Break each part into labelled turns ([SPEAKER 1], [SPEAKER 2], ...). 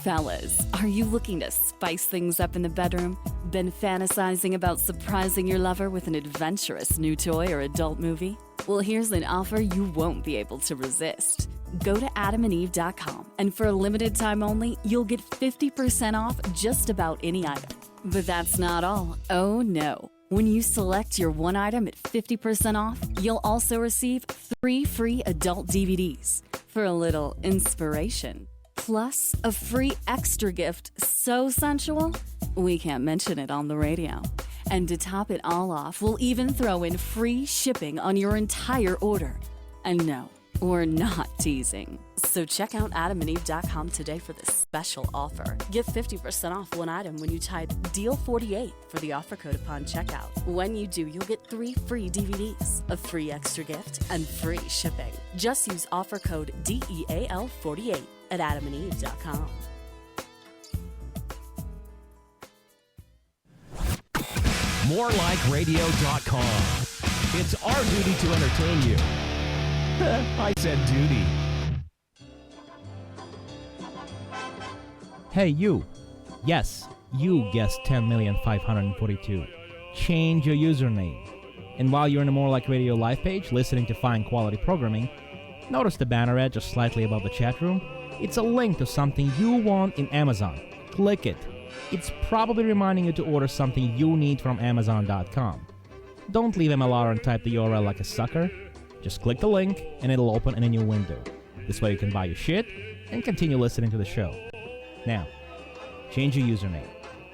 [SPEAKER 1] Fellas, are you looking to spice things up in the bedroom? Been fantasizing about surprising your lover with an adventurous new toy or adult movie? Well, here's an offer you won't be able to resist. Go to adamandeve.com, and for a limited time only, you'll get 50% off just about any item. But that's not all. Oh no. When you select your one item at 50% off, you'll also receive 3 free adult DVDs for a little inspiration. Plus, a free extra gift so sensual, we can't mention it on the radio. And to top it all off, we'll even throw in free shipping on your entire order. And no, we're not teasing. So check out adamandeve.com today for this special offer. Get 50% off one item when you type DEAL48 for the offer code upon checkout. When you do, you'll get 3 free DVDs, a free extra gift, and free shipping. Just use offer code DEAL48 at adamandeve.com.
[SPEAKER 2] MoreLikeRadio.com. It's our duty to entertain you. I said duty. Hey, you. Yes, you guessed 10,542,000. Change your username. And while you're in the More Like Radio live page, listening to fine quality programming, notice the banner ad just slightly above the chat room? It's a link to something you want in Amazon. Click it. It's probably reminding you to order something you need from Amazon.com. Don't leave MLR and type the URL like a sucker. Just click the link and it'll open in a new window. This way you can buy your shit and continue listening to the show. Now, change your username.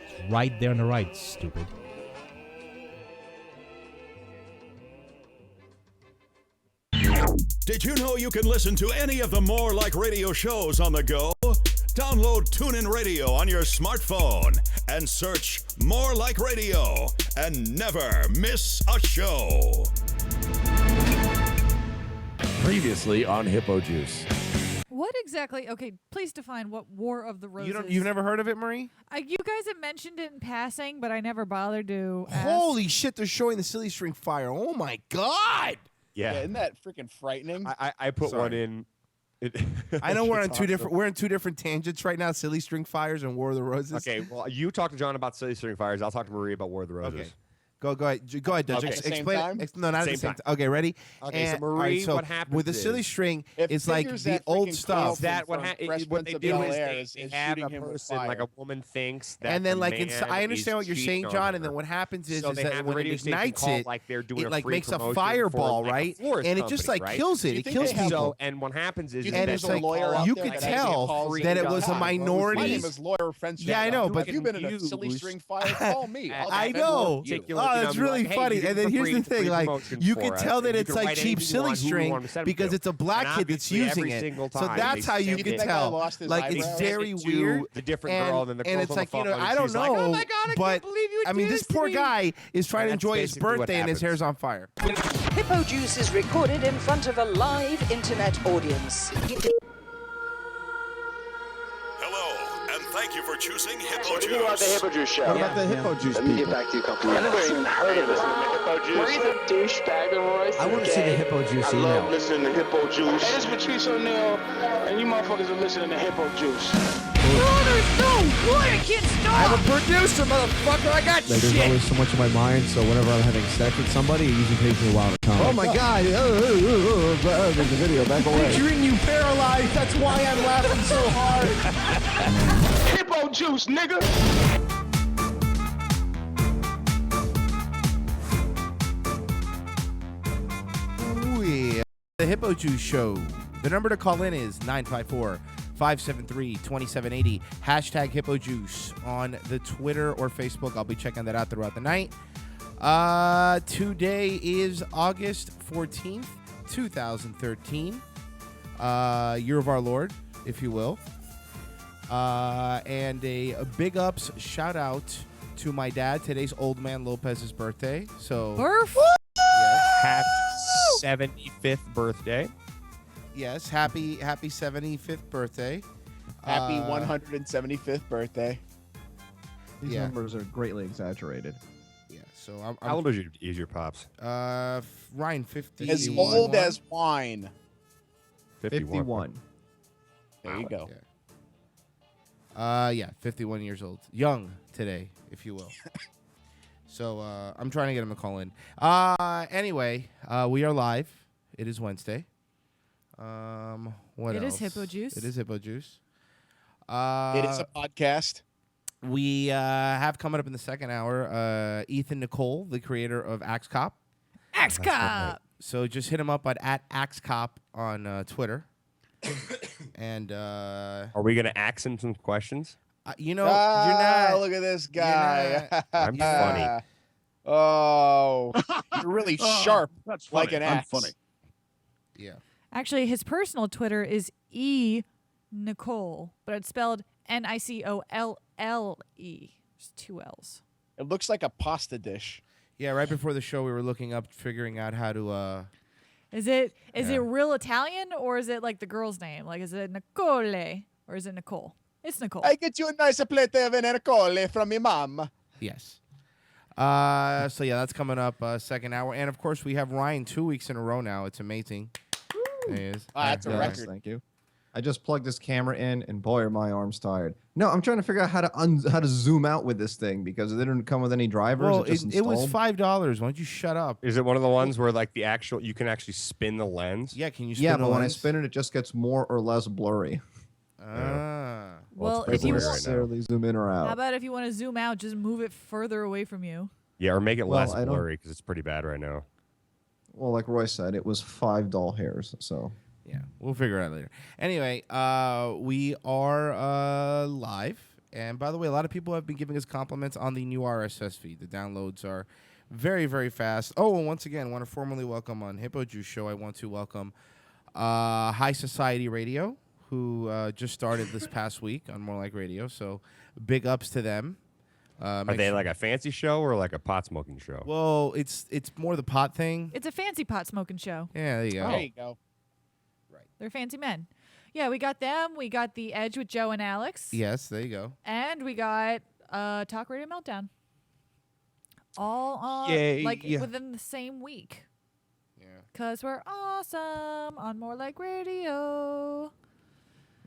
[SPEAKER 2] It's right there on the right, stupid.
[SPEAKER 3] Did you know you can listen to any of the More Like Radio shows on the go? Download TuneIn Radio on your smartphone and search More Like Radio and never miss a show.
[SPEAKER 4] Previously on Hippojuice.
[SPEAKER 5] What exactly? Okay, please define what War of the Roses.
[SPEAKER 6] You've never heard of it, Marie?
[SPEAKER 5] You guys have mentioned it in passing, but I never bothered to ask.
[SPEAKER 6] Holy shit! They're showing the Silly String Fire. Oh my god!
[SPEAKER 4] Yeah,
[SPEAKER 7] isn't that freaking frightening?
[SPEAKER 4] I put one in.
[SPEAKER 6] I know we're in two different tangents right now. Silly String Fires and War of the Roses.
[SPEAKER 4] Okay, well, you talk to John about Silly String Fires. I'll talk to Marie about War of the Roses.
[SPEAKER 6] Okay. Go ahead, Dutch.
[SPEAKER 4] Okay.
[SPEAKER 6] Explain it. No, not at the same time. Okay, ready?
[SPEAKER 4] Okay, so
[SPEAKER 6] And,
[SPEAKER 4] Marie,
[SPEAKER 6] all right, so
[SPEAKER 4] what happens
[SPEAKER 6] with the
[SPEAKER 4] is,
[SPEAKER 6] silly string,
[SPEAKER 7] If
[SPEAKER 6] it's like
[SPEAKER 7] figures
[SPEAKER 6] the
[SPEAKER 7] that
[SPEAKER 6] old
[SPEAKER 7] freaking
[SPEAKER 6] stuff.
[SPEAKER 7] Cleo
[SPEAKER 4] that
[SPEAKER 7] from
[SPEAKER 4] what
[SPEAKER 7] Fresh
[SPEAKER 4] what
[SPEAKER 7] Prince
[SPEAKER 4] they
[SPEAKER 7] of
[SPEAKER 4] do is
[SPEAKER 7] Bel-Air
[SPEAKER 4] they,
[SPEAKER 7] is
[SPEAKER 4] have
[SPEAKER 7] shooting
[SPEAKER 4] a
[SPEAKER 7] him with
[SPEAKER 4] person, like
[SPEAKER 7] fire.
[SPEAKER 4] a woman thinks that
[SPEAKER 6] And then,
[SPEAKER 4] the
[SPEAKER 6] like,
[SPEAKER 4] man
[SPEAKER 6] I understand what
[SPEAKER 4] is
[SPEAKER 6] you're saying,
[SPEAKER 4] cheating
[SPEAKER 6] John.
[SPEAKER 4] on
[SPEAKER 6] And then
[SPEAKER 4] her.
[SPEAKER 6] what happens is,
[SPEAKER 4] So
[SPEAKER 6] is
[SPEAKER 4] they
[SPEAKER 6] that
[SPEAKER 4] have
[SPEAKER 6] when
[SPEAKER 4] the
[SPEAKER 6] it
[SPEAKER 4] radio station
[SPEAKER 6] ignites
[SPEAKER 4] called,
[SPEAKER 6] it,
[SPEAKER 4] like they're doing
[SPEAKER 6] it
[SPEAKER 4] a
[SPEAKER 6] like
[SPEAKER 4] free
[SPEAKER 6] makes a
[SPEAKER 4] promotion
[SPEAKER 6] fireball,
[SPEAKER 4] for, like, a
[SPEAKER 6] right?
[SPEAKER 4] florist
[SPEAKER 6] And it just
[SPEAKER 4] company,
[SPEAKER 6] like
[SPEAKER 4] right?
[SPEAKER 6] kills it.
[SPEAKER 7] Do you
[SPEAKER 6] It
[SPEAKER 7] think
[SPEAKER 6] kills
[SPEAKER 7] they have-
[SPEAKER 6] people.
[SPEAKER 4] So, and what happens is,
[SPEAKER 7] Do you
[SPEAKER 4] is
[SPEAKER 7] think
[SPEAKER 6] And
[SPEAKER 4] that
[SPEAKER 6] it's
[SPEAKER 7] there's a
[SPEAKER 6] like
[SPEAKER 7] lawyer out
[SPEAKER 6] you
[SPEAKER 7] there
[SPEAKER 6] could
[SPEAKER 7] that
[SPEAKER 6] tell
[SPEAKER 7] calls
[SPEAKER 6] that it
[SPEAKER 7] you
[SPEAKER 6] was a
[SPEAKER 7] guys?
[SPEAKER 6] minority.
[SPEAKER 7] My name is Lawyer French.
[SPEAKER 6] Yeah, I know,
[SPEAKER 7] If
[SPEAKER 6] but
[SPEAKER 7] you've been in a
[SPEAKER 4] use-
[SPEAKER 7] Silly String Fire, call me. I'll
[SPEAKER 6] I
[SPEAKER 7] defend
[SPEAKER 6] know.
[SPEAKER 7] you.
[SPEAKER 4] particular,
[SPEAKER 6] Oh,
[SPEAKER 4] you
[SPEAKER 6] that's
[SPEAKER 4] know,
[SPEAKER 6] really
[SPEAKER 4] like, hey,
[SPEAKER 6] funny.
[SPEAKER 4] you
[SPEAKER 6] And then
[SPEAKER 4] can
[SPEAKER 6] here's the
[SPEAKER 4] free
[SPEAKER 6] thing, like
[SPEAKER 4] promotion
[SPEAKER 6] you
[SPEAKER 4] for
[SPEAKER 6] can
[SPEAKER 4] us,
[SPEAKER 6] tell
[SPEAKER 4] and
[SPEAKER 6] that
[SPEAKER 4] you
[SPEAKER 6] it's
[SPEAKER 4] can
[SPEAKER 6] like
[SPEAKER 4] write
[SPEAKER 6] cheap
[SPEAKER 4] anything you
[SPEAKER 6] silly
[SPEAKER 4] want, who you
[SPEAKER 6] string
[SPEAKER 4] want to send it
[SPEAKER 6] because
[SPEAKER 4] to.
[SPEAKER 6] it's a black
[SPEAKER 4] And
[SPEAKER 6] kid that's
[SPEAKER 4] obviously,
[SPEAKER 6] using
[SPEAKER 4] every
[SPEAKER 6] it.
[SPEAKER 4] single
[SPEAKER 6] So
[SPEAKER 4] time
[SPEAKER 6] that's
[SPEAKER 4] they
[SPEAKER 6] how you
[SPEAKER 4] send
[SPEAKER 7] You
[SPEAKER 6] can
[SPEAKER 7] think that guy
[SPEAKER 6] tell.
[SPEAKER 7] lost his
[SPEAKER 6] Like
[SPEAKER 7] eyebrow?
[SPEAKER 6] it's very
[SPEAKER 4] Send it to
[SPEAKER 6] weird.
[SPEAKER 4] the different girl, and then the
[SPEAKER 6] and
[SPEAKER 4] girl's
[SPEAKER 6] it's
[SPEAKER 4] on the
[SPEAKER 6] like, you know,
[SPEAKER 4] phone, and
[SPEAKER 6] I don't
[SPEAKER 4] she's like,
[SPEAKER 6] know,
[SPEAKER 4] oh my God, I
[SPEAKER 6] but
[SPEAKER 4] can't believe you
[SPEAKER 6] I mean,
[SPEAKER 4] did
[SPEAKER 6] this
[SPEAKER 4] this to
[SPEAKER 6] poor
[SPEAKER 4] me.
[SPEAKER 6] guy is trying to
[SPEAKER 4] And that's
[SPEAKER 6] enjoy his
[SPEAKER 4] basically what
[SPEAKER 6] birthday and his
[SPEAKER 4] happens.
[SPEAKER 6] hair's on fire.
[SPEAKER 8] Hippojuice is recorded in front of a live internet audience.
[SPEAKER 3] Hello, and thank you for choosing
[SPEAKER 9] What do you think about the
[SPEAKER 3] Hippojuice.
[SPEAKER 9] Hippojuice show?
[SPEAKER 7] What about the Hippojuice
[SPEAKER 9] Let me
[SPEAKER 7] people?
[SPEAKER 9] get back to you a couple minutes. I've never even heard of this. Hippojuice. He's a douchebag of Royce.
[SPEAKER 7] I want to see the Hippojuice
[SPEAKER 9] I love
[SPEAKER 7] email.
[SPEAKER 9] listening to Hippojuice. Hey, this is Patrice O'Neal, and you motherfuckers are listening to Hippojuice.
[SPEAKER 7] I'm a producer, motherfucker. I got
[SPEAKER 10] Like, there's
[SPEAKER 7] shit.
[SPEAKER 10] always so much in my mind, so whenever I'm having sex with somebody, it usually takes me a while to come.
[SPEAKER 7] Oh my God!
[SPEAKER 10] There's a video, back away.
[SPEAKER 7] Picturing you paralyzed. That's why I'm laughing so hard.
[SPEAKER 9] Hippojuice, nigga!
[SPEAKER 6] Ooh, yeah. The Hippo Juice Show. The number to call in is 954-573-2780. Hashtag Hippo Juice on the Twitter or Facebook. I'll be checking that out throughout the night. Today is August 14th, 2013. Year of our Lord, if you will. And a big ups shout out to my dad. Today's Old Man Lopez's birthday. So
[SPEAKER 4] Happy 75th birthday.
[SPEAKER 6] yes, happy 75th birthday.
[SPEAKER 7] Happy 175th birthday.
[SPEAKER 10] These
[SPEAKER 6] Yeah.
[SPEAKER 10] numbers are greatly exaggerated.
[SPEAKER 6] Yeah, so I'm
[SPEAKER 4] How old is your pops?
[SPEAKER 6] Ryan 50.
[SPEAKER 7] As old as wine.
[SPEAKER 4] 51.
[SPEAKER 10] 51.
[SPEAKER 7] There you go.
[SPEAKER 6] Yeah. Yeah, 51 years old. Young today, if you will. So I'm trying to get him to call in. Anyway, we are live. It is Wednesday. What
[SPEAKER 5] It
[SPEAKER 6] else?
[SPEAKER 5] is Hippojuice.
[SPEAKER 6] It is Hippojuice.
[SPEAKER 7] It is a podcast.
[SPEAKER 6] We have coming up in the second hour Ethan Nicolle, the creator of Axe Cop.
[SPEAKER 5] Axe Cop.
[SPEAKER 6] So just hit him up at Axe Cop on Twitter. And
[SPEAKER 4] Are we gonna ask him some questions?
[SPEAKER 6] you're not.
[SPEAKER 7] Look at this guy.
[SPEAKER 4] I'm funny.
[SPEAKER 7] Oh, you're really sharp.
[SPEAKER 11] That's funny.
[SPEAKER 7] Like an
[SPEAKER 11] I'm
[SPEAKER 7] axe.
[SPEAKER 11] funny.
[SPEAKER 6] Yeah.
[SPEAKER 5] Actually, his personal Twitter is Nicolle, but it's spelled Nicolle. There's 2 L's.
[SPEAKER 7] It looks like a pasta dish.
[SPEAKER 6] Yeah, right before the show, we were looking up, figuring out how to.
[SPEAKER 5] Is it real Italian or is it like the girl's name? Like, is it Nicolle or is it Nicolle? It's Nicolle.
[SPEAKER 7] I get you a nice plate of Nicolle from your mom.
[SPEAKER 6] Yes. So yeah, that's coming up second hour, and of course we have Ryan 2 weeks in a row now. It's amazing. There he is.
[SPEAKER 7] That's a
[SPEAKER 6] Yeah.
[SPEAKER 7] record.
[SPEAKER 10] Thank you. I just plugged this camera in, and boy, are my arms tired. No, I'm trying to figure out how to zoom out with this thing because it didn't come with any drivers.
[SPEAKER 6] Well,
[SPEAKER 10] it, just
[SPEAKER 6] it was
[SPEAKER 10] installed.
[SPEAKER 6] $5. Why don't you shut up?
[SPEAKER 4] Is it one of the ones where like you can actually spin the lens?
[SPEAKER 6] Yeah, can you? Spin
[SPEAKER 10] Yeah,
[SPEAKER 6] the
[SPEAKER 10] but when I
[SPEAKER 6] lens?
[SPEAKER 10] spin it, it just gets more or less blurry.
[SPEAKER 6] Ah.
[SPEAKER 5] Well,
[SPEAKER 4] it's
[SPEAKER 5] if you
[SPEAKER 4] blurry right
[SPEAKER 10] necessarily zoom in or out.
[SPEAKER 5] how about if you want to zoom out, just move it further away from you?
[SPEAKER 4] Yeah, or make it
[SPEAKER 10] Well,
[SPEAKER 4] less
[SPEAKER 10] I don't-
[SPEAKER 4] blurry because it's pretty bad right now.
[SPEAKER 10] Well, like Roy said, it was 5 doll hairs. So
[SPEAKER 6] Yeah, we'll figure it out later. Anyway, we are live. And by the way, a lot of people have been giving us compliments on the new RSS feed. The downloads are very, very fast. Oh, and once again, I want to formally welcome on Hippojuice Show. I want to welcome High Society Radio, who just started this past week on More Like Radio. So big ups to them.
[SPEAKER 4] Are they like a fancy show or like a pot smoking show?
[SPEAKER 6] Well, it's more the pot thing.
[SPEAKER 5] It's a fancy pot smoking show.
[SPEAKER 6] Yeah, there you go.
[SPEAKER 7] There you go.
[SPEAKER 5] They're fancy men. Yeah, we got them. We got The Edge with Joe and Alex.
[SPEAKER 6] Yes, there you go.
[SPEAKER 5] And we got Talk Radio Meltdown. All on
[SPEAKER 6] Yay.
[SPEAKER 5] within the same week.
[SPEAKER 6] Yeah.
[SPEAKER 5] Because we're awesome on More Like Radio.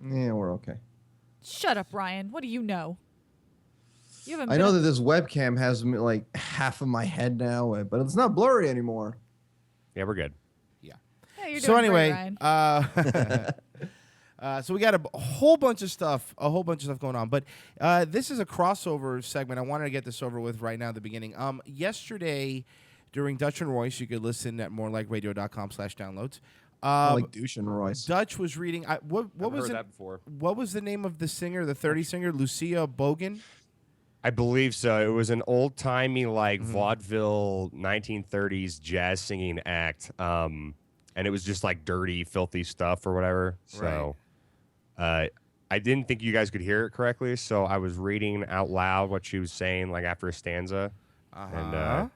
[SPEAKER 10] yeah, we're okay.
[SPEAKER 5] Shut up, Ryan. What do you know? You haven't
[SPEAKER 10] I
[SPEAKER 5] been
[SPEAKER 10] know
[SPEAKER 5] up-
[SPEAKER 10] that this webcam has like half of my head now, but it's not blurry anymore.
[SPEAKER 4] Yeah, we're good.
[SPEAKER 5] Yeah, you're
[SPEAKER 6] So
[SPEAKER 5] doing great,
[SPEAKER 6] anyway,
[SPEAKER 5] Ryan.
[SPEAKER 6] so we got a whole bunch of stuff going on. But this is a crossover segment. I wanted to get this over with right now at the beginning. Yesterday, during Dutch and Royce, you could listen at morelikeradios.com/downloads.
[SPEAKER 10] Like Douche and Royce.
[SPEAKER 6] Dutch was reading. What
[SPEAKER 4] I've
[SPEAKER 6] was
[SPEAKER 4] heard
[SPEAKER 6] it?
[SPEAKER 4] that before.
[SPEAKER 6] What was the name of the singer, the 30 singer, Lucia Bogan?
[SPEAKER 4] I believe so. It was an old timey like vaudeville 1930s jazz singing act. And it was just like dirty, filthy stuff or whatever. So I didn't think you guys could hear it correctly. So I was reading out loud what she was saying like after a stanza. And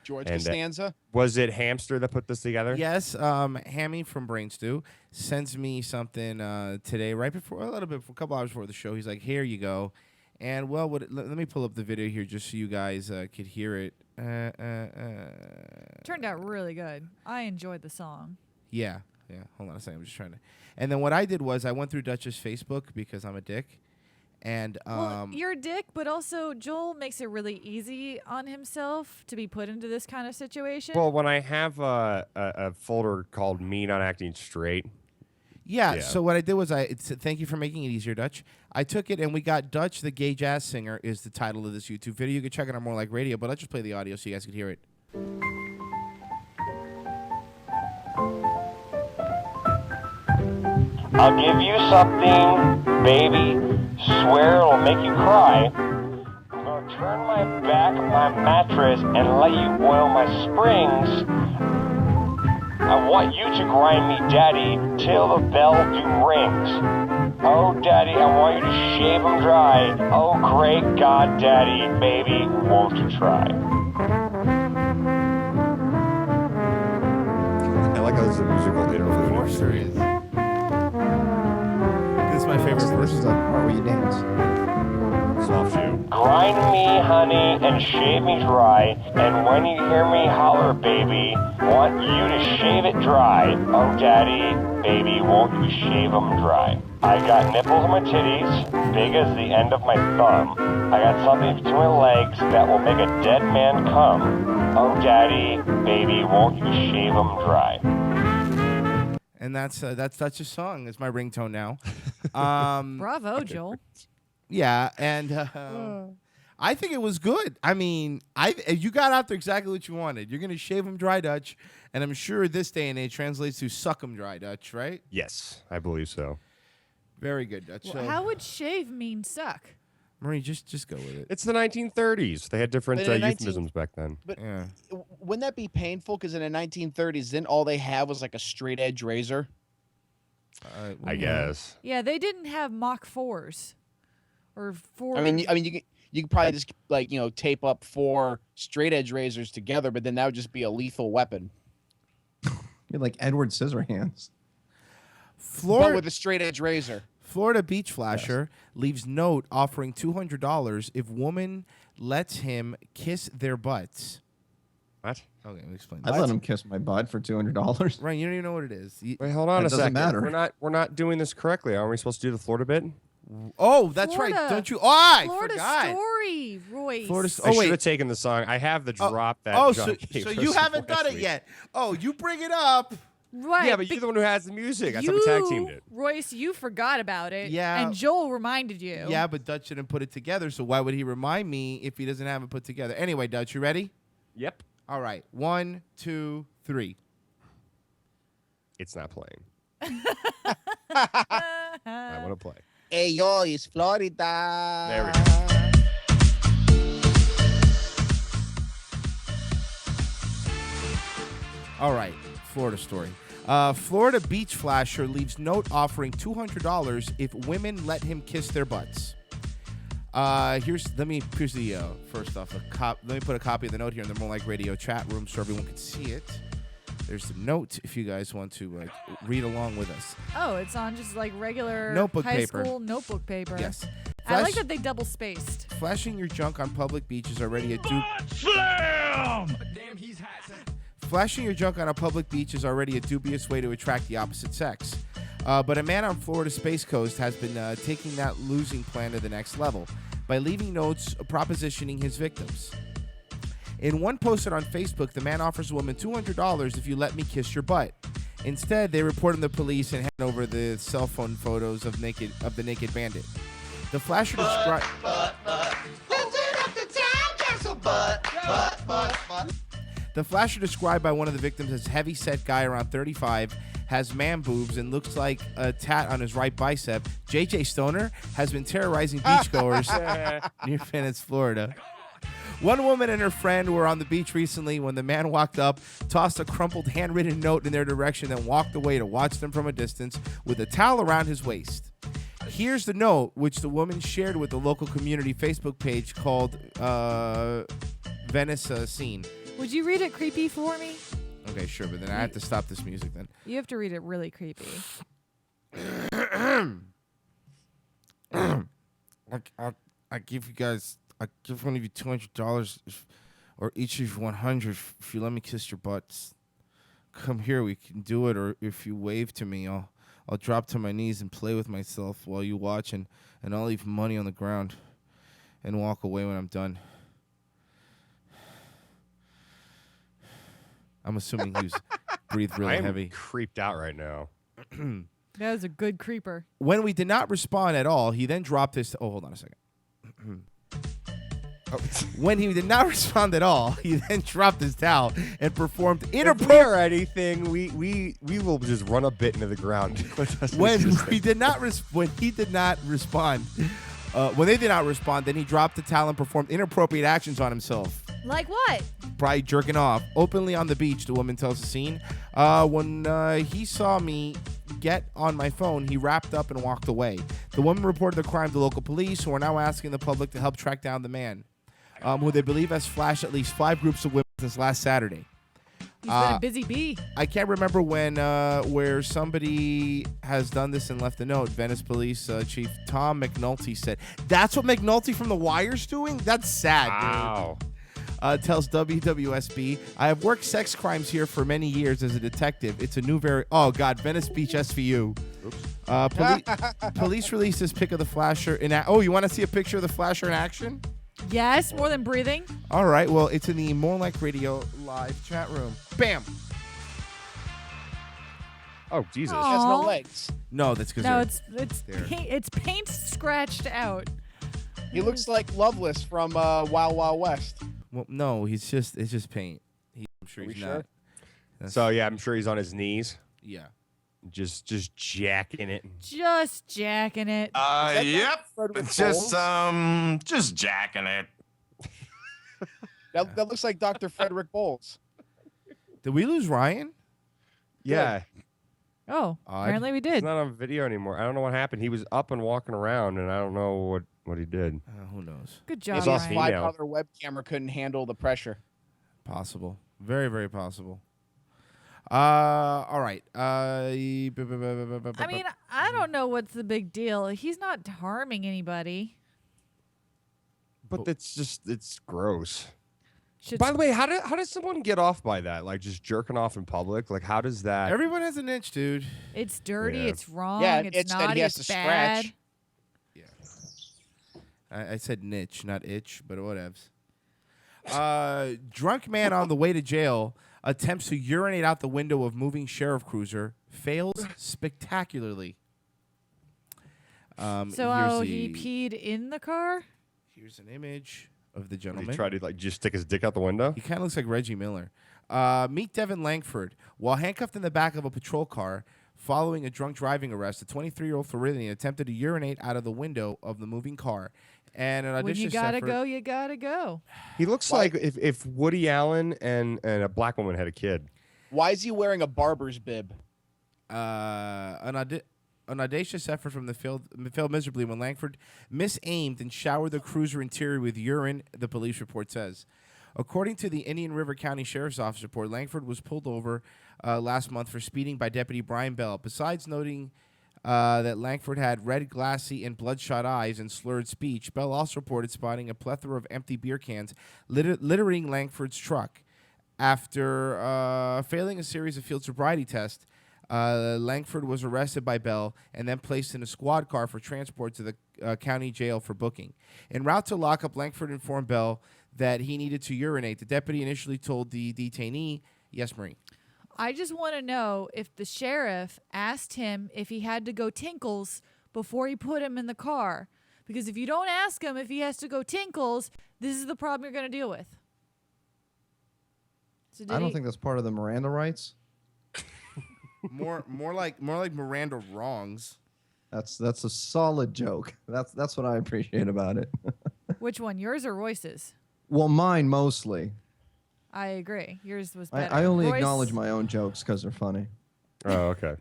[SPEAKER 7] George
[SPEAKER 4] And,
[SPEAKER 7] Costanza.
[SPEAKER 4] was it Hamster that put this together?
[SPEAKER 6] Yes, Hammy from Brain Stew sends me something today, right before, a couple hours before the show. He's like, "Here you go," and well, let me pull up the video here just so you guys could hear it.
[SPEAKER 5] Turned out really good. I enjoyed the song.
[SPEAKER 6] Yeah. Hold on a second. I'm just trying to. And then what I did was I went through Dutch's Facebook because I'm a dick, and
[SPEAKER 5] Well, you're a dick, but also Joel makes it really easy on himself to be put into this kind of situation.
[SPEAKER 4] Well, when I have a folder called Me Not Acting Straight.
[SPEAKER 6] Yeah, so what I did was thank you for making it easier, Dutch. I took it and we got Dutch, the gay jazz singer, is the title of this YouTube video. You can check it out More Like Radio, but let's just play the audio so you guys can hear it.
[SPEAKER 12] I'll give you something, baby. Swear it'll make you cry. I'm gonna turn my back on my mattress and let you oil my springs. I want you to grind me, daddy, till the bell do rings. Oh, daddy, I want you to shave them dry. Oh, great God, daddy, baby, won't you try?
[SPEAKER 4] I like how this is a musical interlude.
[SPEAKER 6] Of course there is. This is my favorite verse.
[SPEAKER 10] This is the part where you dance.
[SPEAKER 4] Soft shoe.
[SPEAKER 12] Grind me, honey, and shave me dry. And when you hear me holler, baby, want you to shave it dry. Oh, daddy, baby, won't you shave them dry? I got nipples on my titties, big as the end of my thumb. I got something between my legs that will make a dead man come. Oh, daddy, baby, won't you shave them dry?
[SPEAKER 6] And that's such a song. It's my ringtone now.
[SPEAKER 5] Bravo, Joel.
[SPEAKER 6] Yeah, and I think it was good. I mean, you got after exactly what you wanted. You're gonna shave them dry, Dutch, and I'm sure this day and age translates to suck them dry, Dutch, right?
[SPEAKER 4] Yes, I believe so.
[SPEAKER 6] Very good, Dutch.
[SPEAKER 5] Well,
[SPEAKER 6] So,
[SPEAKER 5] how would shave mean suck?
[SPEAKER 6] Marie, just go with it.
[SPEAKER 4] It's the 1930s. They had different
[SPEAKER 11] But in the
[SPEAKER 4] euphemisms back then.
[SPEAKER 11] But
[SPEAKER 6] Yeah.
[SPEAKER 11] wouldn't that be painful? Because in the 1930s, then all they had was like a straight edge razor.
[SPEAKER 4] I guess.
[SPEAKER 5] Yeah, they didn't have Mach 4s or 4.
[SPEAKER 11] I mean, you could probably just tape up 4 straight edge razors together, but then that would just be a lethal weapon.
[SPEAKER 10] You're like Edward Scissorhands.
[SPEAKER 11] But with a straight edge razor.
[SPEAKER 6] Florida beach flasher leaves note offering $200 if woman lets him kiss their butts.
[SPEAKER 4] What?
[SPEAKER 6] Okay, let me explain.
[SPEAKER 10] I'd let him kiss my butt for $200.
[SPEAKER 6] Right, you don't even know what it is.
[SPEAKER 4] Wait, hold on
[SPEAKER 10] That
[SPEAKER 4] a
[SPEAKER 10] doesn't
[SPEAKER 4] second.
[SPEAKER 10] matter.
[SPEAKER 4] We're not doing this correctly. Aren't we supposed to do the Florida bit?
[SPEAKER 6] Oh, that's
[SPEAKER 5] Florida.
[SPEAKER 6] right. Don't you? Oh, I
[SPEAKER 5] Florida
[SPEAKER 6] forgot.
[SPEAKER 5] story, Royce.
[SPEAKER 6] Florida.
[SPEAKER 4] I
[SPEAKER 6] Oh
[SPEAKER 4] should
[SPEAKER 6] wait.
[SPEAKER 4] have taken the song. I have the drop that.
[SPEAKER 6] Oh,
[SPEAKER 4] John gave
[SPEAKER 6] so
[SPEAKER 4] us
[SPEAKER 6] you haven't
[SPEAKER 4] last
[SPEAKER 6] done it
[SPEAKER 4] week.
[SPEAKER 6] yet. Oh, you bring it up.
[SPEAKER 5] Right.
[SPEAKER 4] Yeah, but you're the one who has the music. That's how we tag teamed it.
[SPEAKER 5] Royce, you forgot about it.
[SPEAKER 6] Yeah.
[SPEAKER 5] And Joel reminded you.
[SPEAKER 6] Yeah, but Dutch didn't put it together, so why would he remind me if he doesn't have it put together? Anyway, Dutch, you ready?
[SPEAKER 4] Yep.
[SPEAKER 6] All right. 1, 2, 3.
[SPEAKER 4] It's not playing. I want to play.
[SPEAKER 11] Hey, yo, it's Florida.
[SPEAKER 4] There we go.
[SPEAKER 6] All right. Florida story. Florida beach flasher leaves note offering $200 if women let him kiss their butts. Here's the first off let me put a copy of the note here in the More Like Radio chat room so everyone can see it. There's the note if you guys want to read along with us.
[SPEAKER 5] Oh, it's on just like regular
[SPEAKER 6] Notebook
[SPEAKER 5] high
[SPEAKER 6] paper.
[SPEAKER 5] school notebook paper.
[SPEAKER 6] Yes.
[SPEAKER 5] I like that they double spaced.
[SPEAKER 6] Flashing your junk on public beaches already a Flashing your junk on a public beach is already a dubious way to attract the opposite sex. But a man on Florida's Space Coast has been taking that losing plan to the next level by leaving notes propositioning his victims. In one posted on Facebook, the man offers a woman $200 if you let me kiss your butt. Instead, they report him to police and hand over the cell phone photos of the naked bandit. The flasher described. The flasher described by one of the victims as heavy-set guy around 35, has man boobs and looks like a tat on his right bicep. JJ Stoner has been terrorizing beachgoers near Venice, Florida. One woman and her friend were on the beach recently when the man walked up, tossed a crumpled handwritten note in their direction, then walked away to watch them from a distance with a towel around his waist. Here's the note, which the woman shared with the local community Facebook page called Venice Scene.
[SPEAKER 5] Would you read it creepy for me?
[SPEAKER 6] Okay, sure, but then I have to stop this music then.
[SPEAKER 5] You have to read it really creepy.
[SPEAKER 6] I give one of you $200 or each of you $100 if you let me kiss your butts. Come here, we can do it, or if you wave to me, I'll drop to my knees and play with myself while you watch, and I'll leave money on the ground and walk away when I'm done. I'm assuming he breathed really heavy.
[SPEAKER 4] I'm creeped out right now.
[SPEAKER 5] That was a good creeper.
[SPEAKER 6] When we did not respond at all, he then dropped his... Oh, hold on a second. When he did not respond at all, he then dropped his towel and perfored inappropriate...
[SPEAKER 4] or anything, we will just run a bit into the ground.
[SPEAKER 6] When they did not respond, then he dropped the towel and performed inappropriate actions on himself.
[SPEAKER 5] Like what?
[SPEAKER 6] Probably jerking off. Openly on the beach, the woman tells the scene. When he saw me get on my phone, he wrapped up and walked away. The woman reported the crime to local police, who are now asking the public to help track down the man, who they believe has flashed at least 5 groups of women since last Saturday.
[SPEAKER 5] He's been a busy bee.
[SPEAKER 6] I can't remember when where somebody has done this and left a note. Venice Police Chief Tom McNulty said, "That's what McNulty from The Wire's doing? That's sad,
[SPEAKER 4] Wow.
[SPEAKER 6] dude." tells WWSB, I have worked sex crimes here for many years as a detective. It's a new oh, God, Venice Beach SVU. Police released this pic of the flasher. Oh, you want to see a picture of the flasher in action?
[SPEAKER 5] Yes, more than breathing.
[SPEAKER 6] All right, well, it's in the More Like Radio live chat room. Bam.
[SPEAKER 4] Oh, Jesus.
[SPEAKER 11] It has no legs.
[SPEAKER 6] No, that's because
[SPEAKER 5] No, it's paint scratched out.
[SPEAKER 11] He looks like Loveless from Wild Wild West.
[SPEAKER 6] Well, no, it's just paint. I'm sure he's not.
[SPEAKER 4] So yeah, I'm sure he's on his knees.
[SPEAKER 6] Yeah.
[SPEAKER 4] Just jacking it.
[SPEAKER 5] Just jacking it.
[SPEAKER 13] Yep. Just jacking it.
[SPEAKER 11] That looks like Dr. Frederick Bowles.
[SPEAKER 6] Did we lose Ryan?
[SPEAKER 4] Yeah.
[SPEAKER 5] Oh, apparently we did.
[SPEAKER 4] He's not on video anymore. I don't know what happened. He was up and walking around, and I don't know what he did.
[SPEAKER 6] Who knows?
[SPEAKER 5] Good job,
[SPEAKER 11] Maybe his
[SPEAKER 5] Ryan.
[SPEAKER 11] $5 web camera couldn't handle the pressure.
[SPEAKER 6] Possible. Very, very possible. All right.
[SPEAKER 5] I mean, I don't know what's the big deal. He's not harming anybody.
[SPEAKER 4] But it's gross.
[SPEAKER 5] Shit's-
[SPEAKER 4] By the way, how does someone get off by that? Like just jerking off in public? Like how does that?
[SPEAKER 6] Everyone has an itch, dude.
[SPEAKER 5] It's dirty.
[SPEAKER 4] Yeah.
[SPEAKER 5] It's wrong.
[SPEAKER 11] Yeah,
[SPEAKER 5] it's
[SPEAKER 11] it's that
[SPEAKER 5] naughty.
[SPEAKER 11] he has
[SPEAKER 5] It's
[SPEAKER 11] to
[SPEAKER 5] bad.
[SPEAKER 11] scratch.
[SPEAKER 6] I said niche, not itch, but whatevs. Drunk man on the way to jail attempts to urinate out the window of moving sheriff cruiser, fails spectacularly.
[SPEAKER 5] So he peed in the car?
[SPEAKER 6] Here's an image of the
[SPEAKER 4] Did
[SPEAKER 6] gentleman.
[SPEAKER 4] he try to like just stick his dick out the window?
[SPEAKER 6] He kind of looks like Reggie Miller. Meet Devin Langford. While handcuffed in the back of a patrol car following a drunk driving arrest, a 23-year-old Floridian attempted to urinate out of the window of the moving car. And an
[SPEAKER 5] When you
[SPEAKER 6] audition
[SPEAKER 5] gotta
[SPEAKER 6] effort-
[SPEAKER 5] go, you gotta go.
[SPEAKER 4] He looks like if Woody Allen and a black woman had a kid.
[SPEAKER 11] Why is he wearing a barber's bib?
[SPEAKER 6] An audacious effort from the field failed miserably when Langford misaimed and showered the cruiser interior with urine, the police report says. According to the Indian River County Sheriff's Office report, Langford was pulled over last month for speeding by Deputy Brian Bell. Besides noting that Langford had red, glassy, and bloodshot eyes and slurred speech, Bell also reported spotting a plethora of empty beer cans littering Langford's truck. After failing a series of field sobriety tests, Langford was arrested by Bell and then placed in a squad car for transport to the county jail for booking. En route to lockup, Langford informed Bell that he needed to urinate. The deputy initially told the detainee, yes, Marie.
[SPEAKER 5] I just want to know if the sheriff asked him if he had to go tinkles before he put him in the car. Because if you don't ask him if he has to go tinkles, this is the problem you're going to deal with. So
[SPEAKER 10] I don't think that's part of the Miranda rights.
[SPEAKER 6] more like Miranda wrongs.
[SPEAKER 10] That's a solid joke. That's what I appreciate about it.
[SPEAKER 5] Which one, yours or Royce's?
[SPEAKER 10] Well, mine mostly.
[SPEAKER 5] I agree. Yours was better.
[SPEAKER 10] I only
[SPEAKER 5] Royce-
[SPEAKER 10] acknowledge my own jokes because they're funny.
[SPEAKER 4] Oh, okay.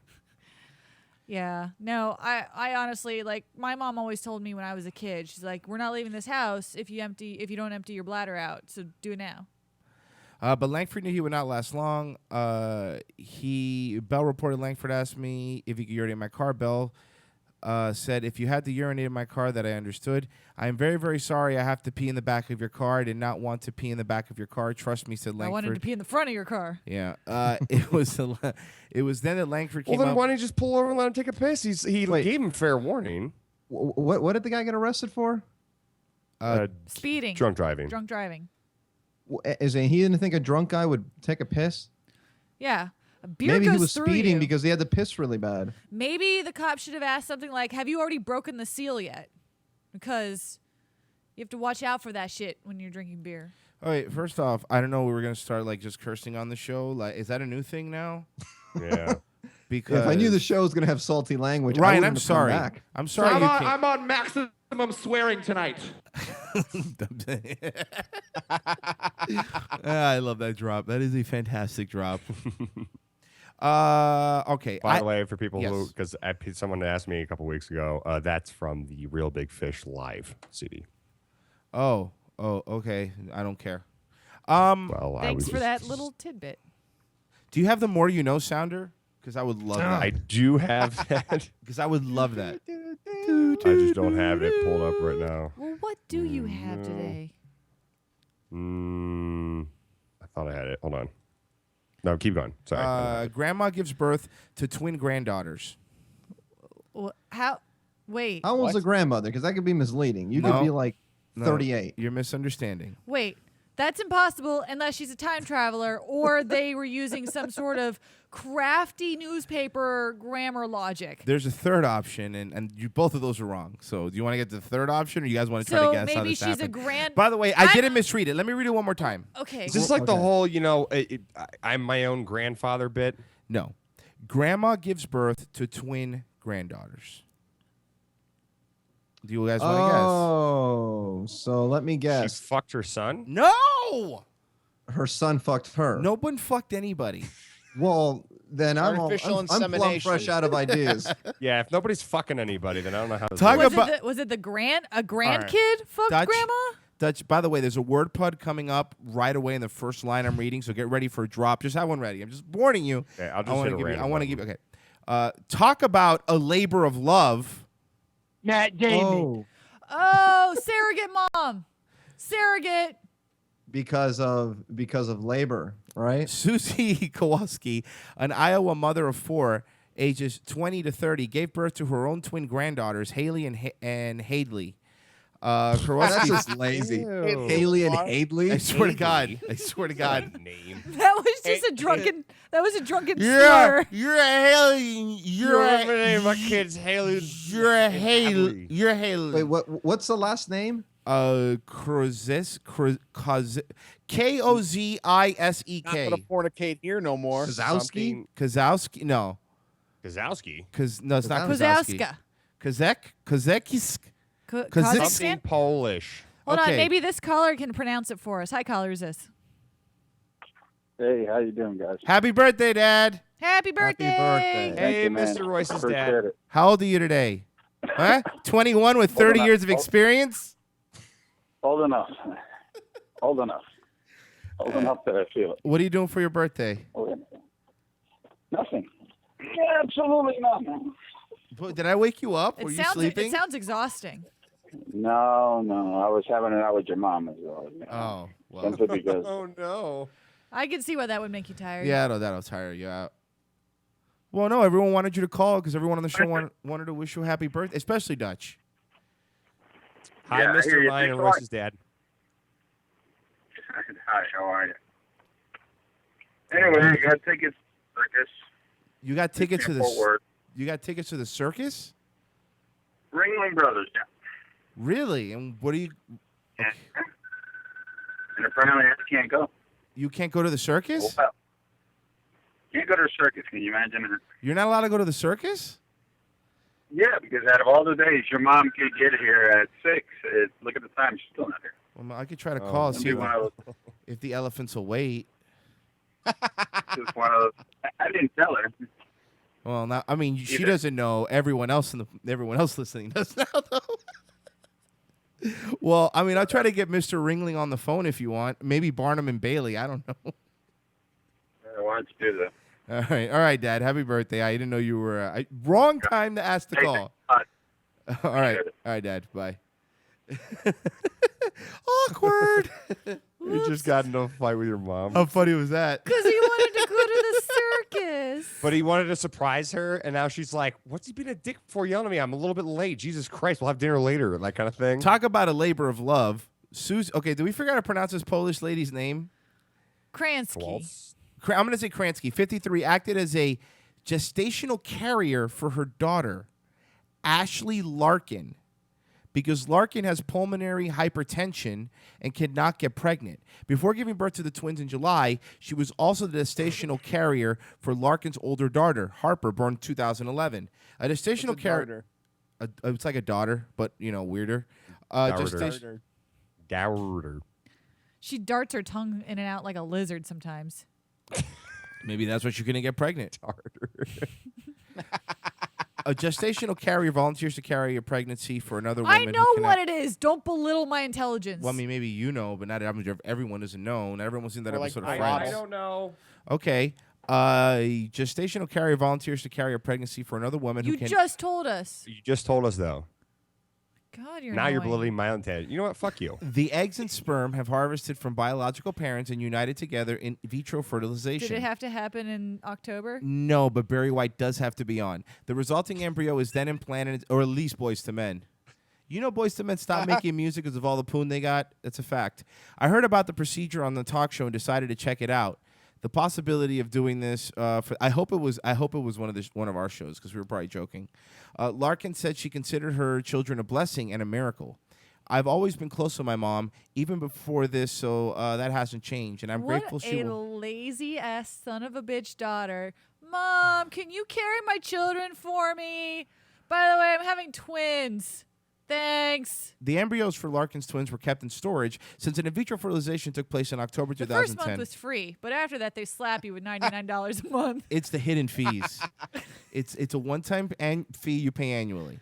[SPEAKER 5] Yeah. No, I honestly, like, my mom always told me when I was a kid, she's like, we're not leaving this house if you don't empty your bladder out. So do it now.
[SPEAKER 6] But Langford knew he would not last long. Bell reported Langford asked me if he could urinate in my car. Bell said, if you had to urinate in my car, that I understood. I am very, very sorry I have to pee in the back of your car. I did not want to pee in the back of your car. Trust me, said Langford.
[SPEAKER 5] I wanted to pee in the front of your car.
[SPEAKER 6] Yeah. It was then that Langford came
[SPEAKER 4] Well, then
[SPEAKER 6] up.
[SPEAKER 4] why don't you just pull over and let him take a piss? He gave him fair warning.
[SPEAKER 10] What did the guy get arrested for?
[SPEAKER 5] Speeding.
[SPEAKER 4] Drunk driving.
[SPEAKER 5] Drunk driving.
[SPEAKER 10] He didn't think a drunk guy would take a piss?
[SPEAKER 5] Yeah. A beer
[SPEAKER 10] Maybe
[SPEAKER 5] goes
[SPEAKER 10] he was
[SPEAKER 5] through
[SPEAKER 10] speeding
[SPEAKER 5] you.
[SPEAKER 10] because he had to piss really bad.
[SPEAKER 5] Maybe the cop should have asked something like, have you already broken the seal yet? Because you have to watch out for that shit when you're drinking beer.
[SPEAKER 6] All right, first off, I don't know we were going to start like just cursing on the show. Like, is that a new thing now?
[SPEAKER 4] Yeah.
[SPEAKER 6] Because
[SPEAKER 10] If I knew the show was going to have salty language, I
[SPEAKER 6] Ryan,
[SPEAKER 10] wouldn't
[SPEAKER 6] I'm
[SPEAKER 10] have come
[SPEAKER 6] sorry.
[SPEAKER 10] back.
[SPEAKER 6] I'm sorry. you can't-
[SPEAKER 7] I'm on maximum swearing tonight.
[SPEAKER 6] I love that drop. That is a fantastic drop. Okay.
[SPEAKER 4] By the way, for people
[SPEAKER 6] Yes.
[SPEAKER 4] who, because someone asked me a couple weeks ago, that's from the Real Big Fish live CD.
[SPEAKER 6] Oh, okay. I don't care.
[SPEAKER 4] Well,
[SPEAKER 5] Thanks for that little tidbit.
[SPEAKER 6] Do you have the More You Know sounder? Because I would love that.
[SPEAKER 4] I do have that.
[SPEAKER 6] Because I would love that.
[SPEAKER 4] I just don't have it pulled up right now.
[SPEAKER 5] Well, what do you have today?
[SPEAKER 4] I thought I had it. Hold on. No, keep going. Sorry.
[SPEAKER 6] Grandma gives birth to twin granddaughters.
[SPEAKER 5] How? Wait.
[SPEAKER 10] How old's a grandmother? Because that could be misleading. You could be like 38.
[SPEAKER 6] You're misunderstanding.
[SPEAKER 5] Wait. That's impossible unless she's a time traveler or they were using some sort of crafty newspaper grammar logic.
[SPEAKER 6] There's a third option, and both of those are wrong. So do you want to get to the third option, or you guys want to try to guess how
[SPEAKER 5] maybe
[SPEAKER 6] this
[SPEAKER 5] she's
[SPEAKER 6] happened?
[SPEAKER 5] a grand.
[SPEAKER 6] By the way, I didn't misread it. Let me read it one more time.
[SPEAKER 5] Okay.
[SPEAKER 4] Is this like the whole, I'm my own grandfather bit?
[SPEAKER 6] No. Grandma gives birth to twin granddaughters. Do you guys want to guess?
[SPEAKER 10] Oh, so let me guess.
[SPEAKER 4] She fucked her son?
[SPEAKER 6] No!
[SPEAKER 10] Her son fucked her.
[SPEAKER 6] No one fucked anybody.
[SPEAKER 10] Well, then I'm
[SPEAKER 11] Artificial
[SPEAKER 10] plumb
[SPEAKER 11] insemination.
[SPEAKER 10] fresh out of ideas.
[SPEAKER 4] Yeah, if nobody's fucking anybody, then I don't know how to
[SPEAKER 6] Talk
[SPEAKER 4] do it.
[SPEAKER 6] about-
[SPEAKER 5] Was it the grandkid fucked
[SPEAKER 6] Dutch-
[SPEAKER 5] grandma?
[SPEAKER 6] Dutch, by the way, there's a word pud coming up right away in the first line I'm reading, so get ready for a drop. Just have one ready. I'm just warning you.
[SPEAKER 4] Okay, I'll just hit a random
[SPEAKER 6] I want to
[SPEAKER 4] button.
[SPEAKER 6] give okay. Talk about a labor of love.
[SPEAKER 11] Matt Davey.
[SPEAKER 5] Oh, surrogate mom. Surrogate.
[SPEAKER 10] because of labor, right?
[SPEAKER 6] Susie Kowalski, an Iowa mother of 4, ages 20 to 30, gave birth to her own twin granddaughters, Haley and Hadley.
[SPEAKER 10] That's
[SPEAKER 6] Kowalski,
[SPEAKER 10] just lazy.
[SPEAKER 11] Ew.
[SPEAKER 10] Haley and Hadley.
[SPEAKER 6] I swear to God. I swear to God.
[SPEAKER 4] Name.
[SPEAKER 5] That was just a drunken. That was a drunken
[SPEAKER 6] Yeah,
[SPEAKER 5] slur.
[SPEAKER 6] you're a Haley. You're a
[SPEAKER 4] name my kid's Haley.
[SPEAKER 6] You're a Haley. You're a Haley.
[SPEAKER 10] Wait, what's the last name?
[SPEAKER 6] Kozisek.
[SPEAKER 11] Not gonna fornicate here no more.
[SPEAKER 10] Kozowski?
[SPEAKER 6] Kozowski? No.
[SPEAKER 4] Kozowski?
[SPEAKER 6] No, it's not Kozowski.
[SPEAKER 5] Kozowska.
[SPEAKER 6] Kozekis?
[SPEAKER 5] Kazakhstan?
[SPEAKER 4] Something Polish.
[SPEAKER 5] Hold
[SPEAKER 6] Okay.
[SPEAKER 5] on, maybe this caller can pronounce it for us. Hi, caller, who's this?
[SPEAKER 14] Hey, how you doing, guys?
[SPEAKER 6] Happy birthday, Dad.
[SPEAKER 5] Happy birthday!
[SPEAKER 10] birthday.
[SPEAKER 4] Hey,
[SPEAKER 14] you, man.
[SPEAKER 4] Mr. Royce's
[SPEAKER 14] Appreciate
[SPEAKER 4] dad.
[SPEAKER 14] it.
[SPEAKER 6] How old are you today? Huh? 21 with 30 years of experience?
[SPEAKER 14] Old enough. Old enough. Old enough that I feel it.
[SPEAKER 6] What are you doing for your birthday?
[SPEAKER 14] Nothing. Absolutely nothing.
[SPEAKER 6] Did I wake you up?
[SPEAKER 5] It
[SPEAKER 6] Were you
[SPEAKER 5] sounds.
[SPEAKER 6] sleeping?
[SPEAKER 5] It sounds exhausting.
[SPEAKER 14] No. I was having it out with your mom as well.
[SPEAKER 6] Oh, well.
[SPEAKER 14] Simply because
[SPEAKER 4] Oh, no.
[SPEAKER 5] I can see why that would make you tired.
[SPEAKER 6] Yeah, that'll tire you out. Well, no, everyone wanted you to call because everyone on the show wanted to wish you a happy birthday, especially Dutch.
[SPEAKER 4] Hi,
[SPEAKER 14] Yeah, I hear
[SPEAKER 4] Mr.
[SPEAKER 14] you.
[SPEAKER 4] Ryan and
[SPEAKER 14] Thanks a lot.
[SPEAKER 4] Royce's dad.
[SPEAKER 14] Hi, how are you? Anyway, you got tickets, I guess.
[SPEAKER 6] You got tickets to
[SPEAKER 14] Fort Worth.
[SPEAKER 6] You got tickets to the circus?
[SPEAKER 14] Ringling Brothers, yeah.
[SPEAKER 6] Really? And what do you?
[SPEAKER 14] And apparently I can't go.
[SPEAKER 6] You can't go to the circus?
[SPEAKER 14] Well, can't go to a circus. Can you imagine it?
[SPEAKER 6] You're not allowed to go to the circus?
[SPEAKER 14] Yeah, because out of all the days your mom could get here at 6, look at the time, she's still not here.
[SPEAKER 6] Well, I could try to call and see
[SPEAKER 14] Maybe one of
[SPEAKER 6] if the elephants will wait.
[SPEAKER 14] just one of those. I didn't tell her.
[SPEAKER 6] Well, now I mean she
[SPEAKER 14] Either.
[SPEAKER 6] doesn't know. Everyone else listening does now, though. Well, I mean, I'll try to get Mr. Ringling on the phone if you want. Maybe Barnum and Bailey. I don't know.
[SPEAKER 14] Why don't you do that?
[SPEAKER 6] All right, Dad. Happy birthday. I didn't know you were wrong time to ask the call. All right, Dad. Bye. Awkward.
[SPEAKER 4] You just got into a fight with your mom.
[SPEAKER 6] How funny was that?
[SPEAKER 5] Because he wanted to go to the circus.
[SPEAKER 4] But he wanted to surprise her, and now she's like, what's he being a dick for yelling at me? I'm a little bit late. Jesus Christ, we'll have dinner later, that kind of thing.
[SPEAKER 6] Talk about a labor of love. Okay, did we figure out how to pronounce this Polish lady's name?
[SPEAKER 5] Kransky.
[SPEAKER 6] I'm going to say Kransky. 53, acted as a gestational carrier for her daughter, Ashley Larkin, because Larkin has pulmonary hypertension and cannot get pregnant. Before giving birth to the twins in July, she was also the gestational carrier for Larkin's older daughter, Harper, born in 2011. A gestational carrier. It's like a daughter, but, weirder.
[SPEAKER 4] Gowder.
[SPEAKER 5] She darts her tongue in and out like a lizard sometimes.
[SPEAKER 6] Maybe that's what you're going to get pregnant. A gestational carrier volunteers to carry a pregnancy for another woman.
[SPEAKER 5] I know what it is. Don't belittle my intelligence.
[SPEAKER 6] Well, I mean, maybe you know, but not everyone doesn't know. Not everyone's seen that episode of
[SPEAKER 4] I
[SPEAKER 6] Friends.
[SPEAKER 4] don't know.
[SPEAKER 6] Okay. A gestational carrier volunteers to carry a pregnancy for another woman
[SPEAKER 5] You
[SPEAKER 6] who can...
[SPEAKER 5] just told us.
[SPEAKER 4] You just told us, though.
[SPEAKER 5] God, you're
[SPEAKER 4] Now you're
[SPEAKER 5] annoying.
[SPEAKER 4] belittling my own tangent. You know what? Fuck you.
[SPEAKER 6] The eggs and sperm have harvested from biological parents and united together in vitro fertilization.
[SPEAKER 5] Did it have to happen in October?
[SPEAKER 6] No, but Barry White does have to be on. The resulting embryo is then implanted, or at least Boys to Men. You know Boys to Men stopped making music because of all the poon they got? That's a fact. I heard about the procedure on the talk show and decided to check it out. The possibility of doing this, I hope it was one of our shows because we were probably joking. Larkin said she considered her children a blessing and a miracle. I've always been close to my mom, even before this, so that hasn't changed, and I'm grateful she
[SPEAKER 5] What a
[SPEAKER 6] will.
[SPEAKER 5] lazy ass son of a bitch daughter. Mom, can you carry my children for me? By the way, I'm having twins. Thanks.
[SPEAKER 6] The embryos for Larkin's twins were kept in storage since an in vitro fertilization took place in October
[SPEAKER 5] The
[SPEAKER 6] 2010.
[SPEAKER 5] first month was free, but after that they slap you with $99 a month.
[SPEAKER 6] It's the hidden fees. It's a one-time fee you pay annually.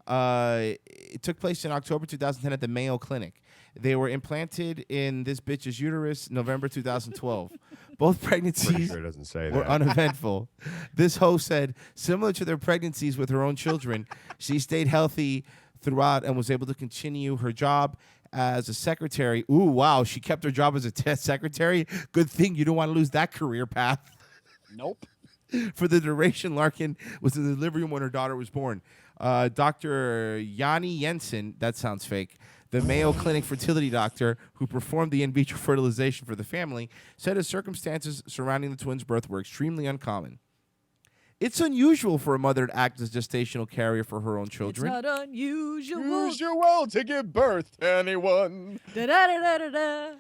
[SPEAKER 6] It took place in October 2010 at the Mayo Clinic. They were implanted in this bitch's uterus November 2012. Both pregnancies
[SPEAKER 4] Sure doesn't say
[SPEAKER 6] were
[SPEAKER 4] that.
[SPEAKER 6] uneventful. This host said, similar to their pregnancies with her own children, she stayed healthy throughout and was able to continue her job as a secretary. Ooh, wow, she kept her job as a test secretary. Good thing you don't want to lose that career path.
[SPEAKER 11] Nope.
[SPEAKER 6] For the duration, Larkin was in the delivery room when her daughter was born. Dr. Yanni Jensen, that sounds fake, the Mayo Clinic fertility doctor who performed the in vitro fertilization for the family, said the circumstances surrounding the twins' birth were extremely uncommon. It's unusual for a mother to act as gestational carrier for her own children.
[SPEAKER 5] It's not unusual.
[SPEAKER 11] Usual to give birth to anyone.
[SPEAKER 5] Da-da-da-da-da-da.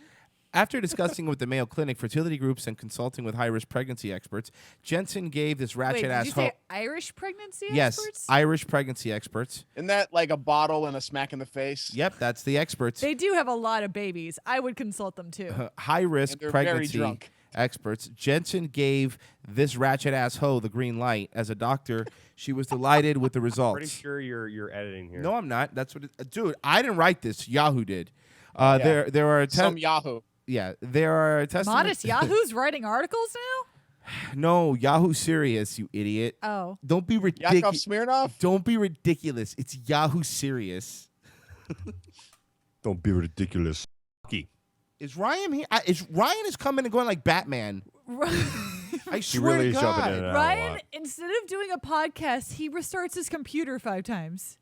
[SPEAKER 6] After discussing with the Mayo Clinic fertility groups and consulting with high-risk pregnancy experts, Jensen gave this
[SPEAKER 5] Wait, did
[SPEAKER 6] ratchet-ass
[SPEAKER 5] you say Irish pregnancy
[SPEAKER 6] Yes,
[SPEAKER 5] experts?
[SPEAKER 6] Irish pregnancy experts.
[SPEAKER 11] Isn't that like a bottle and a smack in the face?
[SPEAKER 6] Yep, that's the experts.
[SPEAKER 5] They do have a lot of babies. I would consult them too.
[SPEAKER 6] High-risk
[SPEAKER 11] And they're very
[SPEAKER 6] pregnancy
[SPEAKER 11] drunk.
[SPEAKER 6] experts. Jensen gave this ratchet-ass hoe the green light. As a doctor, she was delighted with the results.
[SPEAKER 4] Pretty sure you're editing here.
[SPEAKER 6] No, I'm not. That's what dude, I didn't write this. Yahoo did. There are
[SPEAKER 11] Some Yahoo.
[SPEAKER 6] Yeah, there are
[SPEAKER 5] Modest Yahoo's writing articles now?
[SPEAKER 6] No, Yahoo Serious, you idiot.
[SPEAKER 5] Oh.
[SPEAKER 6] Don't be
[SPEAKER 11] Yakov
[SPEAKER 6] ridiculous.
[SPEAKER 11] Smirnoff?
[SPEAKER 6] Don't be ridiculous. It's Yahoo Serious.
[SPEAKER 4] Don't be ridiculous.
[SPEAKER 6] Is Ryan here? Ryan is coming and going like Batman. I swear
[SPEAKER 4] really
[SPEAKER 6] to
[SPEAKER 4] is jumping in
[SPEAKER 6] God.
[SPEAKER 4] and out a
[SPEAKER 5] Ryan,
[SPEAKER 4] lot.
[SPEAKER 5] instead of doing a podcast, he restarts his computer 5 times.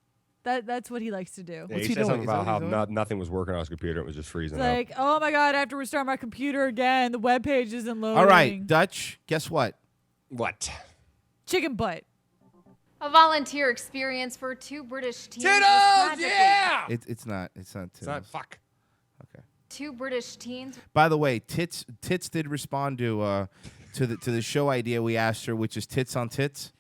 [SPEAKER 5] That's what he likes to do.
[SPEAKER 4] Yeah,
[SPEAKER 6] What's
[SPEAKER 4] he
[SPEAKER 6] he
[SPEAKER 4] said
[SPEAKER 6] doing?
[SPEAKER 4] something
[SPEAKER 6] Is that
[SPEAKER 4] about
[SPEAKER 6] what
[SPEAKER 4] how
[SPEAKER 6] he's doing?
[SPEAKER 4] nothing was working on his computer. It was just freezing
[SPEAKER 5] It's
[SPEAKER 4] up.
[SPEAKER 5] like, oh my God, I have to restart my computer again. The web page isn't loading.
[SPEAKER 6] All right, Dutch, guess what?
[SPEAKER 4] What?
[SPEAKER 5] Chicken butt.
[SPEAKER 15] A volunteer experience for 2 British teens. was
[SPEAKER 11] Titties!
[SPEAKER 15] tragically-
[SPEAKER 11] Yeah!
[SPEAKER 6] It's not. It's not.
[SPEAKER 4] It's not fuck.
[SPEAKER 6] Okay.
[SPEAKER 15] 2 British teens.
[SPEAKER 6] By the way, Tits did respond to the show idea we asked her, which is Tits on Tits.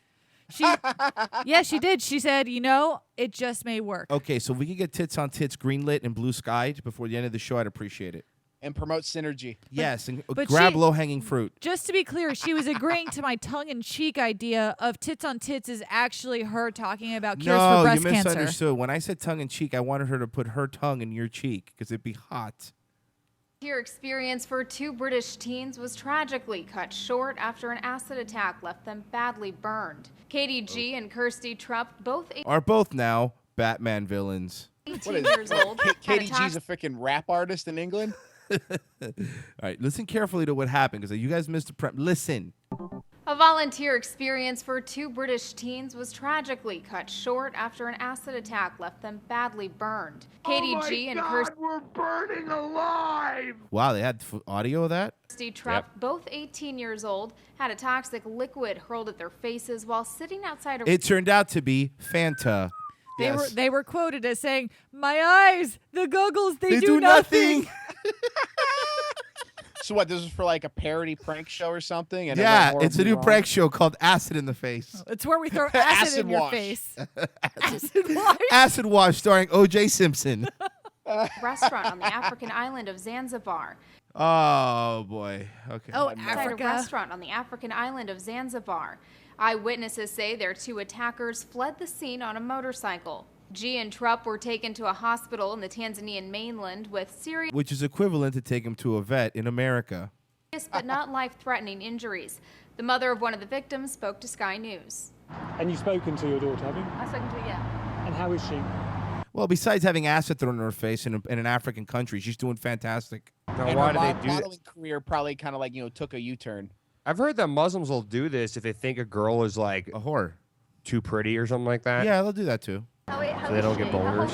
[SPEAKER 5] Yeah, she did. She said, it just may work.
[SPEAKER 6] Okay, so if we could get Tits on Tits greenlit and blue skied before the end of the show, I'd appreciate it.
[SPEAKER 11] And promote synergy.
[SPEAKER 6] Yes, and
[SPEAKER 5] but
[SPEAKER 6] grab
[SPEAKER 5] she-
[SPEAKER 6] low-hanging fruit.
[SPEAKER 5] Just to be clear, she was agreeing to my tongue-in-cheek idea of tits on tits is actually her talking about cures for
[SPEAKER 6] No,
[SPEAKER 5] breast
[SPEAKER 6] you
[SPEAKER 5] cancer.
[SPEAKER 6] misunderstood. When I said tongue-in-cheek, I wanted her to put her tongue in your cheek because it'd be hot.
[SPEAKER 15] Volunteer experience for 2 British teens was tragically cut short after an acid attack left them badly burned. Katie G and Kirsty Trupp, both
[SPEAKER 6] Are both now Batman villains.
[SPEAKER 15] 18 years old, had
[SPEAKER 11] Katie
[SPEAKER 15] attacked
[SPEAKER 11] G's a freaking rap artist in England.
[SPEAKER 6] All right, listen carefully to what happened because you guys missed the prep. Listen.
[SPEAKER 15] A volunteer experience for 2 British teens was tragically cut short after an acid attack left them badly burned. Katie G and
[SPEAKER 7] we're burning alive!
[SPEAKER 6] Wow, they had audio of that?
[SPEAKER 15] Kirsty Trupp, both 18 years old, had a toxic liquid hurled at their faces while sitting outside a
[SPEAKER 6] It turned out to be Fanta.
[SPEAKER 5] They were quoted as saying, "My eyes, the goggles, they
[SPEAKER 6] do
[SPEAKER 5] nothing."
[SPEAKER 11] So what, this is for like a parody prank show or something? And
[SPEAKER 6] Yeah, it's a new prank show called Acid in the Face.
[SPEAKER 5] It's where we throw acid,
[SPEAKER 11] Acid
[SPEAKER 5] in your
[SPEAKER 11] wash.
[SPEAKER 5] face. Acid wash.
[SPEAKER 6] Acid Wash starring O.J. Simpson.
[SPEAKER 15] restaurant on the African island of Zanzibar.
[SPEAKER 6] Oh, boy. Okay.
[SPEAKER 5] Oh,
[SPEAKER 15] Inside
[SPEAKER 5] Africa.
[SPEAKER 15] a restaurant on the African island of Zanzibar. Eyewitnesses say their 2 attackers fled the scene on a motorcycle. G and Trupp were taken to a hospital in the Tanzanian mainland with serious
[SPEAKER 6] Which is equivalent to take him to a vet in America.
[SPEAKER 15] but not life-threatening injuries. The mother of one of the victims spoke to Sky News.
[SPEAKER 16] And you've spoken to your daughter, have you?
[SPEAKER 15] I've spoken to her, yeah.
[SPEAKER 16] And how is she?
[SPEAKER 6] Well, besides having acid thrown in her face in an African country, she's doing fantastic.
[SPEAKER 4] Now,
[SPEAKER 11] And
[SPEAKER 4] why
[SPEAKER 11] her
[SPEAKER 4] do they do that?
[SPEAKER 11] modeling career probably kind of like took a U-turn.
[SPEAKER 4] I've heard that Muslims will do this if they think a girl is like
[SPEAKER 6] a whore,
[SPEAKER 4] too pretty or something like that.
[SPEAKER 6] Yeah, they'll do that too.
[SPEAKER 4] So they don't get boners.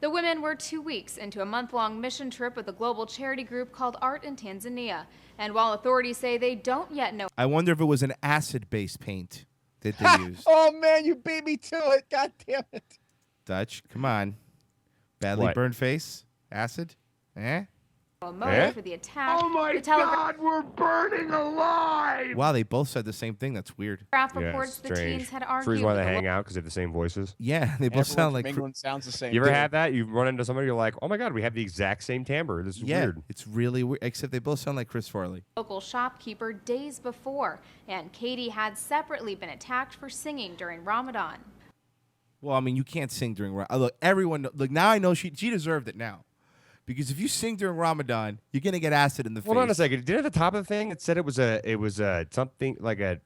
[SPEAKER 15] The women were 2 weeks into a month-long mission trip with a global charity group called Art in Tanzania. And while authorities say they don't yet know
[SPEAKER 6] I wonder if it was an acid-based paint that they used.
[SPEAKER 11] Oh man, you beat me to it. God damn it.
[SPEAKER 6] Dutch, come on. Badly
[SPEAKER 4] What?
[SPEAKER 6] burned face? Acid? Eh?
[SPEAKER 15] a motive for the attack.
[SPEAKER 7] Oh my
[SPEAKER 15] The Telegraph
[SPEAKER 7] God, we're burning alive!
[SPEAKER 6] Wow, they both said the same thing. That's weird.
[SPEAKER 15] reports the teens had
[SPEAKER 4] That's
[SPEAKER 15] argued
[SPEAKER 4] the reason why
[SPEAKER 15] with
[SPEAKER 4] they
[SPEAKER 15] the
[SPEAKER 4] hang out, because they have the same voices.
[SPEAKER 6] Yeah, they both sound like.
[SPEAKER 11] Everyone sounds the same.
[SPEAKER 4] You ever
[SPEAKER 11] dude.
[SPEAKER 4] had that? You run into somebody, you're like, oh my God, we have the exact same timbre. This is
[SPEAKER 6] Yeah,
[SPEAKER 4] weird.
[SPEAKER 6] it's really weird. Except they both sound like Chris Farley.
[SPEAKER 15] local shopkeeper days before, and Katie had separately been attacked for singing during Ramadan.
[SPEAKER 6] Well, I mean, you can't sing during Ramadan. Look, everyone. Look, now I know she deserved it now, because if you sing during Ramadan, you're gonna get acid in the face.
[SPEAKER 4] Hold on a second. Didn't at the top of the thing it said it was a something like a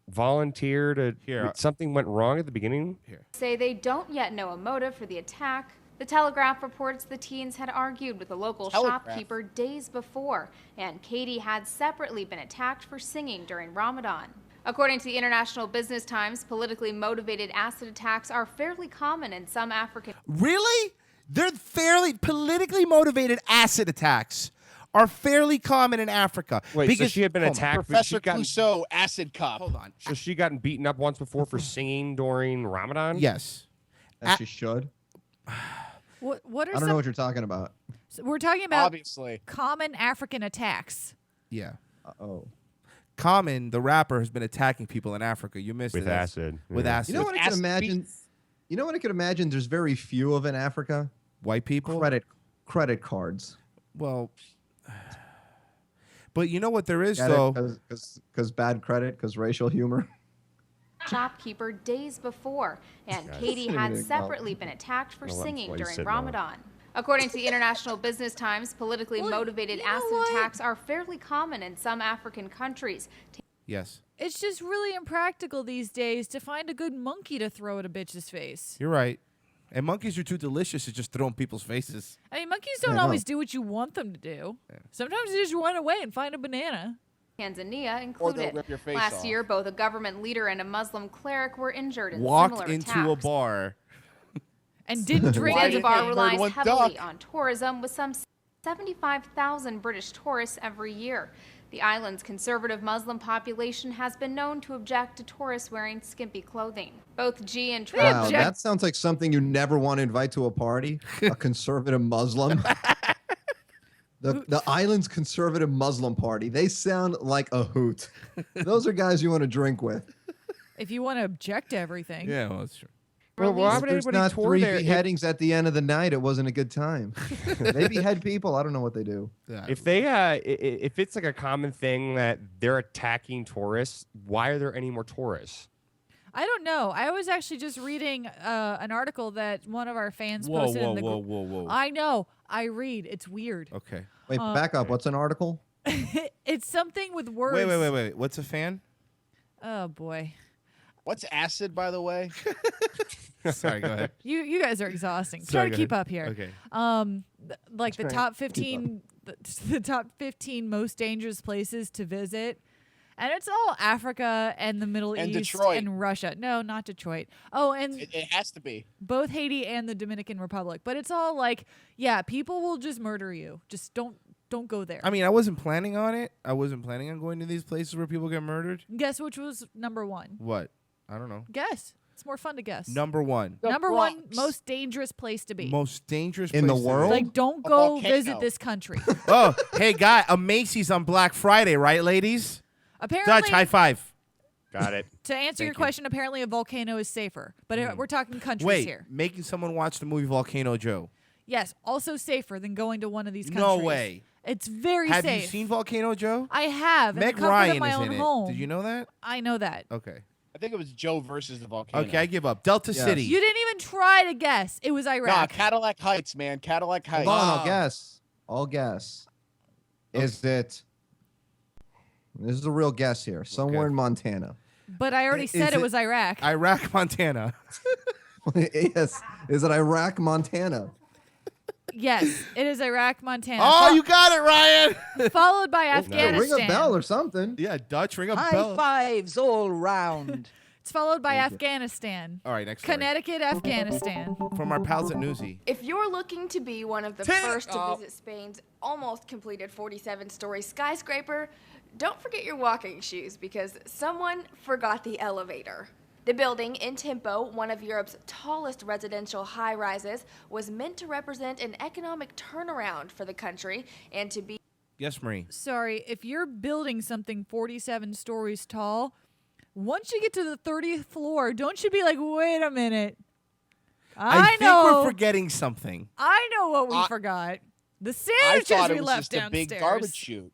[SPEAKER 4] volunteer to something went wrong at the beginning?
[SPEAKER 6] Here.
[SPEAKER 15] Say they don't yet know a motive for the attack. The Telegraph reports the teens had argued with a local shopkeeper days before, and Katie had separately been attacked for singing during Ramadan. According to the International Business Times, politically motivated acid attacks are fairly common in some African.
[SPEAKER 6] Really? They're fairly politically motivated acid attacks are fairly common in Africa.
[SPEAKER 4] Wait,
[SPEAKER 6] because
[SPEAKER 4] so she had been attacked.
[SPEAKER 11] Professor Clouseau, acid cup.
[SPEAKER 6] Hold on.
[SPEAKER 4] So she gotten beaten up once before for singing during Ramadan?
[SPEAKER 6] Yes.
[SPEAKER 10] As she should.
[SPEAKER 5] What are
[SPEAKER 10] I don't
[SPEAKER 5] some?
[SPEAKER 10] know what you're talking about.
[SPEAKER 5] So we're talking about
[SPEAKER 11] Obviously.
[SPEAKER 5] common African attacks.
[SPEAKER 6] Yeah.
[SPEAKER 10] Oh.
[SPEAKER 6] Common, the rapper, has been attacking people in Africa. You missed
[SPEAKER 4] With
[SPEAKER 6] it. That's-
[SPEAKER 4] acid.
[SPEAKER 6] With
[SPEAKER 4] Yeah.
[SPEAKER 6] acid.
[SPEAKER 10] You know what I can imagine? You know what I could imagine? There's very few of in Africa.
[SPEAKER 6] White people.
[SPEAKER 10] Credit cards.
[SPEAKER 6] Well, but you know what there is though.
[SPEAKER 10] Because bad credit, because racial humor.
[SPEAKER 15] Shopkeeper days before, and
[SPEAKER 10] Yeah,
[SPEAKER 15] Katie
[SPEAKER 10] it's
[SPEAKER 15] had
[SPEAKER 10] really
[SPEAKER 15] separately been attacked for
[SPEAKER 10] Well, that's
[SPEAKER 15] singing
[SPEAKER 10] why you
[SPEAKER 15] during
[SPEAKER 10] said no.
[SPEAKER 15] Ramadan. According to the International Business Times, politically motivated acid attacks are fairly common in some African countries.
[SPEAKER 6] Yes.
[SPEAKER 5] It's just really impractical these days to find a good monkey to throw at a bitch's face.
[SPEAKER 6] You're right. And monkeys are too delicious to just throw in people's faces.
[SPEAKER 5] I mean, monkeys don't always do what you want them to do. Sometimes they just run away and find a banana.
[SPEAKER 15] Tanzania
[SPEAKER 11] Or
[SPEAKER 15] included.
[SPEAKER 11] they'll rip your face
[SPEAKER 15] Last
[SPEAKER 11] off.
[SPEAKER 15] year, both a government leader and a Muslim cleric were injured in
[SPEAKER 6] Walked
[SPEAKER 15] similar
[SPEAKER 6] into
[SPEAKER 15] attacks.
[SPEAKER 6] a bar.
[SPEAKER 5] And didn't drink.
[SPEAKER 15] Zanzibar relies
[SPEAKER 11] one
[SPEAKER 15] heavily
[SPEAKER 11] duck.
[SPEAKER 15] on tourism, with some 75,000 British tourists every year. The island's conservative Muslim population has been known to object to tourists wearing skimpy clothing. Both G and Trump
[SPEAKER 10] Wow, that sounds like something you never want to invite to a party. A conservative Muslim. The island's conservative Muslim party. They sound like a hoot. Those are guys you want to drink with.
[SPEAKER 5] If you want to object to everything.
[SPEAKER 6] Yeah, well, that's true.
[SPEAKER 4] Well, why
[SPEAKER 10] If
[SPEAKER 4] would
[SPEAKER 10] there's
[SPEAKER 4] anybody
[SPEAKER 10] not
[SPEAKER 4] tour
[SPEAKER 10] 3
[SPEAKER 4] there?
[SPEAKER 10] beheadings at the end of the night, it wasn't a good time. They behead people. I don't know what they do.
[SPEAKER 4] If they, if it's like a common thing that they're attacking tourists, why are there any more tourists?
[SPEAKER 5] I don't know. I was actually just reading an article that one of our fans posted in the group.
[SPEAKER 6] Whoa.
[SPEAKER 5] I know. I read. It's weird.
[SPEAKER 6] Okay.
[SPEAKER 10] Wait, back up. What's an article?
[SPEAKER 5] It's something with words.
[SPEAKER 6] Wait. What's a fan?
[SPEAKER 5] Oh boy.
[SPEAKER 11] What's acid, by the way?
[SPEAKER 6] Sorry, go ahead.
[SPEAKER 5] You guys are exhausting.
[SPEAKER 6] Sorry,
[SPEAKER 5] Try to
[SPEAKER 6] go
[SPEAKER 5] keep
[SPEAKER 6] ahead.
[SPEAKER 5] up here.
[SPEAKER 6] Okay.
[SPEAKER 5] Like the
[SPEAKER 10] trying
[SPEAKER 5] top
[SPEAKER 10] to keep
[SPEAKER 5] 15 the top 15 most dangerous places to visit. And it's all Africa and the Middle
[SPEAKER 11] And
[SPEAKER 5] East
[SPEAKER 11] Detroit.
[SPEAKER 5] and Russia. No, not Detroit. Oh, and
[SPEAKER 11] It has to be.
[SPEAKER 5] both Haiti and the Dominican Republic. But it's all like, yeah, people will just murder you. Just don't go there.
[SPEAKER 6] I mean, I wasn't planning on it. I wasn't planning on going to these places where people get murdered.
[SPEAKER 5] Guess which was number 1?
[SPEAKER 6] What? I don't know.
[SPEAKER 5] Guess. It's more fun to guess.
[SPEAKER 6] Number 1.
[SPEAKER 5] Number 1 most dangerous place to be.
[SPEAKER 6] Most dangerous
[SPEAKER 10] In the
[SPEAKER 6] place to
[SPEAKER 10] world?
[SPEAKER 5] Like, don't
[SPEAKER 11] A
[SPEAKER 5] go
[SPEAKER 11] volcano.
[SPEAKER 5] visit this country.
[SPEAKER 6] be. Oh, hey, guy, a Macy's on Black Friday, right, ladies?
[SPEAKER 5] Apparently,
[SPEAKER 6] Dutch, high five.
[SPEAKER 4] Got it.
[SPEAKER 5] to answer your
[SPEAKER 6] Thank you.
[SPEAKER 5] question, apparently a volcano is safer. But we're talking countries
[SPEAKER 6] Wait,
[SPEAKER 5] here.
[SPEAKER 6] making someone watch the movie Volcano Joe.
[SPEAKER 5] Yes, also safer than going to one of these countries.
[SPEAKER 6] No way.
[SPEAKER 5] It's very
[SPEAKER 6] Have
[SPEAKER 5] safe.
[SPEAKER 6] you seen Volcano Joe?
[SPEAKER 5] I have. In
[SPEAKER 6] Meg
[SPEAKER 5] the comfort
[SPEAKER 6] Ryan
[SPEAKER 5] of my
[SPEAKER 6] is
[SPEAKER 5] own
[SPEAKER 6] in it.
[SPEAKER 5] home.
[SPEAKER 6] Did you know that?
[SPEAKER 5] I know that.
[SPEAKER 6] Okay.
[SPEAKER 11] I think it was Joe versus the volcano.
[SPEAKER 6] Okay, I give up. Delta
[SPEAKER 10] Yes.
[SPEAKER 6] City.
[SPEAKER 5] You didn't even try to guess. It was
[SPEAKER 11] Nah,
[SPEAKER 5] Iraq.
[SPEAKER 11] Cadillac Heights, man. Cadillac Heights.
[SPEAKER 10] Hold on, I'll guess. I'll guess. Is it? This is a real guess here. Somewhere in Montana.
[SPEAKER 5] But I already
[SPEAKER 6] Is
[SPEAKER 5] said it
[SPEAKER 6] it
[SPEAKER 5] was Iraq.
[SPEAKER 6] Iraq, Montana.
[SPEAKER 10] Yes. Is it Iraq, Montana?
[SPEAKER 5] Yes, it is Iraq, Montana.
[SPEAKER 6] Oh, you got it, Ryan.
[SPEAKER 5] Followed by Afghanistan.
[SPEAKER 10] Ring a bell or something.
[SPEAKER 6] Yeah, Dutch, ring a
[SPEAKER 8] High
[SPEAKER 6] bell.
[SPEAKER 8] fives all round.
[SPEAKER 5] It's followed by Afghanistan.
[SPEAKER 6] All right, next story.
[SPEAKER 5] Connecticut, Afghanistan.
[SPEAKER 6] From our pals at Newsy.
[SPEAKER 15] If you're looking to be one of the first to visit Spain's almost completed 47-story skyscraper, don't forget your walking shoes because someone forgot the elevator. The building in Tempo, one of Europe's tallest residential high-rises, was meant to represent an economic turnaround for the country and to be...
[SPEAKER 6] Yes, Marie.
[SPEAKER 5] Sorry, if you're building something 47 stories tall, once you get to the 30th floor, don't you be like, wait a minute. I
[SPEAKER 6] think
[SPEAKER 5] know.
[SPEAKER 6] we're forgetting something.
[SPEAKER 5] I know what we forgot. The
[SPEAKER 11] I
[SPEAKER 5] sandwiches
[SPEAKER 11] thought
[SPEAKER 5] we
[SPEAKER 11] it was
[SPEAKER 5] left
[SPEAKER 11] just a
[SPEAKER 5] downstairs.
[SPEAKER 11] big garbage chute.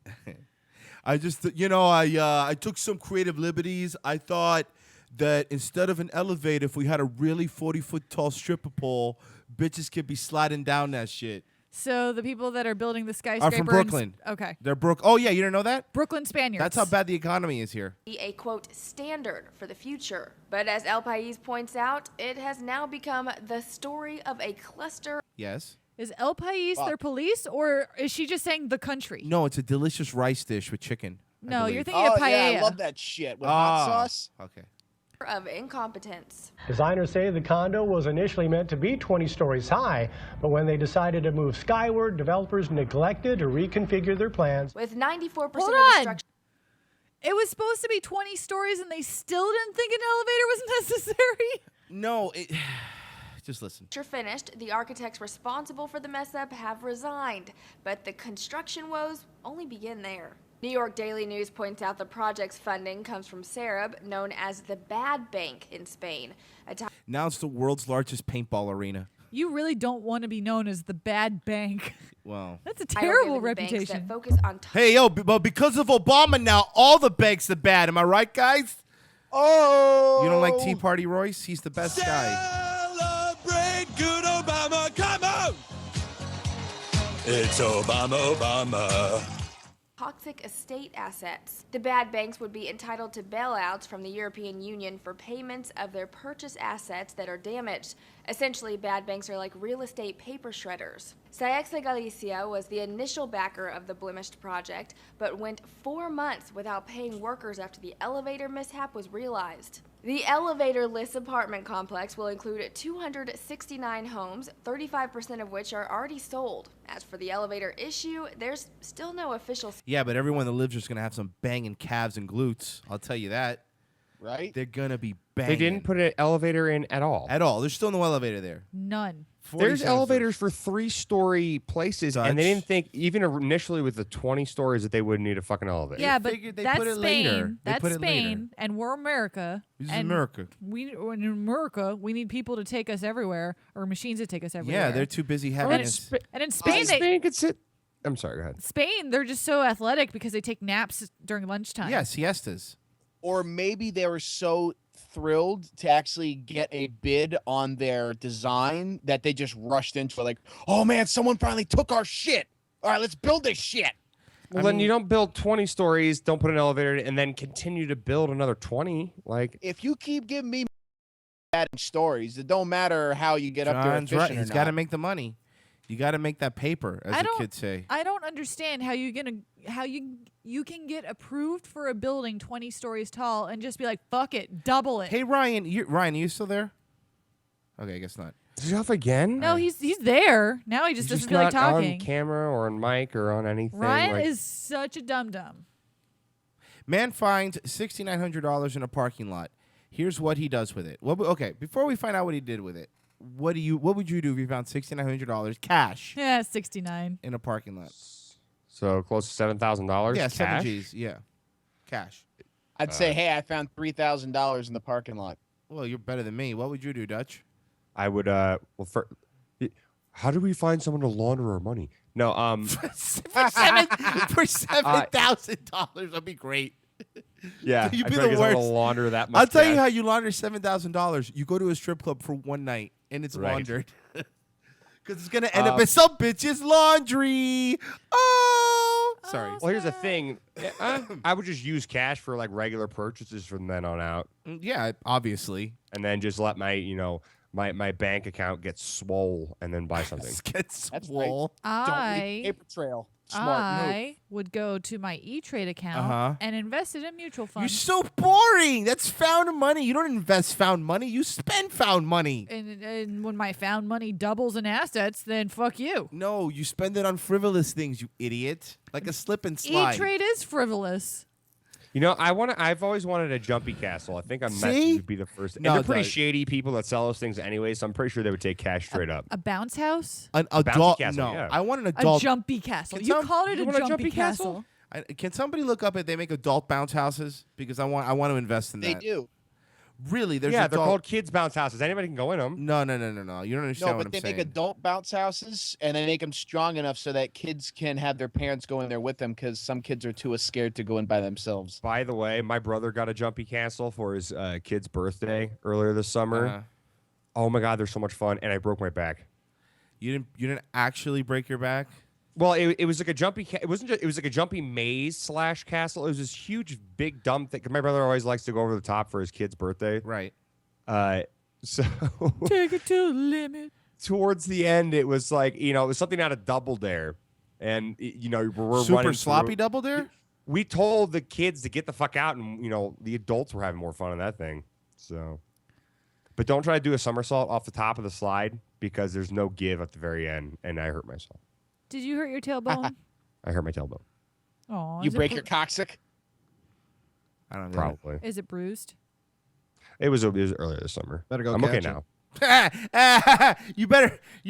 [SPEAKER 6] I just, I took some creative liberties. I thought that instead of an elevator, if we had a really 40-foot tall stripper pole, bitches could be sliding down that shit.
[SPEAKER 5] So the people that are building the skyscraper
[SPEAKER 6] Are from Brooklyn.
[SPEAKER 5] Okay.
[SPEAKER 6] They're Oh, yeah, you didn't know that?
[SPEAKER 5] Brooklyn Spaniards.
[SPEAKER 6] That's how bad the economy is here.
[SPEAKER 15] be a, quote, standard for the future. But as El País points out, it has now become the story of a cluster.
[SPEAKER 6] Yes.
[SPEAKER 5] Is El País their police, or is she just saying the country?
[SPEAKER 6] No, it's a delicious rice dish with chicken. I
[SPEAKER 5] No,
[SPEAKER 6] believe.
[SPEAKER 5] you're thinking of paella.
[SPEAKER 11] Yeah, I love that shit with hot sauce.
[SPEAKER 6] Okay.
[SPEAKER 15] Of incompetence.
[SPEAKER 16] Designers say the condo was initially meant to be 20 stories high, but when they decided to move skyward, developers neglected to reconfigure their plans.
[SPEAKER 15] With 94% of
[SPEAKER 5] Hold
[SPEAKER 15] the
[SPEAKER 5] on.
[SPEAKER 15] structure.
[SPEAKER 5] It was supposed to be 20 stories, and they still didn't think an elevator was necessary?
[SPEAKER 6] No, just listen.
[SPEAKER 15] Finished, the architects responsible for the mess up have resigned, but the construction woes only begin there. New York Daily News points out the project's funding comes from Sareb, known as the Bad Bank in Spain.
[SPEAKER 6] Now it's the world's largest paintball arena.
[SPEAKER 5] You really don't want to be known as the bad bank.
[SPEAKER 6] Well,
[SPEAKER 5] that's a terrible
[SPEAKER 15] banks
[SPEAKER 5] reputation.
[SPEAKER 15] that focus on
[SPEAKER 6] hey, yo, but because of Obama now, all the banks are bad. Am I right, guys?
[SPEAKER 11] Oh!
[SPEAKER 6] You don't like Tea Party Royce? He's the best guy.
[SPEAKER 3] Celebrate good Obama, come on! It's Obama.
[SPEAKER 15] toxic estate assets. The bad banks would be entitled to bailouts from the European Union for payments of their purchased assets that are damaged. Essentially, bad banks are like real estate paper shredders. Saexa Galicia was the initial backer of the blemished project, but went 4 months without paying workers after the elevator mishap was realized. The elevator-less apartment complex will include 269 homes, 35% of which are already sold. As for the elevator issue, there's still no official...
[SPEAKER 6] Yeah, but everyone that lives there's going to have some banging calves and glutes. I'll tell you that.
[SPEAKER 11] Right?
[SPEAKER 6] They're going to be banging.
[SPEAKER 4] They didn't put an elevator in at all.
[SPEAKER 6] At all. There's still no elevator there.
[SPEAKER 5] None.
[SPEAKER 4] There's elevators for 3-story places, and they didn't think, even initially with the 20 stories, that they wouldn't need a fucking elevator.
[SPEAKER 5] Yeah, but
[SPEAKER 6] they
[SPEAKER 5] that's
[SPEAKER 6] put it
[SPEAKER 5] Spain.
[SPEAKER 6] later. They
[SPEAKER 5] That's
[SPEAKER 6] put it
[SPEAKER 5] Spain,
[SPEAKER 6] later.
[SPEAKER 5] and we're America.
[SPEAKER 6] This is
[SPEAKER 5] and
[SPEAKER 6] America.
[SPEAKER 5] In America, we need people to take us everywhere, or machines to take us everywhere.
[SPEAKER 6] Yeah, they're too busy having
[SPEAKER 5] And in Spain,
[SPEAKER 4] I'm sorry, go ahead.
[SPEAKER 5] Spain, they're just so athletic because they take naps during lunchtime.
[SPEAKER 6] Yeah, siestas.
[SPEAKER 11] Or maybe they were so thrilled to actually get a bid on their design that they just rushed into it like, oh man, someone finally took our shit. All right, let's build this shit.
[SPEAKER 4] Well, then you don't build 20 stories, don't put an elevator, and then continue to build another 20. Like,
[SPEAKER 11] if you keep giving me adding stories, it don't matter how you get up there
[SPEAKER 6] John's
[SPEAKER 11] efficient
[SPEAKER 6] right.
[SPEAKER 11] or
[SPEAKER 6] He's
[SPEAKER 11] not.
[SPEAKER 6] got to make the money. You got to make that paper, as the kids say.
[SPEAKER 5] I don't understand how you can get approved for a building 20 stories tall and just be like, fuck it, double it.
[SPEAKER 6] Hey, Ryan, are you still there? Okay, I guess not.
[SPEAKER 4] is he off again?
[SPEAKER 5] No, he's there. Now he just
[SPEAKER 4] He's
[SPEAKER 5] doesn't feel like
[SPEAKER 4] not
[SPEAKER 5] talking.
[SPEAKER 4] on camera or on mic or on anything.
[SPEAKER 5] Ryan
[SPEAKER 4] like,
[SPEAKER 5] is such a dum-dum.
[SPEAKER 6] Man finds $6,900 in a parking lot. Here's what he does with it. Okay, before we find out what he did with it, what would you do if you found $6,900 cash
[SPEAKER 5] Yeah, 69.
[SPEAKER 6] in a parking lot?
[SPEAKER 4] so close to $7,000
[SPEAKER 6] Yeah,
[SPEAKER 4] cash.
[SPEAKER 6] 7 G's. Yeah, cash.
[SPEAKER 11] I'd say, hey, I found $3,000 in the parking lot.
[SPEAKER 6] Well, you're better than me. What would you do, Dutch?
[SPEAKER 4] I would, how do we find someone to launder our money? No,
[SPEAKER 6] for $7,000, that'd be great.
[SPEAKER 4] yeah,
[SPEAKER 6] You'd
[SPEAKER 4] I
[SPEAKER 6] be
[SPEAKER 4] feel like
[SPEAKER 6] the
[SPEAKER 4] it's someone
[SPEAKER 6] worst.
[SPEAKER 4] to launder that much
[SPEAKER 6] I'll tell you
[SPEAKER 4] cash.
[SPEAKER 6] how you launder $7,000. You go to a strip club for one night and it's
[SPEAKER 4] Right.
[SPEAKER 6] laundered. Because it's going to end up in some bitch's laundry. Oh! Sorry.
[SPEAKER 4] Well, here's the thing. I would just use cash for like regular purchases from then on out.
[SPEAKER 6] Yeah, obviously.
[SPEAKER 4] And then just let my, my bank account gets swole and then buy something.
[SPEAKER 6] Gets
[SPEAKER 11] That's
[SPEAKER 6] swole.
[SPEAKER 11] right. Don't
[SPEAKER 5] I
[SPEAKER 11] need paper trail. Smart move.
[SPEAKER 5] I would go to my E-Trade account and invest it in mutual
[SPEAKER 6] You're
[SPEAKER 5] funds.
[SPEAKER 6] so boring. That's found money. You don't invest found money. You spend found money.
[SPEAKER 5] And when my found money doubles in assets, then fuck you.
[SPEAKER 6] No, you spend it on frivolous things, you idiot. Like a slip and slide.
[SPEAKER 5] E-Trade is frivolous.
[SPEAKER 4] You know, I've always wanted a jumpy castle. I think I'm meant
[SPEAKER 6] See?
[SPEAKER 4] to be the first.
[SPEAKER 6] No,
[SPEAKER 4] and they're pretty
[SPEAKER 6] dog.
[SPEAKER 4] shady people that sell those things anyway, so I'm pretty sure they would take cash straight up.
[SPEAKER 5] A bounce house?
[SPEAKER 6] An
[SPEAKER 4] Bouncy
[SPEAKER 6] adult.
[SPEAKER 4] castle,
[SPEAKER 6] No,
[SPEAKER 4] yeah.
[SPEAKER 6] I want an
[SPEAKER 5] A
[SPEAKER 6] adult.
[SPEAKER 5] jumpy castle.
[SPEAKER 6] Can
[SPEAKER 5] You
[SPEAKER 6] some-
[SPEAKER 5] called it
[SPEAKER 4] you
[SPEAKER 5] a
[SPEAKER 4] want a
[SPEAKER 5] jumpy
[SPEAKER 4] jumpy
[SPEAKER 5] castle?
[SPEAKER 6] Can somebody look up if they make adult bounce houses? Because I want to invest in
[SPEAKER 11] They
[SPEAKER 6] that.
[SPEAKER 11] do.
[SPEAKER 6] Really? There's
[SPEAKER 4] Yeah, they're
[SPEAKER 6] adult-
[SPEAKER 4] called kids bounce houses. Anybody can go in them.
[SPEAKER 6] No. You don't understand
[SPEAKER 11] No,
[SPEAKER 6] what
[SPEAKER 11] but
[SPEAKER 6] I'm
[SPEAKER 11] they
[SPEAKER 6] saying.
[SPEAKER 11] make adult bounce houses and they make them strong enough so that kids can have their parents go in there with them because some kids are too scared to go in by themselves.
[SPEAKER 4] By the way, my brother got a jumpy castle for his kid's birthday earlier this summer.
[SPEAKER 6] Uh-huh.
[SPEAKER 4] Oh my god, they're so much fun, and I broke my back.
[SPEAKER 6] You didn't actually break your back?
[SPEAKER 4] Well, it was like a jumpy. It wasn't. It was like a jumpy maze / castle. It was this huge, big, dumb thing. My brother always likes to go over the top for his kid's birthday.
[SPEAKER 6] Right.
[SPEAKER 4] So
[SPEAKER 5] Take it to the limit.
[SPEAKER 4] towards the end, it was like it was something out of Double Dare, and we're
[SPEAKER 6] Super
[SPEAKER 4] running
[SPEAKER 6] sloppy
[SPEAKER 4] through.
[SPEAKER 6] double dare?
[SPEAKER 4] We told the kids to get the fuck out, and the adults were having more fun on that thing. So, but don't try to do a somersault off the top of the slide because there's no give at the very end, and I hurt myself.
[SPEAKER 5] Did you hurt your tailbone?
[SPEAKER 4] I hurt my tailbone.
[SPEAKER 5] Oh,
[SPEAKER 11] You break your coccyx?
[SPEAKER 6] I don't know.
[SPEAKER 4] Probably.
[SPEAKER 5] Is it bruised?
[SPEAKER 4] It was earlier this summer.
[SPEAKER 10] Better go
[SPEAKER 4] I'm okay
[SPEAKER 10] catch
[SPEAKER 4] now.
[SPEAKER 6] You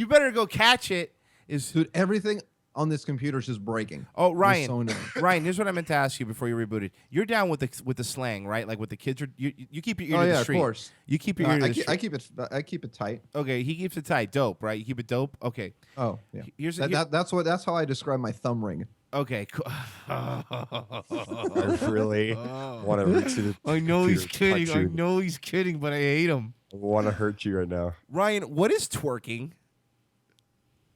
[SPEAKER 6] better go catch it.
[SPEAKER 10] Dude, everything on this computer is just breaking.
[SPEAKER 6] Oh,
[SPEAKER 10] It's
[SPEAKER 6] Ryan.
[SPEAKER 10] so annoying.
[SPEAKER 6] Ryan, here's what I meant to ask you before you rebooted. You're down with the slang, right? Like with the kids. You keep your ear to the street.
[SPEAKER 10] Of course.
[SPEAKER 6] You keep your ear to the street.
[SPEAKER 10] I keep it tight.
[SPEAKER 6] Okay, he keeps it tight. Dope, right? You keep it dope. Okay.
[SPEAKER 10] Oh, yeah.
[SPEAKER 6] Here's
[SPEAKER 10] That's how I describe my thumb ring.
[SPEAKER 6] Okay. Cool.
[SPEAKER 4] I really want to reach to the
[SPEAKER 6] I know he's
[SPEAKER 4] computer,
[SPEAKER 6] kidding.
[SPEAKER 4] touch
[SPEAKER 6] I
[SPEAKER 4] you.
[SPEAKER 6] know he's kidding, but I hate him.
[SPEAKER 4] I want to hurt you right now.
[SPEAKER 6] Ryan, what is twerking?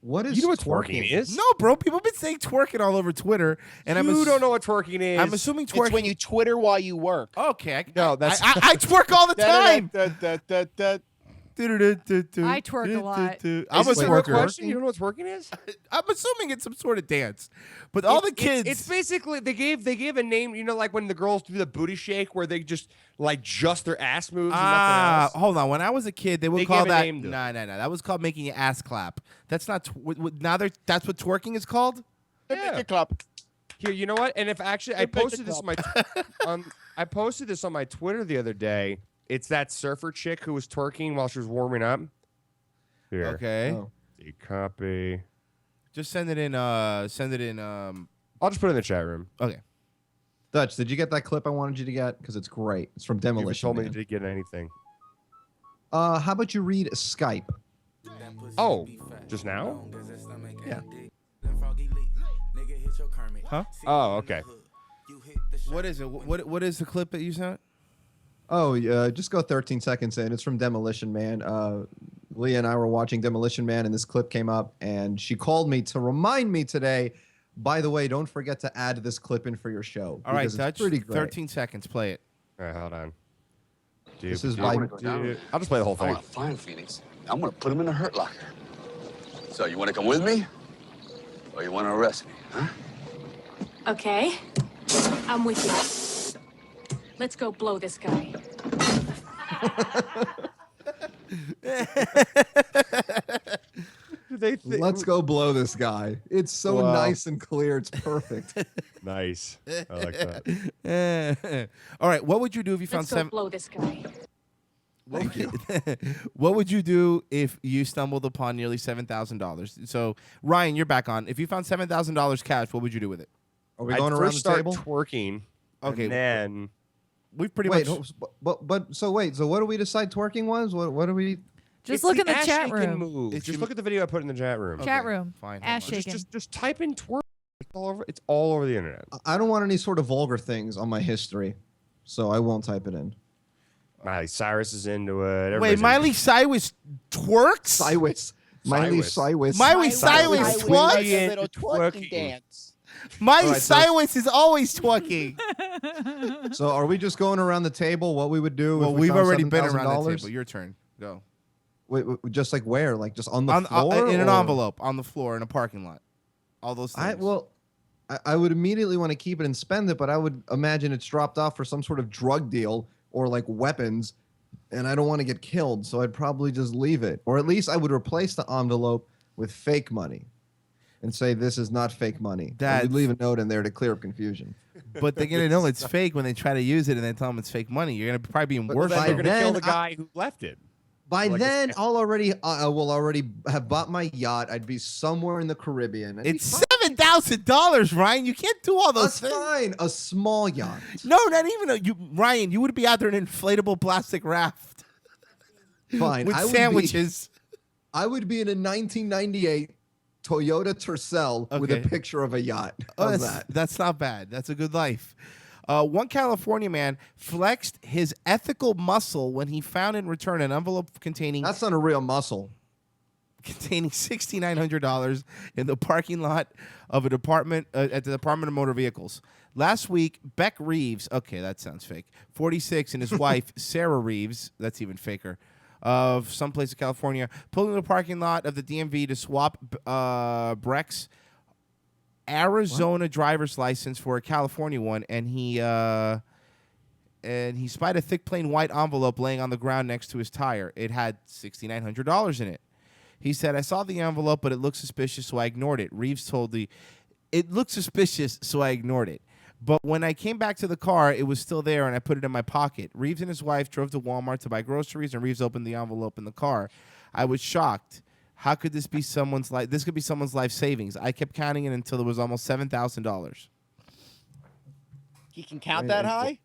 [SPEAKER 10] What is
[SPEAKER 4] You know what twerking is?
[SPEAKER 6] No, bro. People have been saying twerking all over Twitter, and
[SPEAKER 4] You don't know what twerking is.
[SPEAKER 6] I'm assuming twerking.
[SPEAKER 11] It's when you Twitter while you work.
[SPEAKER 6] Okay.
[SPEAKER 4] No, that's
[SPEAKER 6] I twerk all the time.
[SPEAKER 5] I twerk a lot.
[SPEAKER 6] I'm a
[SPEAKER 4] Is this real
[SPEAKER 6] twerker.
[SPEAKER 4] question? You don't know what twerking is?
[SPEAKER 6] I'm assuming it's some sort of dance, but all the kids.
[SPEAKER 4] It's basically they gave a name. Like when the girls do the booty shake, where they just their ass moves and nothing else.
[SPEAKER 6] Hold on. When I was a kid, they would
[SPEAKER 4] They
[SPEAKER 6] call
[SPEAKER 4] gave a
[SPEAKER 6] that.
[SPEAKER 4] name to it.
[SPEAKER 6] No. That was called making your ass clap. That's not. That's what twerking is called.
[SPEAKER 4] Yeah.
[SPEAKER 11] Clap.
[SPEAKER 4] Here, you know what? And if actually, I
[SPEAKER 11] Make a
[SPEAKER 4] posted this on my Twitter the other day. It's that surfer chick who was twerking while she was warming up. Here.
[SPEAKER 6] Okay.
[SPEAKER 10] Oh.
[SPEAKER 4] See, copy.
[SPEAKER 6] Just send it in.
[SPEAKER 4] I'll just put it in the chat room.
[SPEAKER 6] Okay.
[SPEAKER 10] Dutch, did you get that clip I wanted you to get? Because it's great. It's from
[SPEAKER 4] You
[SPEAKER 10] Demolition
[SPEAKER 4] told me
[SPEAKER 10] Man.
[SPEAKER 4] to get anything.
[SPEAKER 10] How about you read Skype?
[SPEAKER 4] Oh, just now?
[SPEAKER 6] Yeah. Huh?
[SPEAKER 4] Oh, okay.
[SPEAKER 6] What is it? What is the clip that you sent?
[SPEAKER 10] Oh, just go 13 seconds in. It's from Demolition Man. Leah and I were watching Demolition Man, and this clip came up, and she called me to remind me today, by the way, don't forget to add this clip in for your show.
[SPEAKER 6] All right,
[SPEAKER 10] because it's
[SPEAKER 6] Dutch.
[SPEAKER 10] pretty great.
[SPEAKER 6] 13 seconds. Play it.
[SPEAKER 4] All right, hold on.
[SPEAKER 10] This is by...
[SPEAKER 4] I'll just play the whole
[SPEAKER 17] I
[SPEAKER 4] thing.
[SPEAKER 17] want to find Phoenix. I'm going to put him in the hurt locker. So you want to come with me? Or you want to arrest me, huh?
[SPEAKER 18] Okay. I'm with you. Let's go blow this guy.
[SPEAKER 10] Let's go blow this guy. It's so
[SPEAKER 4] Wow.
[SPEAKER 10] nice and clear. It's perfect.
[SPEAKER 4] Nice. I like that.
[SPEAKER 6] All right. What would you do if you found
[SPEAKER 18] Let's go
[SPEAKER 6] seven?
[SPEAKER 18] blow this guy.
[SPEAKER 10] Thank you.
[SPEAKER 6] What would you do if you stumbled upon nearly $7,000? So, Ryan, you're back on. If you found $7,000 cash, what would you do with it?
[SPEAKER 10] Are we
[SPEAKER 4] I'd
[SPEAKER 10] going around
[SPEAKER 4] first
[SPEAKER 10] the
[SPEAKER 4] start
[SPEAKER 10] table?
[SPEAKER 4] twerking.
[SPEAKER 6] Okay.
[SPEAKER 4] And then
[SPEAKER 6] We've pretty
[SPEAKER 10] Wait,
[SPEAKER 6] much.
[SPEAKER 10] so what do we decide twerking was? What do we...
[SPEAKER 5] Just look in the
[SPEAKER 4] ass
[SPEAKER 5] chat
[SPEAKER 4] shaking
[SPEAKER 5] room.
[SPEAKER 4] move.
[SPEAKER 6] It's
[SPEAKER 4] Just
[SPEAKER 6] your-
[SPEAKER 4] look at the video I put in the chat room.
[SPEAKER 5] Chat room.
[SPEAKER 6] Fine.
[SPEAKER 5] Ass
[SPEAKER 6] hold on.
[SPEAKER 5] shaking.
[SPEAKER 4] Just type in twerk. It's all over the internet.
[SPEAKER 10] I don't want any sort of vulgar things on my history, so I won't type it in.
[SPEAKER 4] Miley Cyrus is into it.
[SPEAKER 6] Wait,
[SPEAKER 4] Everybody's
[SPEAKER 6] Miley Cyrus twerks?
[SPEAKER 10] Cyrus. Miley Cyrus.
[SPEAKER 6] Miley Cyrus what?
[SPEAKER 11] A little twerking dance.
[SPEAKER 6] Miley
[SPEAKER 10] All right, so-
[SPEAKER 6] Cyrus is always twerking.
[SPEAKER 10] So are we just going around the table? What we would do?
[SPEAKER 6] Well,
[SPEAKER 10] if we
[SPEAKER 6] we've
[SPEAKER 10] found
[SPEAKER 6] already been around the
[SPEAKER 10] $7,000?
[SPEAKER 6] table. Your turn. Go.
[SPEAKER 10] Wait, just like where? Like just on the floor?
[SPEAKER 6] In an
[SPEAKER 10] or?
[SPEAKER 6] envelope on the floor in a parking lot. All those things.
[SPEAKER 10] I would immediately want to keep it and spend it, but I would imagine it's dropped off for some sort of drug deal or like weapons, and I don't want to get killed, so I'd probably just leave it. Or at least I would replace the envelope with fake money and say this is not fake money. I would leave a note in there to clear up confusion.
[SPEAKER 6] But they're going to know it's fake when they try to use it and they tell them it's fake money. You're going to probably be in worse.
[SPEAKER 4] You're going to kill the guy who left it.
[SPEAKER 10] By then, I will already have bought my yacht. I'd be somewhere in the Caribbean.
[SPEAKER 6] It's $7,000, Ryan. You can't do all those things.
[SPEAKER 10] That's fine. A small yacht.
[SPEAKER 6] No, not even Ryan, you would be out there in an inflatable plastic raft.
[SPEAKER 10] Fine.
[SPEAKER 6] With sandwiches.
[SPEAKER 10] I would be in a 1998 Toyota Tercel with a picture of a yacht. How's that?
[SPEAKER 6] That's not bad. That's a good life. One California man flexed his ethical muscle when he found and returned an envelope containing...
[SPEAKER 10] That's not a real muscle.
[SPEAKER 6] Containing $6,900 in the parking lot of a department at the Department of Motor Vehicles. Last week, Beck Reeves, okay, that sounds fake, 46, and his wife, Sarah Reeves, that's even faker, of someplace in California, pulled into the parking lot of the DMV to swap Breck's Arizona driver's license for a California one, and he spied a thick, plain white envelope laying on the ground next to his tire. It had $6,900 in it. He said, I saw the envelope, but it looked suspicious, so I ignored it. Reeves told it looked suspicious, so I ignored it. But when I came back to the car, it was still there, and I put it in my pocket. Reeves and his wife drove to Walmart to buy groceries, and Reeves opened the envelope in the car. I was shocked. How could this be someone's life? This could be someone's life savings. I kept counting it until it was almost $7,000.
[SPEAKER 11] He can count that high?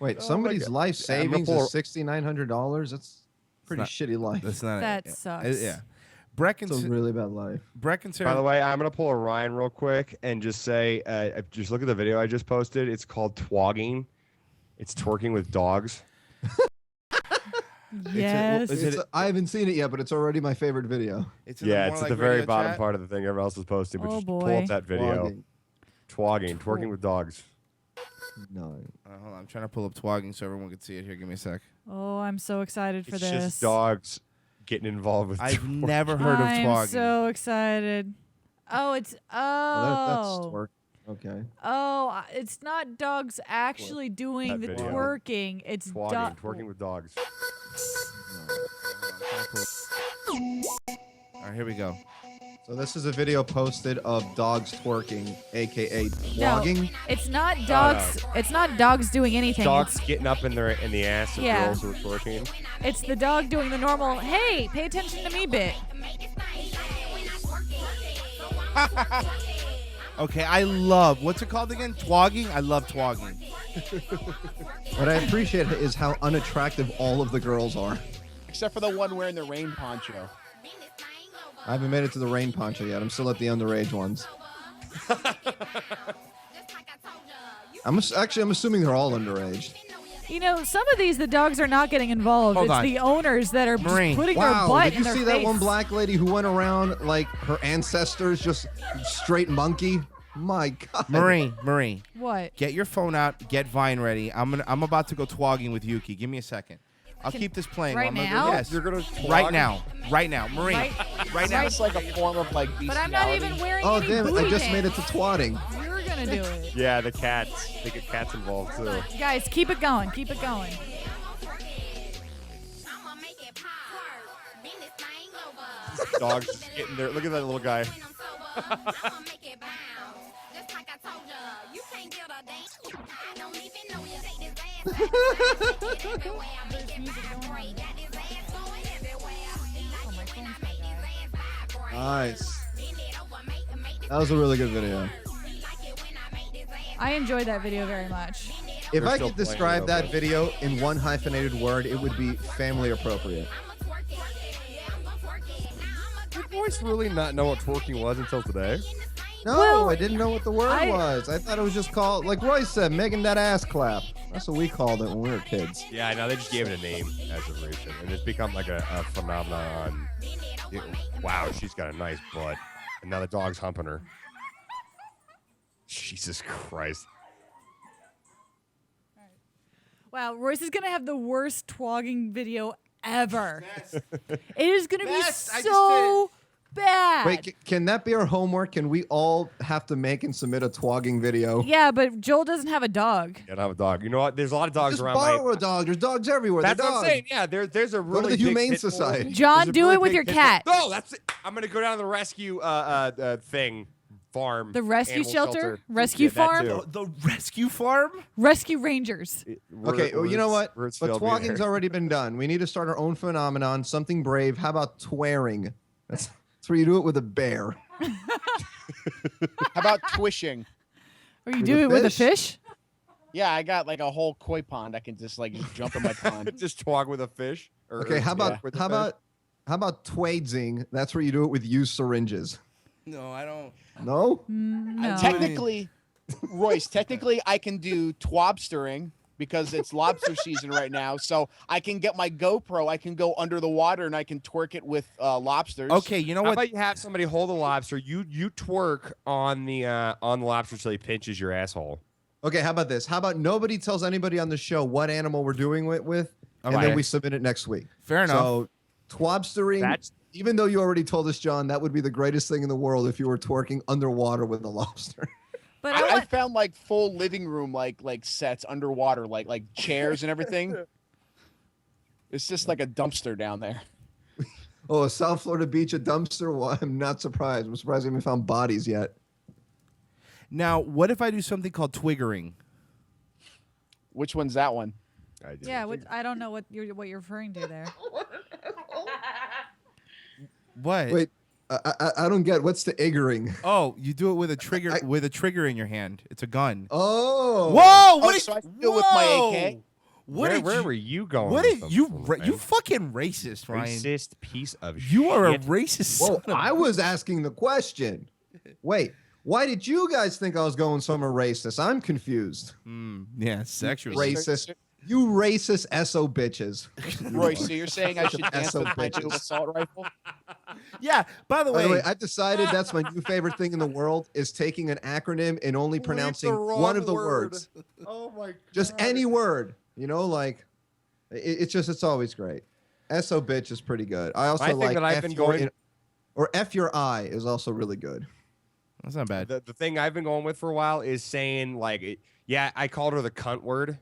[SPEAKER 10] Wait, somebody's life savings is $6,900? That's pretty shitty life.
[SPEAKER 6] That's not
[SPEAKER 5] That sucks.
[SPEAKER 6] Yeah. Brecken,
[SPEAKER 10] it's a really bad life.
[SPEAKER 6] Brecken,
[SPEAKER 4] by the way, I'm going to pull a Ryan real quick and just say, just look at the video I just posted. It's called Twogging. It's twerking with dogs.
[SPEAKER 5] Yes.
[SPEAKER 10] I haven't seen it yet, but it's already my favorite video.
[SPEAKER 4] It's at the very bottom part of the thing everyone else is posting. But just pull up that video. Twogging, twerking with dogs.
[SPEAKER 10] No.
[SPEAKER 6] Hold on. I'm trying to pull up twogging so everyone can see it. Here, give me a sec.
[SPEAKER 5] Oh, I'm so excited for
[SPEAKER 4] it's
[SPEAKER 5] this.
[SPEAKER 4] It's just dogs getting involved with
[SPEAKER 6] I've
[SPEAKER 4] twerking.
[SPEAKER 6] never heard of twogging.
[SPEAKER 5] I'm so excited. Oh, it's...
[SPEAKER 10] That's twerk. Okay.
[SPEAKER 5] Oh, it's not dogs actually doing the twerking. It's
[SPEAKER 4] twogging, twerking with dogs.
[SPEAKER 6] All right, here we go.
[SPEAKER 10] So this is a video posted of dogs twerking, aka twogging.
[SPEAKER 5] No, it's not dogs.
[SPEAKER 4] Oh, no.
[SPEAKER 5] It's not dogs doing anything.
[SPEAKER 4] Dogs getting up in the ass of girls who are twerking.
[SPEAKER 5] It's the dog doing the normal, hey, pay attention to me bit.
[SPEAKER 6] Okay, I love, what's it called again? Twogging? I love twogging.
[SPEAKER 10] What I appreciate is how unattractive all of the girls are.
[SPEAKER 11] Except for the one wearing the rain poncho.
[SPEAKER 10] I haven't made it to the rain poncho yet. I'm still at the underage ones. I'm assuming they're all underage.
[SPEAKER 5] You know, some of these, the dogs are not getting involved.
[SPEAKER 6] Hold
[SPEAKER 5] it's
[SPEAKER 6] on.
[SPEAKER 5] the owners that are just putting their
[SPEAKER 10] Wow,
[SPEAKER 5] butt
[SPEAKER 10] did
[SPEAKER 5] in
[SPEAKER 10] you
[SPEAKER 5] their
[SPEAKER 10] see
[SPEAKER 5] face.
[SPEAKER 10] that one black lady who went around like her ancestors, just straight monkey? My God.
[SPEAKER 6] Marie.
[SPEAKER 5] What?
[SPEAKER 6] Get your phone out. Get Vine ready. I'm about to go twogging with Yuki. Give me a second. I'll keep this playing.
[SPEAKER 5] Right now?
[SPEAKER 6] Yes.
[SPEAKER 4] You're gonna twog?
[SPEAKER 6] Right now, Marie. Right now.
[SPEAKER 11] It's like a form of like bestiality.
[SPEAKER 5] But I'm not even wearing
[SPEAKER 10] Oh,
[SPEAKER 5] any
[SPEAKER 10] damn it.
[SPEAKER 5] booty
[SPEAKER 10] I just made it
[SPEAKER 5] pants.
[SPEAKER 10] to twatting.
[SPEAKER 5] You're going to do it.
[SPEAKER 4] Yeah, the cats. They get cats involved too.
[SPEAKER 5] Guys, keep it going. Keep it going.
[SPEAKER 4] Dogs just getting there. Look at that little guy.
[SPEAKER 10] Nice. That was a really good video.
[SPEAKER 5] I enjoyed that video very much.
[SPEAKER 10] If
[SPEAKER 4] We're
[SPEAKER 10] I
[SPEAKER 4] still
[SPEAKER 10] could
[SPEAKER 4] playing
[SPEAKER 10] describe
[SPEAKER 4] it,
[SPEAKER 10] that
[SPEAKER 4] okay.
[SPEAKER 10] video in one hyphenated word, it would be family appropriate.
[SPEAKER 4] Did Royce really not know what twerking was until today?
[SPEAKER 10] No,
[SPEAKER 5] Well,
[SPEAKER 10] I didn't know what the word was. I thought it was just called, like Roy said, making that ass clap. That's what we called it when we were kids.
[SPEAKER 4] Yeah, I know. They just gave it a name as of recent, and it's become like a phenomenon. Wow, she's got a nice butt, and now the dog's humping her. Jesus Christ.
[SPEAKER 5] Wow, Royce is going to have the worst twogging video ever. It is going to be
[SPEAKER 6] Best.
[SPEAKER 5] so bad.
[SPEAKER 10] Wait, can that be our homework? Can we all have to make and submit a twogging video?
[SPEAKER 5] Yeah, but Joel doesn't have a dog.
[SPEAKER 4] I don't have a dog. You know what? There's a lot of dogs
[SPEAKER 10] Just
[SPEAKER 4] around.
[SPEAKER 10] borrow a dog. There's dogs everywhere.
[SPEAKER 4] That's
[SPEAKER 10] They're
[SPEAKER 4] what I'm
[SPEAKER 10] dogs.
[SPEAKER 4] saying. Yeah, there's a really
[SPEAKER 10] Go to the
[SPEAKER 4] big
[SPEAKER 10] Humane
[SPEAKER 4] pit bull.
[SPEAKER 10] Society.
[SPEAKER 5] John,
[SPEAKER 4] There's a
[SPEAKER 5] do
[SPEAKER 4] really
[SPEAKER 5] it with
[SPEAKER 4] big
[SPEAKER 5] your
[SPEAKER 4] pit
[SPEAKER 5] cat.
[SPEAKER 4] bull. No, that's it. I'm gonna go down to the rescue thing farm.
[SPEAKER 5] The rescue
[SPEAKER 4] animal
[SPEAKER 5] shelter? Rescue
[SPEAKER 4] Yeah, that
[SPEAKER 5] farm?
[SPEAKER 4] too.
[SPEAKER 6] The rescue farm?
[SPEAKER 5] Rescue Rangers.
[SPEAKER 10] Okay, well, you know what?
[SPEAKER 4] Words
[SPEAKER 10] But
[SPEAKER 4] failed me
[SPEAKER 10] twogging's
[SPEAKER 4] there.
[SPEAKER 10] already been done. We need to start our own phenomenon, something brave. How about twerking? That's where you do it with a bear.
[SPEAKER 11] How about twishing?
[SPEAKER 5] Or you do it with a fish?
[SPEAKER 11] Yeah, I got like a whole koi pond. I can just jump in my pond.
[SPEAKER 4] Just twog with a fish.
[SPEAKER 10] Okay, how about twogging? That's where you do it with used syringes.
[SPEAKER 6] No, I don't.
[SPEAKER 10] No?
[SPEAKER 5] No.
[SPEAKER 11] Technically, Royce, I can do twobstering because it's lobster season right now. So I can get my GoPro, I can go under the water, and I can twerk it with lobsters.
[SPEAKER 6] Okay, you know
[SPEAKER 4] How
[SPEAKER 6] what?
[SPEAKER 4] about you have somebody hold the lobster? You twerk on the lobster until he pinches your asshole.
[SPEAKER 10] Okay, how about this? How about nobody tells anybody on the show what animal we're doing it with, and
[SPEAKER 6] Okay.
[SPEAKER 10] then we submit it next week.
[SPEAKER 6] Fair enough.
[SPEAKER 10] So, twobstering, even though you already told us, John, that would be the greatest thing in the world if you were twerking underwater with a lobster.
[SPEAKER 5] But
[SPEAKER 11] I found full living room like sets underwater, like chairs and everything. It's just like a dumpster down there.
[SPEAKER 10] Oh, a South Florida beach, a dumpster? Well, I'm not surprised. I'm surprised we haven't found bodies yet.
[SPEAKER 6] Now, what if I do something called twiggering?
[SPEAKER 11] Which one's that one?
[SPEAKER 5] Yeah, I don't know what you're referring to there.
[SPEAKER 6] What?
[SPEAKER 10] Wait, I don't get. What's the eggering?
[SPEAKER 6] Oh, you do it with a trigger with a trigger in your hand. It's a gun.
[SPEAKER 10] Oh.
[SPEAKER 6] Whoa! What
[SPEAKER 11] so I can do it with my AK?
[SPEAKER 4] Where were you going?
[SPEAKER 6] What
[SPEAKER 4] with
[SPEAKER 6] did
[SPEAKER 4] them,
[SPEAKER 6] you
[SPEAKER 4] man?
[SPEAKER 6] you fucking racist, Ryan?
[SPEAKER 4] Racist piece of shit.
[SPEAKER 6] You are a racist.
[SPEAKER 10] Whoa,
[SPEAKER 6] son of a
[SPEAKER 10] I was asking the question. Wait, why did you guys think I was going somewhere racist? I'm confused.
[SPEAKER 6] Yeah, sexual.
[SPEAKER 10] Racist. You racist SO bitches.
[SPEAKER 11] Roy, so you're saying I should dance
[SPEAKER 10] SO
[SPEAKER 11] with my new
[SPEAKER 10] bitches.
[SPEAKER 11] assault rifle?
[SPEAKER 6] Yeah. By the
[SPEAKER 10] By the way,
[SPEAKER 6] way,
[SPEAKER 10] I've decided that's my new favorite thing in the world is taking an acronym and only pronouncing one of the words.
[SPEAKER 7] Oh my god.
[SPEAKER 10] Just any word. You know, like it's always great. SO bitch is pretty good. I also
[SPEAKER 4] think
[SPEAKER 10] like
[SPEAKER 4] that I've
[SPEAKER 10] F
[SPEAKER 4] been
[SPEAKER 10] your
[SPEAKER 4] going-
[SPEAKER 10] or F your eye is also really good.
[SPEAKER 6] that's not bad.
[SPEAKER 4] The thing I've been going with for a while is saying yeah, I called her the cunt word,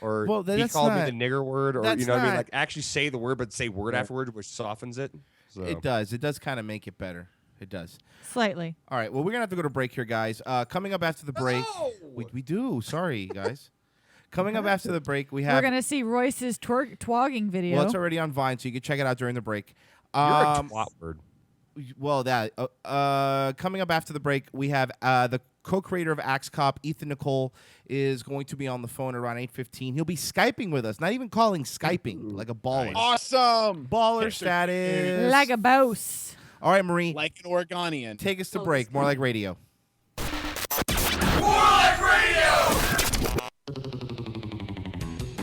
[SPEAKER 4] or
[SPEAKER 6] Well,
[SPEAKER 4] he
[SPEAKER 6] that's
[SPEAKER 4] called
[SPEAKER 6] not-
[SPEAKER 4] me the nigger word, or
[SPEAKER 6] that's
[SPEAKER 4] you know what I mean?
[SPEAKER 6] not-
[SPEAKER 4] Like actually say the word, but say word afterward, which softens it. So.
[SPEAKER 6] It does. It does kind of make it better. It does.
[SPEAKER 5] Slightly.
[SPEAKER 6] All right. Well, we're gonna have to go to break here, guys. Coming up after the break, we do. Sorry, guys. Coming up after the break, we have.
[SPEAKER 5] We're gonna see Royce's twogging video.
[SPEAKER 6] Well, it's already on Vine, so you can check it out during the break.
[SPEAKER 4] You're a twat word.
[SPEAKER 6] Well, that coming up after the break, we have the co-creator of Axe Cop, Ethan Nicolle, is going to be on the phone around 8:15. He'll be Skyping with us, not even calling Skyping, like a baller.
[SPEAKER 11] Awesome.
[SPEAKER 6] Baller status.
[SPEAKER 5] Like a boss.
[SPEAKER 6] All right, Marie.
[SPEAKER 11] Like an Oregonian.
[SPEAKER 6] Take us to break. More like radio.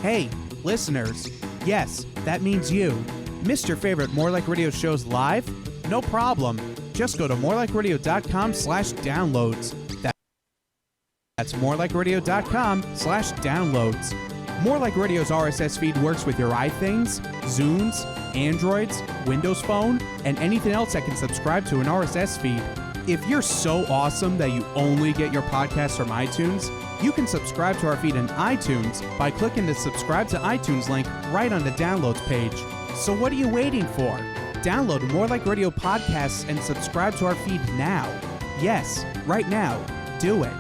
[SPEAKER 19] Hey, listeners. Yes, that means you. Missed your favorite More Like Radio shows live? No problem. Just go to morelikeradio.com/downloads. That's morelikeradio.com/downloads. More Like Radio's RSS feed works with your iThings, Zunes, Androids, Windows Phone, and anything else that can subscribe to an RSS feed. If you're so awesome that you only get your podcasts from iTunes, you can subscribe to our feed in iTunes by clicking the subscribe to iTunes link right on the downloads page. So what are you waiting for? Download More Like Radio podcasts and subscribe to our feed now. Yes, right now. Do it.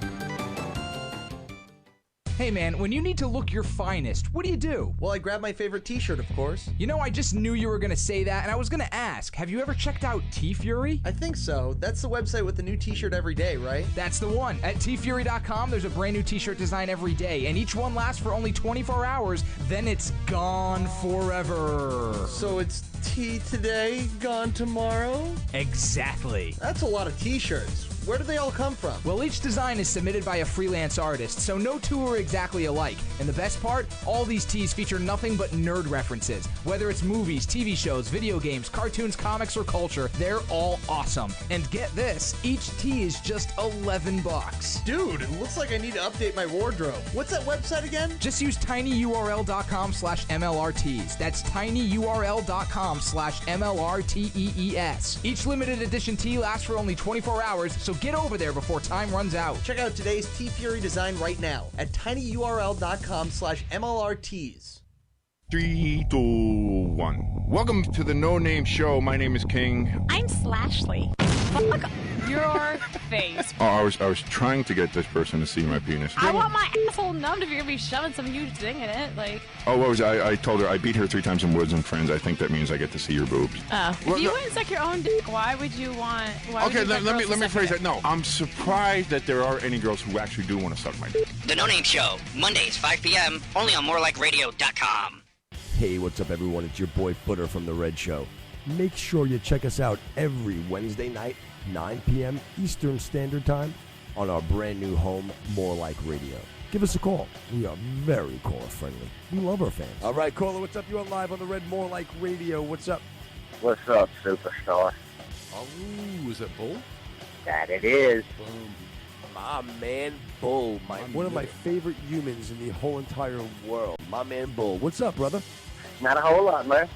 [SPEAKER 20] Hey man, when you need to look your finest, what do?
[SPEAKER 21] Well, I grab my favorite t-shirt, of course.
[SPEAKER 20] You know, I just knew you were gonna say that, and I was gonna ask, have you ever checked out T-Fury?
[SPEAKER 21] I think so. That's the website with the new t-shirt every day, right?
[SPEAKER 20] That's the one. At tfury.com, there's a brand new t-shirt design every day, and each one lasts for only 24 hours, then it's gone forever.
[SPEAKER 21] So it's tea today, gone tomorrow?
[SPEAKER 20] Exactly.
[SPEAKER 21] That's a lot of t-shirts. Where do they all come from?
[SPEAKER 20] Well, each design is submitted by a freelance artist, so no two are exactly alike. And the best part, all these tees feature nothing but nerd references. Whether it's movies, TV shows, video games, cartoons, comics, or culture, they're all awesome. And get this, each tee is just $11.
[SPEAKER 21] Dude, it looks like I need to update my wardrobe. What's that website again?
[SPEAKER 20] Just use tinyurl.com/MLRTees. That's tinyurl.com/MLRTEES. Each limited edition tee lasts for only 24 hours, so get over there before time runs out.
[SPEAKER 21] Check out today's T Fury design right now at tinyurl.com/MLRTees.
[SPEAKER 1] 3, 2, 1. Welcome to the No Name Show. My name is King.
[SPEAKER 22] I'm Slashley. Fuck your face.
[SPEAKER 1] Oh, I was trying to get this person to see my penis.
[SPEAKER 22] I want my asshole numbed if you're gonna be shoving some huge thing in it. Like.
[SPEAKER 1] Oh, what was I told her I beat her 3 times in Woods and Friends. I think that means I get to see your boobs.
[SPEAKER 22] Oh. If you wouldn't suck your own dick, why would you want?
[SPEAKER 1] Okay, let me phrase that. No, I'm surprised that there are any girls who actually do want to suck my dick.
[SPEAKER 23] The No Name Show, Mondays 5 p.m. only on morelikeradio.com.
[SPEAKER 24] Hey, what's up, everyone? It's your boy Footer from The Red Show. Make sure you check us out every Wednesday night, 9 p.m. Eastern Standard Time, on our brand new home, More Like Radio. Give us a call. We are very caller-friendly. We love our fans. All right, caller, what's up? You are live on The Red More Like Radio. What's up?
[SPEAKER 25] What's up, superstar?
[SPEAKER 26] Oh, is it Bull?
[SPEAKER 25] That it is.
[SPEAKER 26] Boom.
[SPEAKER 24] My man Bull, one of my favorite humans in the whole entire world. My man Bull. What's up, brother?
[SPEAKER 25] Not a whole lot, man.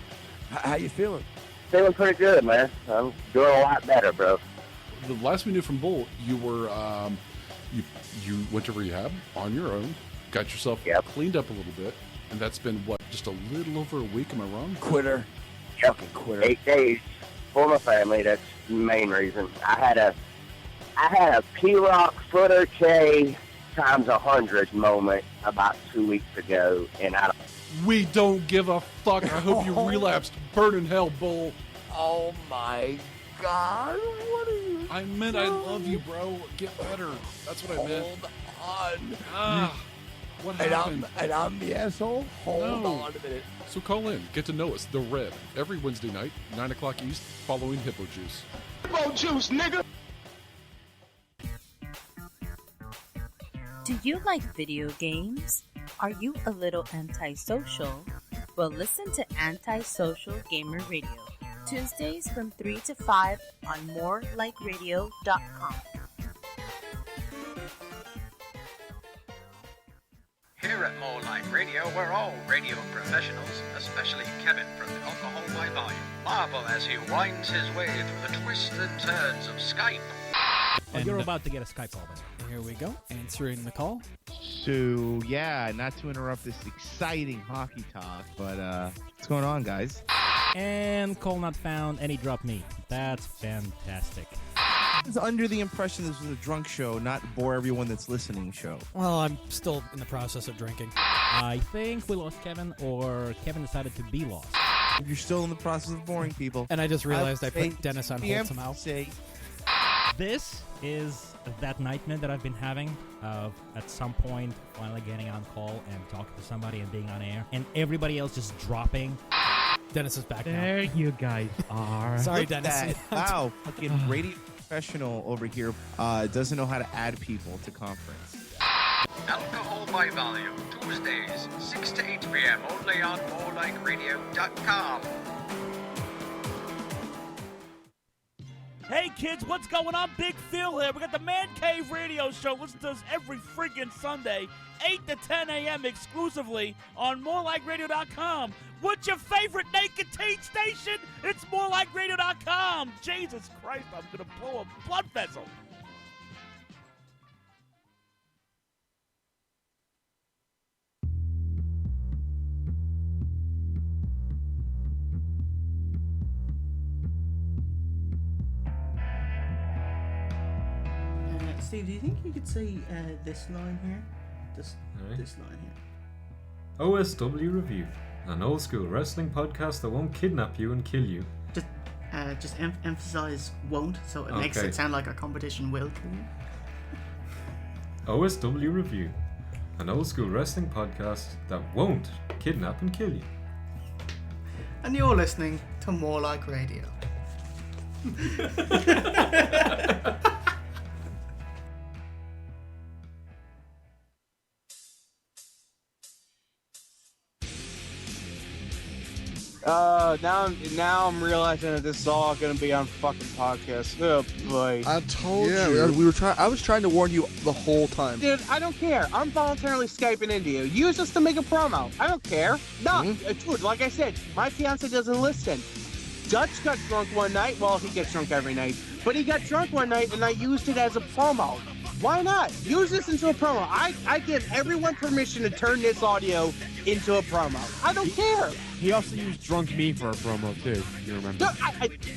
[SPEAKER 24] How you feeling?
[SPEAKER 25] Feeling pretty good, man. I'm doing a lot better, bro.
[SPEAKER 26] The last we knew from Bull, you were you went to rehab on your own, got yourself cleaned up a little bit, and that's been what, just a little over a week? Am I wrong?
[SPEAKER 24] Quitter.
[SPEAKER 25] Yep.
[SPEAKER 24] Fucking quitter.
[SPEAKER 25] 8 days for my family. That's the main reason. I had a P-Rock Footer K times 100 moment about 2 weeks ago, and
[SPEAKER 26] We don't give a fuck. I hope you relapsed. Burn in hell, Bull.
[SPEAKER 24] Oh my God! What are you?
[SPEAKER 26] I meant I love you, bro. Get better. That's what I meant.
[SPEAKER 24] Hold on.
[SPEAKER 26] What happened?
[SPEAKER 24] And I'm the asshole? Hold on a minute.
[SPEAKER 26] So call in. Get to know us. The Red. Every Wednesday night, 9 o'clock East, following Hippojuice.
[SPEAKER 9] Hippojuice, nigga!
[SPEAKER 27] Do you like video games? Are you a little antisocial? Well, listen to Antisocial Gamer Radio, Tuesdays from 3 to 5 on morelikeradio.com.
[SPEAKER 28] Here at More Like Radio, we're all radio professionals, especially Kevin from the Alcohol by Volume. Marvel as he winds his way through the twists and turns of Skype.
[SPEAKER 2] Oh, you're about to get a Skype call then.
[SPEAKER 29] Here we go, answering the call.
[SPEAKER 6] So, yeah, not to interrupt this exciting hockey talk, but what's going on, guys?
[SPEAKER 2] And call not found, and he dropped me. That's fantastic.
[SPEAKER 6] I was under the impression this was a drunk show, not bore everyone that's listening show.
[SPEAKER 29] Well, I'm still in the process of drinking.
[SPEAKER 2] I think we lost Kevin, or Kevin decided to be lost.
[SPEAKER 6] You're still in the process of boring people.
[SPEAKER 29] And I just realized I put Dennis on hold somehow.
[SPEAKER 2] This is that nightmare that I've been having of at some point finally getting on call and talking to somebody and being on air, and everybody else just dropping.
[SPEAKER 29] Dennis is back
[SPEAKER 2] there
[SPEAKER 29] now.
[SPEAKER 2] You guys are.
[SPEAKER 29] Sorry,
[SPEAKER 6] Look at
[SPEAKER 29] Dennis.
[SPEAKER 6] that. Wow, fucking radio professional over here doesn't know how to add people to conference.
[SPEAKER 28] Alcohol by Volume, Tuesdays, 6 to 8 p.m. only on morelikeradio.com.
[SPEAKER 30] Hey kids, what's going on? Big Phil here. We got the Man Cave Radio Show. Listen to us every friggin' Sunday, 8 to 10 a.m. exclusively on morelikeradio.com. What's your favorite naked teen station? It's morelikeradio.com. Jesus Christ, I'm going to blow a blood vessel.
[SPEAKER 31] Steve, do you think you could say this line here? This line here.
[SPEAKER 32] OSW Review, an old school wrestling podcast that won't kidnap you and kill you.
[SPEAKER 31] Just emphasize won't, so it makes it sound like our competition will kill you.
[SPEAKER 32] OSW Review, an old school wrestling podcast that won't kidnap and kill you.
[SPEAKER 31] And you're listening to More Like Radio.
[SPEAKER 3] Now I'm realizing that this is all going to be on fucking podcast. Oh boy!
[SPEAKER 4] I told you. I was trying to warn you the whole time.
[SPEAKER 3] Dude, I don't care. I'm voluntarily Skyping into you. Use this to make a promo. I don't care. No, dude. Like I said, my fiance doesn't listen. Dutch got drunk one night. Well, he gets drunk every night, but he got drunk one night, and I used it as a promo. Why not? Use this into a promo. I give everyone permission to turn this audio into a promo. I don't care.
[SPEAKER 7] He also used Drunk Me for a promo, too. You remember?
[SPEAKER 3] No,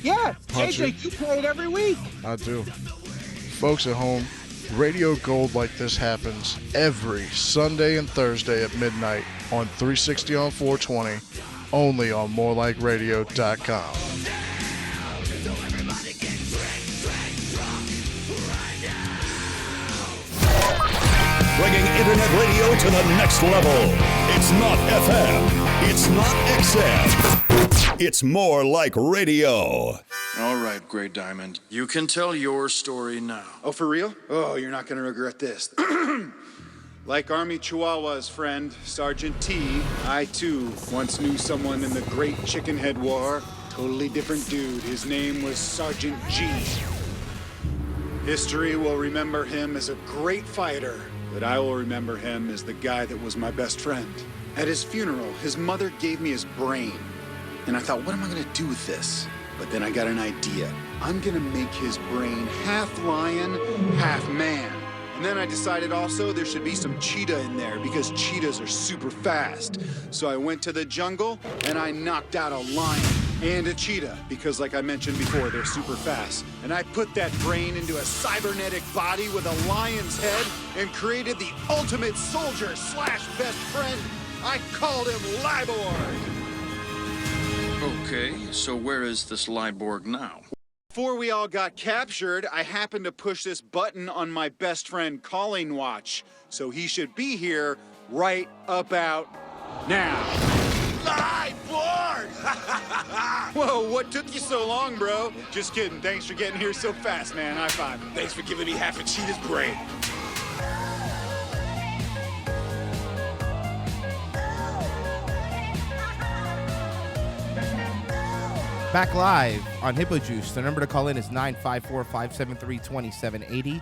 [SPEAKER 3] yeah. JJ, you play it every week.
[SPEAKER 4] I do. Folks at home, radio gold like this happens every Sunday and Thursday at midnight on 360 on 420, only on morelikeradio.com.
[SPEAKER 8] Bringing internet radio to the next level. It's not FM. It's not XM. It's more like radio.
[SPEAKER 10] All right, Grey Diamond. You can tell your story now. Oh, for real? Oh, you're not going to regret this. Like Army Chihuahua's friend, Sergeant T, I too once knew someone in the Great Chicken Head War. Totally different dude. His name was Sergeant G. History will remember him as a great fighter, but I will remember him as the guy that was my best friend. At his funeral, his mother gave me his brain. And I thought, what am I gonna do with this? But then I got an idea. I'm gonna make his brain half lion, half man. And then I decided also there should be some cheetah in there because cheetahs are super fast. So I went to the jungle and I knocked out a lion and a cheetah because, like I mentioned before, they're super fast. And I put that brain into a cybernetic body with a lion's head and created the ultimate soldier / best friend. I called him Liborg. Okay, so where is this Liborg now? Before we all got captured, I happened to push this button on my best friend calling watch. So he should be here right about now. Liborg! Whoa, what took you so long, bro? Just kidding. Thanks for getting here so fast, man. High five. Thanks for giving me half a cheetah's brain.
[SPEAKER 6] Back live on Hippojuice. The number to call in is 954-573-2780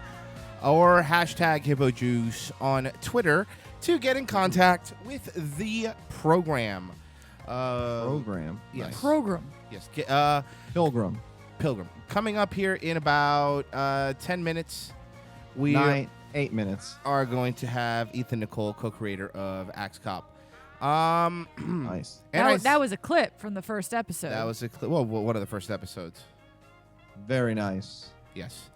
[SPEAKER 6] or hashtag Hippojuice on Twitter to get in contact with the program.
[SPEAKER 12] Program?
[SPEAKER 6] Yes.
[SPEAKER 12] Nice.
[SPEAKER 5] Program.
[SPEAKER 6] Yes.
[SPEAKER 12] Pilgrim.
[SPEAKER 6] Coming up here in about 10 minutes, we
[SPEAKER 12] 8 minutes.
[SPEAKER 6] are going to have Ethan Nicolle, co-creator of Axe Cop. Nice. And
[SPEAKER 5] That was a clip from the first episode.
[SPEAKER 6] That was a clip. Well, one of the first episodes.
[SPEAKER 12] Very nice.
[SPEAKER 6] Yes.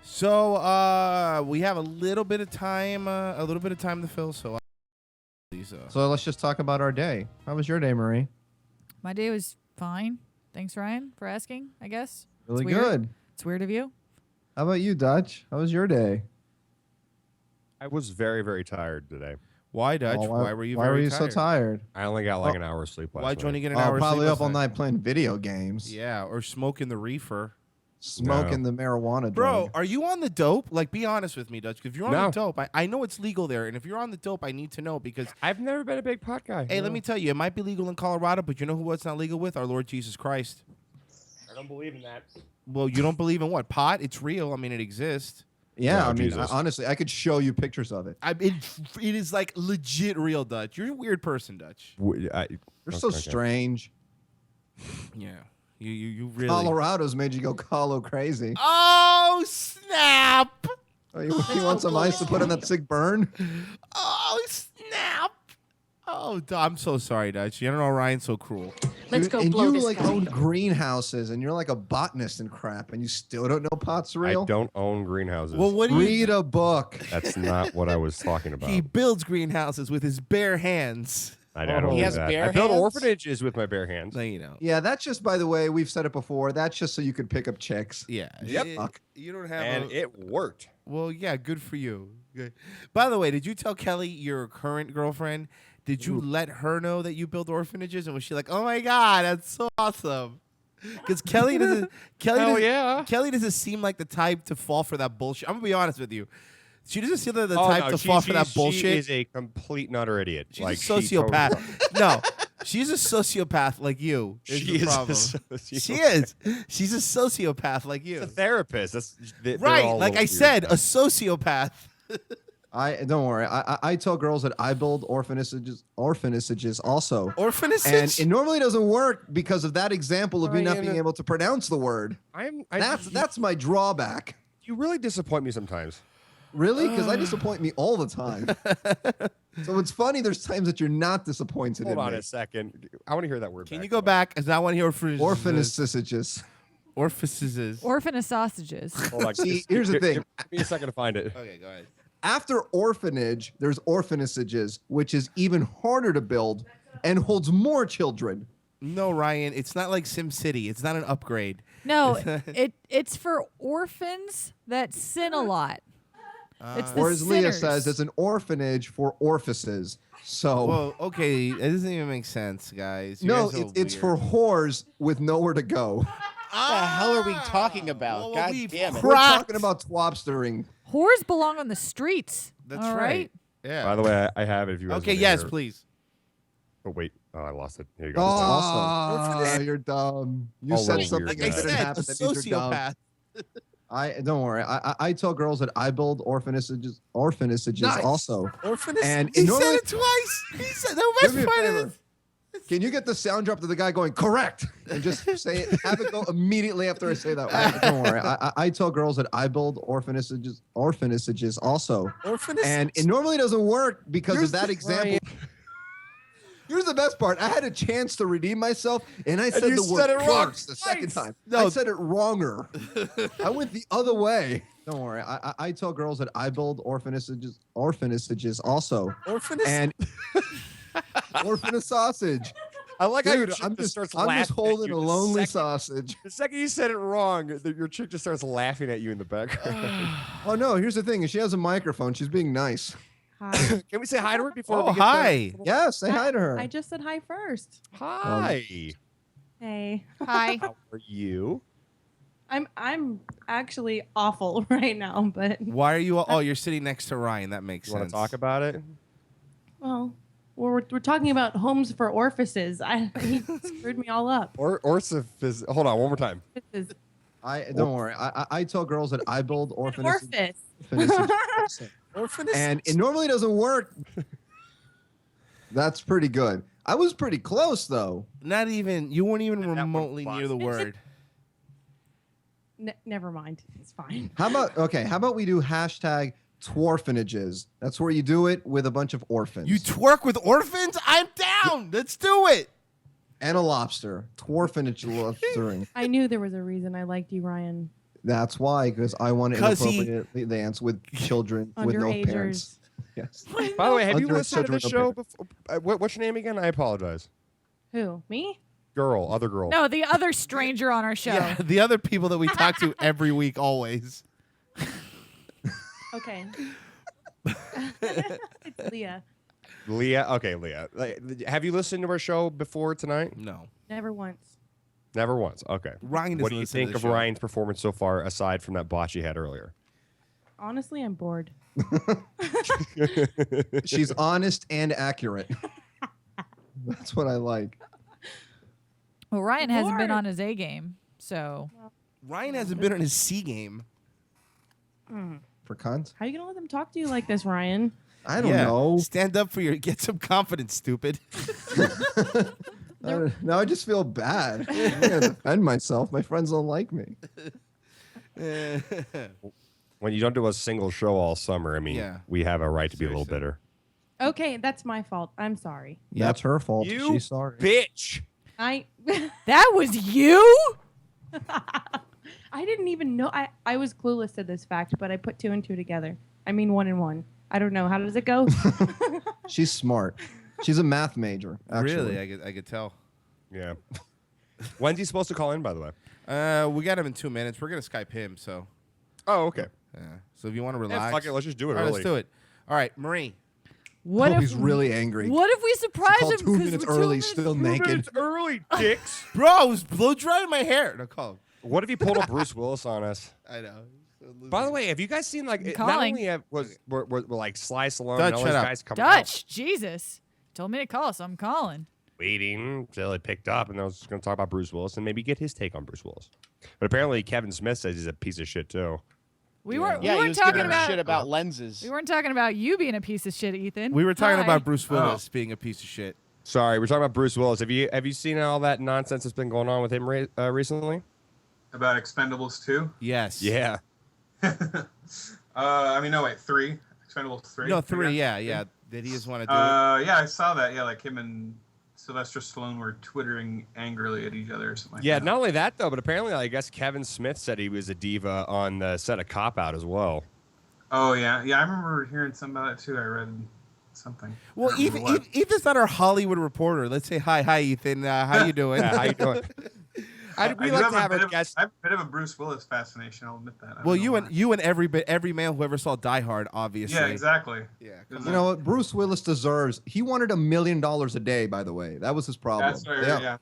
[SPEAKER 6] So we have a little bit of time to fill. So please.
[SPEAKER 12] So let's just talk about our day. How was your day, Marie?
[SPEAKER 5] My day was fine. Thanks, Ryan, for asking, I guess.
[SPEAKER 12] Really
[SPEAKER 5] It's weird.
[SPEAKER 12] good.
[SPEAKER 5] It's weird of you.
[SPEAKER 12] How about you, Dutch? How was your day?
[SPEAKER 13] I was very, very tired today.
[SPEAKER 6] Why, Dutch?
[SPEAKER 12] Oh,
[SPEAKER 6] why were you
[SPEAKER 12] so tired?
[SPEAKER 13] I only got like an hour of sleep last night.
[SPEAKER 6] Why'd you only get an hour of sleep?
[SPEAKER 12] Probably up
[SPEAKER 6] last
[SPEAKER 12] all
[SPEAKER 6] night?
[SPEAKER 12] night playing video games.
[SPEAKER 6] Yeah, or smoking the reefer.
[SPEAKER 12] Smoking the marijuana
[SPEAKER 6] Bro,
[SPEAKER 12] drug.
[SPEAKER 6] are you on the dope? Like, be honest with me, Dutch. 'Cause if you're on
[SPEAKER 13] No.
[SPEAKER 6] the dope, I know it's legal there. And if you're on the dope, I need to know because
[SPEAKER 13] I've never been a big pot guy.
[SPEAKER 6] Hey, let me tell you, it might be legal in Colorado, but you know who it's not legal with? Our Lord Jesus Christ.
[SPEAKER 13] I don't believe in that.
[SPEAKER 6] Well, you don't believe in what? Pot? It's real. I mean, it exists.
[SPEAKER 12] Yeah,
[SPEAKER 13] Oh,
[SPEAKER 12] I mean,
[SPEAKER 13] Jesus.
[SPEAKER 12] honestly, I could show you pictures of it.
[SPEAKER 6] It is like legit real, Dutch. You're a weird person, Dutch.
[SPEAKER 12] You're so strange.
[SPEAKER 6] Yeah. You really.
[SPEAKER 12] Colorado's made you go colo crazy.
[SPEAKER 6] Oh, snap.
[SPEAKER 12] Oh, you want some ice to put in that sick burn?
[SPEAKER 6] Oh, snap. Oh, I'm so sorry, Dutch. You don't know Ryan's so cruel.
[SPEAKER 12] Dude, and you like own greenhouses, and you're like a botanist and crap, and you still don't know pot's real?
[SPEAKER 13] I don't own greenhouses.
[SPEAKER 6] Well, what do you
[SPEAKER 12] read a book?
[SPEAKER 13] That's not what I was talking about.
[SPEAKER 6] He builds greenhouses with his bare hands.
[SPEAKER 13] I don't do that. I build orphanages with my bare hands.
[SPEAKER 6] You know.
[SPEAKER 12] Yeah, that's just, by the way, we've said it before. That's just so you could pick up chicks.
[SPEAKER 6] Yeah.
[SPEAKER 12] Fuck.
[SPEAKER 6] You don't have
[SPEAKER 13] And it worked.
[SPEAKER 6] Well, yeah, good for you. Good. By the way, did you tell Kelly, your current girlfriend, did you let her know that you build orphanages? And was she like, oh my God, that's so awesome? Because Kelly doesn't seem like the type to fall for that bullshit. I'm going to be honest with you. She doesn't seem like the type to fall for that bullshit.
[SPEAKER 13] She is a complete and utter idiot.
[SPEAKER 6] She's a sociopath. No. She's a sociopath like you.
[SPEAKER 1] She is a sociopath.
[SPEAKER 6] She is. She's a sociopath like you.
[SPEAKER 1] It's a therapist. They're
[SPEAKER 6] right.
[SPEAKER 1] all a
[SPEAKER 6] Like
[SPEAKER 1] little
[SPEAKER 6] I said,
[SPEAKER 1] weird.
[SPEAKER 6] a sociopath.
[SPEAKER 12] Don't worry. I tell girls that I build orphanages also.
[SPEAKER 6] Orphanages?
[SPEAKER 12] And it normally doesn't work because of that example of me not being able to pronounce the word. That's my drawback.
[SPEAKER 1] You really disappoint me sometimes.
[SPEAKER 12] Really? Because I disappoint me all the time. So it's funny there's times that you're not disappointed
[SPEAKER 1] Hold
[SPEAKER 12] in
[SPEAKER 1] on
[SPEAKER 12] me.
[SPEAKER 1] a second. I want to hear that word.
[SPEAKER 6] Can you go back? Because I want to hear
[SPEAKER 12] Orphanages.
[SPEAKER 6] Orphanages.
[SPEAKER 5] Orphan sausages.
[SPEAKER 1] Hold on.
[SPEAKER 12] See, here's the thing.
[SPEAKER 1] Give me a second to find it.
[SPEAKER 6] Okay, go ahead.
[SPEAKER 12] After orphanage, there's orphanages, which is even harder to build and holds more children.
[SPEAKER 6] No, Ryan, it's not like SimCity. It's not an upgrade.
[SPEAKER 5] No, it's for orphans that sin a lot. It's the
[SPEAKER 12] Or as Leah
[SPEAKER 5] sinners.
[SPEAKER 12] says, it's an orphanage for orifices. So
[SPEAKER 6] Well, okay, it doesn't even make sense, guys. You
[SPEAKER 12] no,
[SPEAKER 6] guys are
[SPEAKER 12] it's
[SPEAKER 6] weird.
[SPEAKER 12] for whores with nowhere to go.
[SPEAKER 11] What the hell are we talking about?
[SPEAKER 6] well,
[SPEAKER 11] God
[SPEAKER 6] we've
[SPEAKER 11] damn it.
[SPEAKER 12] We're talking about twobstering.
[SPEAKER 5] Whores belong on the streets.
[SPEAKER 6] That's
[SPEAKER 5] all
[SPEAKER 6] right. Yeah.
[SPEAKER 1] By the way, I have it. If you guys
[SPEAKER 6] Okay,
[SPEAKER 1] wanna
[SPEAKER 6] yes,
[SPEAKER 1] hear.
[SPEAKER 6] please.
[SPEAKER 1] Oh wait, I lost it. Here you go.
[SPEAKER 12] Oh, you're dumb. You
[SPEAKER 1] All
[SPEAKER 12] said
[SPEAKER 1] little
[SPEAKER 12] something
[SPEAKER 1] weird
[SPEAKER 12] that didn't
[SPEAKER 1] guys.
[SPEAKER 12] happen.
[SPEAKER 6] A
[SPEAKER 12] That means you're dumb.
[SPEAKER 6] sociopath.
[SPEAKER 12] Don't worry. I tell girls that I build orphanages
[SPEAKER 6] Nice.
[SPEAKER 12] also.
[SPEAKER 6] Orphanage?
[SPEAKER 12] And
[SPEAKER 6] He
[SPEAKER 12] normally-
[SPEAKER 6] said it twice. He said the
[SPEAKER 12] Do
[SPEAKER 6] best
[SPEAKER 12] me a
[SPEAKER 6] part
[SPEAKER 12] favor.
[SPEAKER 6] of it.
[SPEAKER 12] Can you get the sound drop to the guy going correct and just say it? Have it go immediately after I say that word. Don't worry. I tell girls that I build orphanages also.
[SPEAKER 6] Orphanages?
[SPEAKER 12] And it normally doesn't work because
[SPEAKER 1] Here's
[SPEAKER 12] of that
[SPEAKER 1] the-
[SPEAKER 12] example. Here's the best part. I had a chance to redeem myself, and I said
[SPEAKER 1] you
[SPEAKER 12] the
[SPEAKER 1] said
[SPEAKER 12] word
[SPEAKER 1] it wrong
[SPEAKER 12] first the second
[SPEAKER 1] twice.
[SPEAKER 12] time.
[SPEAKER 6] No.
[SPEAKER 12] I said it wronger. I went the other way. Don't worry. I tell girls that I build orphanages also.
[SPEAKER 6] Orphanage?
[SPEAKER 12] And orphan sausage.
[SPEAKER 1] I like how your
[SPEAKER 12] Dude,
[SPEAKER 1] chick
[SPEAKER 12] I'm just
[SPEAKER 1] starts
[SPEAKER 12] I'm
[SPEAKER 1] laughing
[SPEAKER 12] just
[SPEAKER 1] at
[SPEAKER 12] holding
[SPEAKER 1] you
[SPEAKER 12] a
[SPEAKER 1] the
[SPEAKER 12] lonely
[SPEAKER 1] second-
[SPEAKER 12] sausage.
[SPEAKER 1] The second you said it wrong, your chick just starts laughing at you in the background.
[SPEAKER 12] Oh no, here's the thing. She has a microphone. She's being nice.
[SPEAKER 14] Hi.
[SPEAKER 1] Can we say hi to her before
[SPEAKER 6] Oh,
[SPEAKER 1] we get
[SPEAKER 6] hi.
[SPEAKER 12] Yes, say hi to her.
[SPEAKER 14] I just said hi first.
[SPEAKER 1] Hi.
[SPEAKER 14] Hey.
[SPEAKER 5] Hi.
[SPEAKER 1] How are you?
[SPEAKER 14] I'm actually awful right now, but
[SPEAKER 6] Why are you? Oh, you're sitting next to Ryan. That makes
[SPEAKER 1] You want
[SPEAKER 6] sense.
[SPEAKER 1] to talk about it?
[SPEAKER 14] well, we're talking about homes for orifices. He screwed me all up.
[SPEAKER 1] Hold on, one more time.
[SPEAKER 14] Orifices.
[SPEAKER 12] Don't worry. I tell girls that I build orphanages.
[SPEAKER 14] Orifice.
[SPEAKER 6] Orphanage?
[SPEAKER 12] And it normally doesn't work. That's pretty good. I was pretty close though.
[SPEAKER 6] Not even. You weren't even remotely near the word.
[SPEAKER 14] Never mind. It's fine.
[SPEAKER 12] How about we do hashtag tworphanages? That's where you do it with a bunch of orphans.
[SPEAKER 6] You twerk with orphans? I'm down. Let's do it.
[SPEAKER 12] And a lobster. Tworphanage lobstering.
[SPEAKER 14] I knew there was a reason I liked you, Ryan.
[SPEAKER 12] That's why, because I want to
[SPEAKER 6] 'Cause he-
[SPEAKER 12] inappropriately dance with children with no
[SPEAKER 14] Underagers.
[SPEAKER 12] parents. Yes.
[SPEAKER 1] By the way, have you
[SPEAKER 12] Underage
[SPEAKER 1] listened to the
[SPEAKER 12] children,
[SPEAKER 1] show
[SPEAKER 12] no
[SPEAKER 1] before? What's your name again? I apologize.
[SPEAKER 14] Who? Me?
[SPEAKER 1] Girl, other girl.
[SPEAKER 5] No, the other stranger on our show.
[SPEAKER 6] Yeah, the other people that we talk to every week, always.
[SPEAKER 14] Okay. It's Leah.
[SPEAKER 1] Leah. Okay, Leah. Have you listened to our show before tonight?
[SPEAKER 6] No.
[SPEAKER 14] Never once.
[SPEAKER 1] Never once. Okay.
[SPEAKER 6] Ryan
[SPEAKER 1] What
[SPEAKER 6] doesn't
[SPEAKER 1] do you
[SPEAKER 6] listen to
[SPEAKER 1] think
[SPEAKER 6] the
[SPEAKER 1] of
[SPEAKER 6] show.
[SPEAKER 1] Ryan's performance so far, aside from that botch he had earlier?
[SPEAKER 14] Honestly, I'm bored.
[SPEAKER 12] She's honest and accurate. That's what I like.
[SPEAKER 5] Well, Ryan hasn't been
[SPEAKER 14] Bored.
[SPEAKER 5] on his A game, so
[SPEAKER 6] Ryan hasn't been on his C game.
[SPEAKER 12] For cons?
[SPEAKER 14] How are you gonna let them talk to you like this, Ryan?
[SPEAKER 12] I don't know.
[SPEAKER 6] Stand up for get some confidence, stupid.
[SPEAKER 12] Now I just feel bad. I'm gonna defend myself. My friends don't like me.
[SPEAKER 1] When you don't do a single show all summer, I mean,
[SPEAKER 6] Yeah.
[SPEAKER 1] we have a right to be a little bitter.
[SPEAKER 14] Okay, that's my fault. I'm sorry.
[SPEAKER 12] That's her fault.
[SPEAKER 1] You
[SPEAKER 12] She's sorry.
[SPEAKER 1] bitch.
[SPEAKER 5] that was you.
[SPEAKER 14] I didn't even know. I was clueless to this fact, but I put two and two together. I mean, 1 and 1. I don't know. How does it go?
[SPEAKER 12] She's smart. She's a math major. Actually.
[SPEAKER 6] Really, I could tell.
[SPEAKER 1] Yeah. When's he supposed to call in, by the way?
[SPEAKER 6] We got him in 2 minutes. We're gonna Skype him. So.
[SPEAKER 1] Oh, okay.
[SPEAKER 6] Yeah. So if you want to relax,
[SPEAKER 1] fuck it, let's just do it
[SPEAKER 6] All right,
[SPEAKER 1] early.
[SPEAKER 6] Let's do it. All right, Marie.
[SPEAKER 5] What
[SPEAKER 12] He's really angry.
[SPEAKER 5] What if we surprise
[SPEAKER 12] Called
[SPEAKER 5] him?
[SPEAKER 12] 2
[SPEAKER 5] 'cause
[SPEAKER 12] minutes
[SPEAKER 5] we're 2
[SPEAKER 12] early,
[SPEAKER 5] minutes-
[SPEAKER 12] still naked.
[SPEAKER 1] early, dicks.
[SPEAKER 6] Bro, I was blow drying my hair. No, call him.
[SPEAKER 1] What if he pulled a Bruce Willis on us?
[SPEAKER 6] I know.
[SPEAKER 1] By the way, have you guys seen like not
[SPEAKER 5] calling.
[SPEAKER 1] only have were like Sly Stallone
[SPEAKER 6] Dutch,
[SPEAKER 1] and all
[SPEAKER 6] shut
[SPEAKER 1] these
[SPEAKER 6] up.
[SPEAKER 1] guys coming out?
[SPEAKER 5] Dutch, Jesus, told me to call, so I'm calling.
[SPEAKER 1] waiting until it picked up, and I was going to talk about Bruce Willis and maybe get his take on Bruce Willis. But apparently, Kevin Smith says he's a piece of shit too.
[SPEAKER 5] We weren't
[SPEAKER 11] he was
[SPEAKER 5] talking
[SPEAKER 11] giving
[SPEAKER 5] about
[SPEAKER 11] shit about lenses.
[SPEAKER 5] We weren't talking about you being a piece of shit, Ethan.
[SPEAKER 6] We were talking
[SPEAKER 5] Hi.
[SPEAKER 6] about Bruce Willis being a piece of shit.
[SPEAKER 1] Sorry, we're talking about Bruce Willis. Have you seen all that nonsense that's been going on with him recently?
[SPEAKER 15] About Expendables 2?
[SPEAKER 6] Yes.
[SPEAKER 1] Yeah.
[SPEAKER 15] I mean, no, wait, 3? Expendables 3?
[SPEAKER 6] No, 3. Yeah. Did he just want to do it?
[SPEAKER 15] Yeah, I saw that. Yeah, like him and Sylvester Stallone were twittering angrily at each other or something like
[SPEAKER 1] Yeah,
[SPEAKER 15] that.
[SPEAKER 1] not only that, though, but apparently, I guess Kevin Smith said he was a diva on the set of Cop Out as well.
[SPEAKER 15] Oh, yeah. Yeah, I remember hearing something about that, too. I read something.
[SPEAKER 6] Well, Ethan's not our Hollywood reporter. Let's say hi, Ethan. How you doing?
[SPEAKER 1] How you doing? We like to have our guests.
[SPEAKER 15] I have a bit of a Bruce Willis fascination. I'll admit that.
[SPEAKER 6] Well, you and every man who ever saw Die Hard, obviously.
[SPEAKER 15] Yeah, exactly.
[SPEAKER 6] Yeah.
[SPEAKER 12] You know what? Bruce Willis deserves. He wanted $1 million a day, by the way. That was his problem.
[SPEAKER 15] That's what I heard, yeah.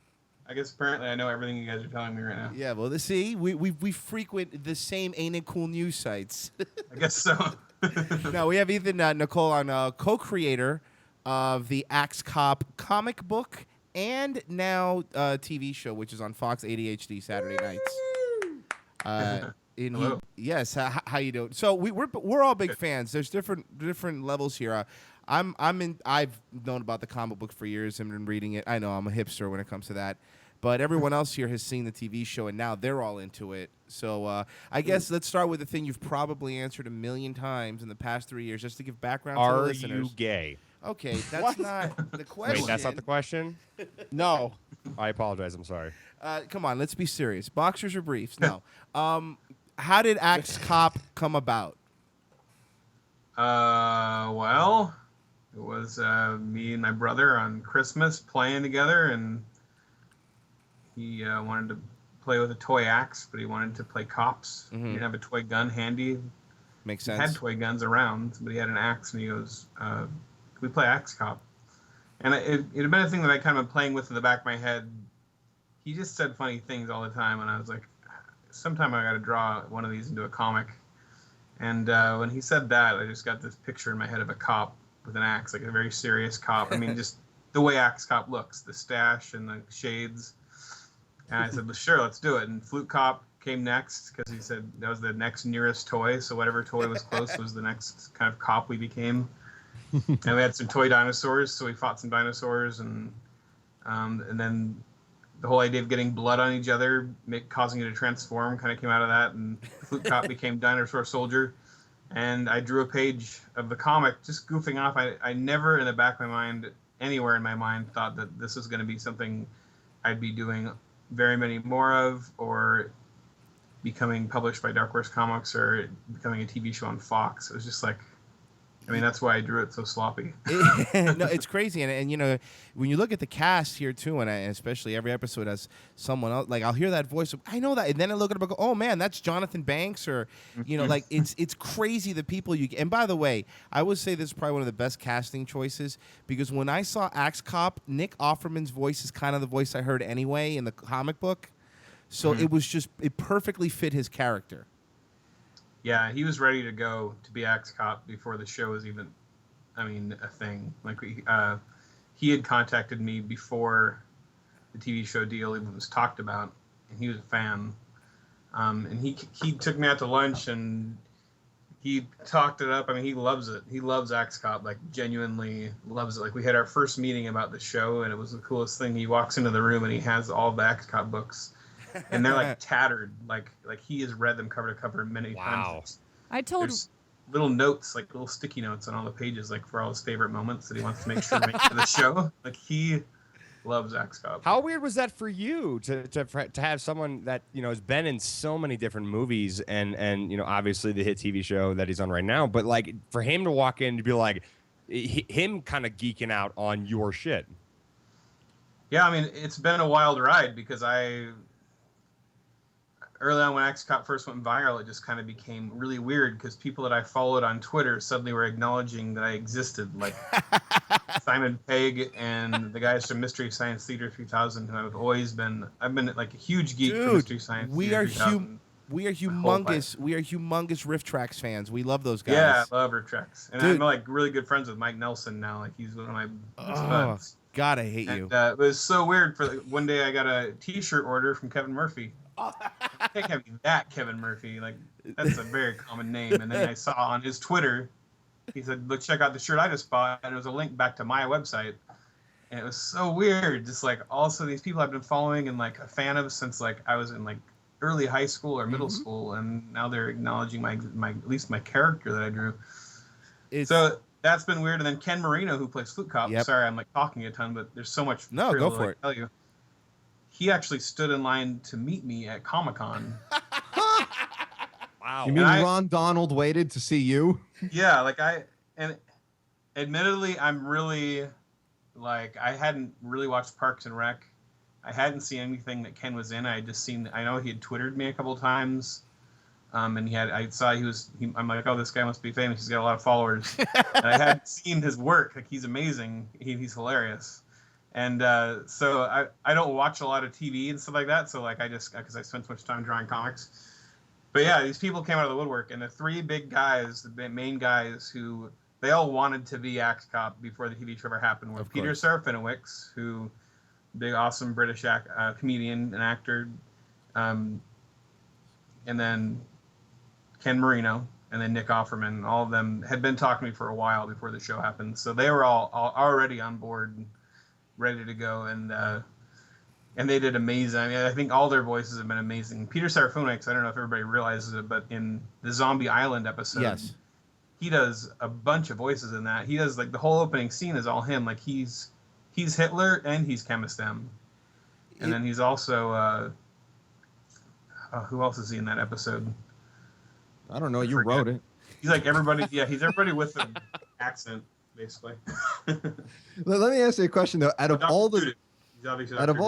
[SPEAKER 15] I guess apparently I know everything you guys are telling me right now.
[SPEAKER 6] Yeah, well, see, we frequent the same Ain't It Cool news sites.
[SPEAKER 15] I guess so.
[SPEAKER 6] Now, we have Ethan Nicolle on co-creator of the Axe Cop comic book and now TV show, which is on Fox ADHD Saturday nights. Yes, how you doing? So we're all big fans. There's different levels here. I've known about the comic book for years and been reading it. I know I'm a hipster when it comes to that, but everyone else here has seen the TV show and now they're all into it. So I guess let's start with the thing you've probably answered 1 million times in the past 3 years, just to give background to the listeners.
[SPEAKER 1] Are you gay?
[SPEAKER 6] Okay, that's not the question.
[SPEAKER 1] Wait, that's not the question?
[SPEAKER 11] No.
[SPEAKER 1] I apologize. I'm sorry.
[SPEAKER 6] Come on, let's be serious. Boxers or briefs? No. How did Axe Cop come about?
[SPEAKER 15] Well, it was me and my brother on Christmas playing together, and he wanted to play with a toy axe, but he wanted to play cops. He didn't have a toy gun handy.
[SPEAKER 6] Makes
[SPEAKER 15] He
[SPEAKER 6] sense.
[SPEAKER 15] had toy guns around, but he had an axe, and he goes, "Can we play Axe Cop?" And it had been a thing that I kind of been playing with in the back of my head. He just said funny things all the time, and I was like, sometime I got to draw one of these into a comic. And when he said that, I just got this picture in my head of a cop with an axe, like a very serious cop. I mean, just the way Axe Cop looks, the stash and the shades. And I said, well, sure, let's do it. And Flute Cop came next because he said that was the next nearest toy. So whatever toy was close was the next kind of cop we became. And we had some toy dinosaurs, so we fought some dinosaurs, and then the whole idea of getting blood on each other, causing you to transform, kind of came out of that. And Flute Cop became Dinosaur Soldier, and I drew a page of the comic, just goofing off. I never, in the back of my mind, anywhere in my mind, thought that this was going to be something I'd be doing very many more of, or becoming published by Dark Horse Comics, or becoming a TV show on Fox. It was just like, I mean, that's why I drew it so sloppy.
[SPEAKER 6] No, it's crazy, and you know, when you look at the cast here too, and especially every episode has someone else. Like I'll hear that voice, I know that, and then I look at it and go, oh man, that's Jonathan Banks, or you know, like it's crazy the people you get. And by the way, I would say this is probably one of the best casting choices, because when I saw Axe Cop, Nick Offerman's voice is kind of the voice I heard anyway in the comic book, so it perfectly fit his character.
[SPEAKER 15] Yeah, he was ready to go to be Axe Cop before the show was even, a thing. Like he had contacted me before the TV show deal even was talked about, and he was a fan. And he took me out to lunch, and he talked it up. I mean, he loves it. He loves Axe Cop, like genuinely loves it. Like we had our first meeting about the show, and it was the coolest thing. He walks into the room and he has all the Axe Cop books. And they're like tattered, like he has read them cover to cover many times. There's little notes, like little sticky notes on all the pages, like for all his favorite moments that he wants to make sure to make for the show. Like he loves Axe Cop.
[SPEAKER 1] How weird was that for you to have someone that has been in so many different movies and obviously the hit TV show that he's on right now, but like for him to walk in and be like him kind of geeking out on your shit?
[SPEAKER 15] Yeah, I mean, it's been a wild ride, because early on when Axe Cop first went viral, it just kind of became really weird, because people that I followed on Twitter suddenly were acknowledging that I existed, like Simon Pegg and the guys from Mystery Science Theater 3000, who I've been like a huge geek for Mystery Science Theater 3000.
[SPEAKER 6] We are humongous Riff Tracks fans. We love those guys.
[SPEAKER 15] Yeah, I love Riff Tracks. And I'm like really good friends with Mike Nelson now. Like he's one of my best buds.
[SPEAKER 6] God, I hate
[SPEAKER 15] And,
[SPEAKER 6] you.
[SPEAKER 15] it was so weird. One day I got a T-shirt order from Kevin Murphy. Can't have that Kevin Murphy. Like that's a very common name. And then I saw on his Twitter, he said, "Look, check out the shirt I just bought," and it was a link back to my website. And it was so weird. Just like also these people I've been following and like a fan of since like I was in like early high school or middle school, and now they're acknowledging my at least my character that I drew. So that's been weird. And then Ken Marino, who plays Flute Cop. Sorry, I'm like talking a ton, but there's so much.
[SPEAKER 6] No, go for it.
[SPEAKER 15] Tell you. He actually stood in line to meet me at Comic-Con.
[SPEAKER 12] Wow. You mean Ron Donald waited to see you?
[SPEAKER 15] Yeah, like and admittedly, I'm really, like, I hadn't really watched Parks and Rec. I hadn't seen anything that Ken was in. I had just seen, I know he had Twittered me a couple of times. And I saw I'm like, oh, this guy must be famous. He's got a lot of followers. And I hadn't seen his work. Like, he's amazing. He's hilarious. And so I don't watch a lot of TV and stuff like that. So like because I spent so much time drawing comics. But yeah, these people came out of the woodwork, and the three big guys, the main guys who they all wanted to be Axe Cop before the TV show ever happened were Peter Serafinowicz, who big awesome British comedian and actor, and then Ken Marino, and then Nick Offerman. All of them had been talking to me for a while before the show happened, so they were all already on board, ready to go, and they did amazing. I mean, I think all their voices have been amazing. Peter Serafinowicz, I don't know if everybody realizes it, but in the Zombie Island episode, he does a bunch of voices in that. He does like the whole opening scene is all him. Like he's Hitler and he's Chemist M, and then he's also who else is he in that episode?
[SPEAKER 12] I don't know. You wrote it.
[SPEAKER 15] He's like everybody. Yeah, he's everybody with an accent, basically.
[SPEAKER 12] Let me ask you a question though. Out of all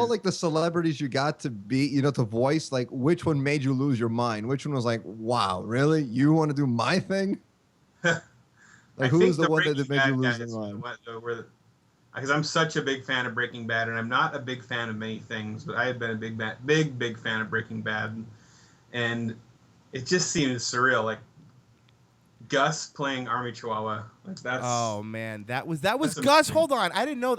[SPEAKER 12] like the celebrities you got to be, to voice, like which one made you lose your mind? Which one was like, wow, really? You want to do my thing? Like who was the one that made you lose your mind?
[SPEAKER 15] Because I'm such a big fan of Breaking Bad, and I'm not a big fan of many things, but I have been a big fan of Breaking Bad, and it just seems surreal. Like Gus playing Army Chihuahua. Like that's.
[SPEAKER 6] Oh man, that was Gus. Amazing. Hold on, I didn't know.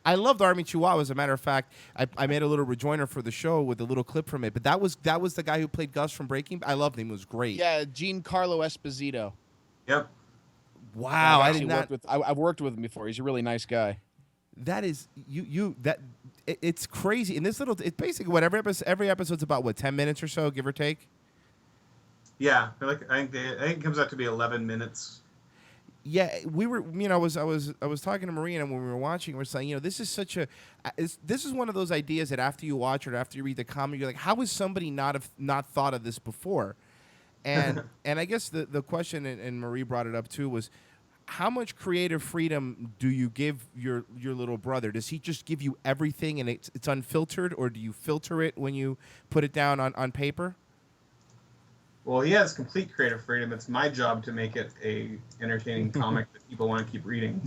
[SPEAKER 6] I loved Army Chihuahua. As a matter of fact, I made a little rejoinder for the show with a little clip from it. But that was the guy who played Gus from Breaking Bad. I loved him. It was great.
[SPEAKER 11] Yeah, Giancarlo Esposito.
[SPEAKER 15] Yep.
[SPEAKER 6] Wow,
[SPEAKER 11] I've worked with him before. He's a really nice guy.
[SPEAKER 6] That is it's crazy. And it's basically whatever every episode's about 10 minutes or so, give or take.
[SPEAKER 15] Yeah, I think it comes out to be 11 minutes.
[SPEAKER 6] Yeah, we were. I was talking to Marina when we were watching. We're saying, this is this is one of those ideas that after you watch it or after you read the comic, you're like, how has somebody not thought of this before? And and I guess the question, and Marie brought it up too, was how much creative freedom do you give your little brother? Does he just give you everything and it's unfiltered, or do you filter it when you put it down on paper?
[SPEAKER 15] Well, he has complete creative freedom. It's my job to make it a entertaining comic that people want to keep reading.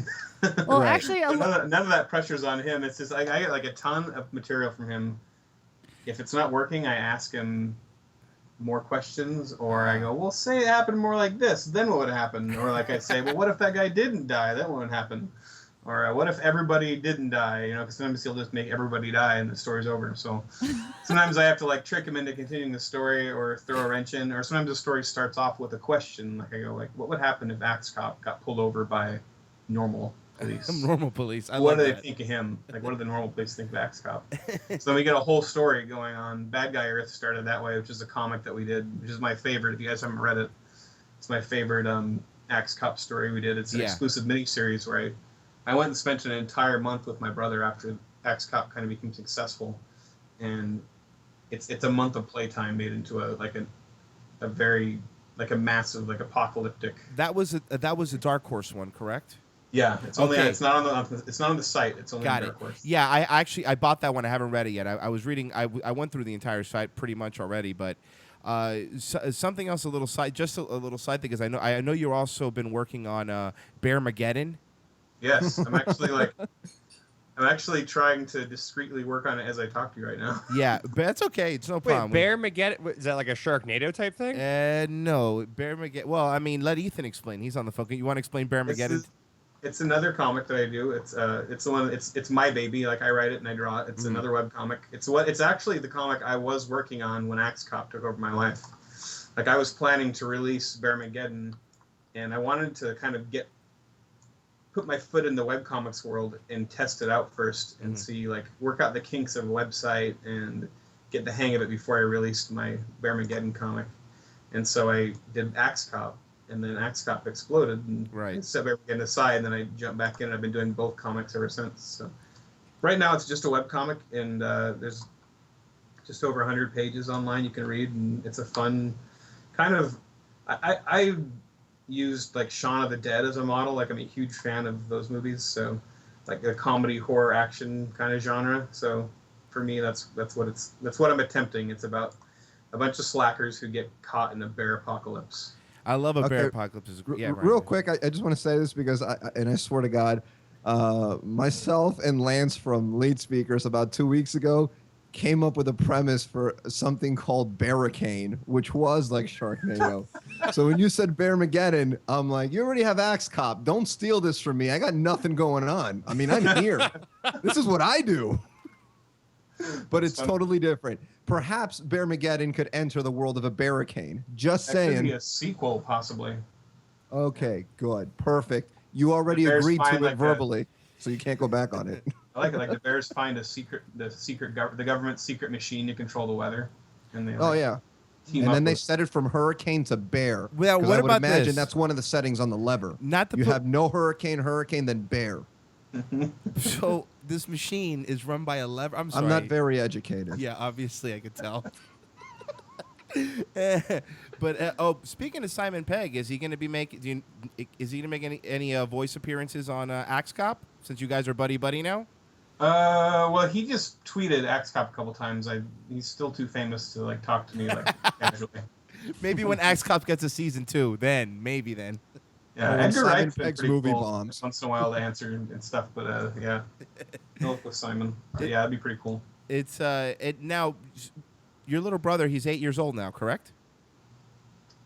[SPEAKER 5] Well, actually,
[SPEAKER 15] none of that pressure's on him. It's just I get like a ton of material from him. If it's not working, I ask him more questions, or I go, well, say it happened more like this, then what would happen? Or like I say, well, what if that guy didn't die? Then what would happen? Or what if everybody didn't die? Because sometimes he'll just make everybody die and the story's over. So sometimes I have to like trick him into continuing the story or throw a wrench in. Or sometimes the story starts off with a question. Like I go, like, what would happen if Axe Cop got pulled over by normal police?
[SPEAKER 6] Normal police.
[SPEAKER 15] What do they think of him? Like, what do the normal police think of Axe Cop? So then we get a whole story going on. Bad Guy Earth started that way, which is a comic that we did, which is my favorite. If you guys haven't read it, it's my favorite Axe Cop story we did. It's an exclusive miniseries where I went and spent an entire month with my brother after Axe Cop kind of became successful, and it's a month of playtime made into a very massive apocalyptic.
[SPEAKER 6] That was a Dark Horse one, correct?
[SPEAKER 15] Yeah, it's only it's not on the site. It's only on Dark Horse.
[SPEAKER 6] Yeah, I bought that one. I haven't read it yet. I was reading. I went through the entire site pretty much already, but. Something else, a little side thing, because I know you've also been working on Bearmageddon.
[SPEAKER 15] Yes, I'm actually trying to discreetly work on it as I talk to you right now.
[SPEAKER 6] Yeah, but that's okay. It's no problem.
[SPEAKER 1] Bearmageddon, is that like a Sharknado type thing?
[SPEAKER 6] No, Bearmageddon. Well, I mean, let Ethan explain. He's on the phone. You want to explain Bearmageddon?
[SPEAKER 15] It's another comic that I do. It's the one. It's my baby. Like I write it and I draw it. It's another web comic. It's actually the comic I was working on when Axe Cop took over my life. Like I was planning to release Bearmageddon, and I wanted to kind of put my foot in the webcomics world and test it out first and see, like, work out the kinks of a website and get the hang of it before I released my Bearmageddon comic. And so I did Axe Cop, and then Axe Cop exploded, and I set Bearmageddon aside, and then I jumped back in, and I've been doing both comics ever since. So right now it's just a webcomic, and there's just over 100 pages online you can read, and it's a fun kind of... I used like Shaun of the Dead as a model. Like I'm a huge fan of those movies, so like a comedy, horror, action kind of genre. So for me, that's what I'm attempting. It's about a bunch of slackers who get caught in a bear apocalypse.
[SPEAKER 6] I love a bear apocalypse.
[SPEAKER 12] Real quick, I just want to say this because I swear to God, myself and Lance from Lead Speakers about 2 weeks ago came up with a premise for something called Barricane, which was like Sharknado. So when you said Bearmageddon, I'm like, you already have Axe Cop. Don't steal this from me. I got nothing going on. I mean, I'm here. This is what I do. But it's totally different. Perhaps Bearmageddon could enter the world of a Barricane. Just saying.
[SPEAKER 15] That could be a sequel, possibly.
[SPEAKER 12] Okay, good. Perfect. You already agreed to it verbally, so you can't go back on it.
[SPEAKER 15] I like it. Like the bears find the government's secret machine to control the weather, and they team
[SPEAKER 12] and
[SPEAKER 15] up
[SPEAKER 12] then they
[SPEAKER 15] with-
[SPEAKER 12] set it from hurricane to bear.
[SPEAKER 6] Well,
[SPEAKER 12] 'Cause
[SPEAKER 6] what
[SPEAKER 12] I would
[SPEAKER 6] about
[SPEAKER 12] imagine
[SPEAKER 6] this?
[SPEAKER 12] that's one of the settings on the lever.
[SPEAKER 6] Not to
[SPEAKER 12] you
[SPEAKER 6] put-
[SPEAKER 12] have no hurricane, then bear.
[SPEAKER 6] So this machine is run by a lever. I'm sorry.
[SPEAKER 12] I'm not very educated.
[SPEAKER 6] Yeah, obviously I could tell. But speaking of Simon Pegg, is he going to be making? Is he going to make any voice appearances on Axe Cop? Since you guys are buddy now.
[SPEAKER 15] Well, he just tweeted Axe Cop a couple times. He's still too famous to like talk to me like casually.
[SPEAKER 6] Maybe when Axe Cop gets a season 2, then maybe then.
[SPEAKER 15] Yeah, Edgar
[SPEAKER 12] Simon
[SPEAKER 15] Wright's been
[SPEAKER 12] Pegg's
[SPEAKER 15] pretty
[SPEAKER 12] movie
[SPEAKER 15] cool
[SPEAKER 12] bombs.
[SPEAKER 15] once in a while to answer and stuff, but yeah, no with Simon. But yeah, that'd be pretty cool.
[SPEAKER 6] It's now your little brother. He's 8 years old now, correct?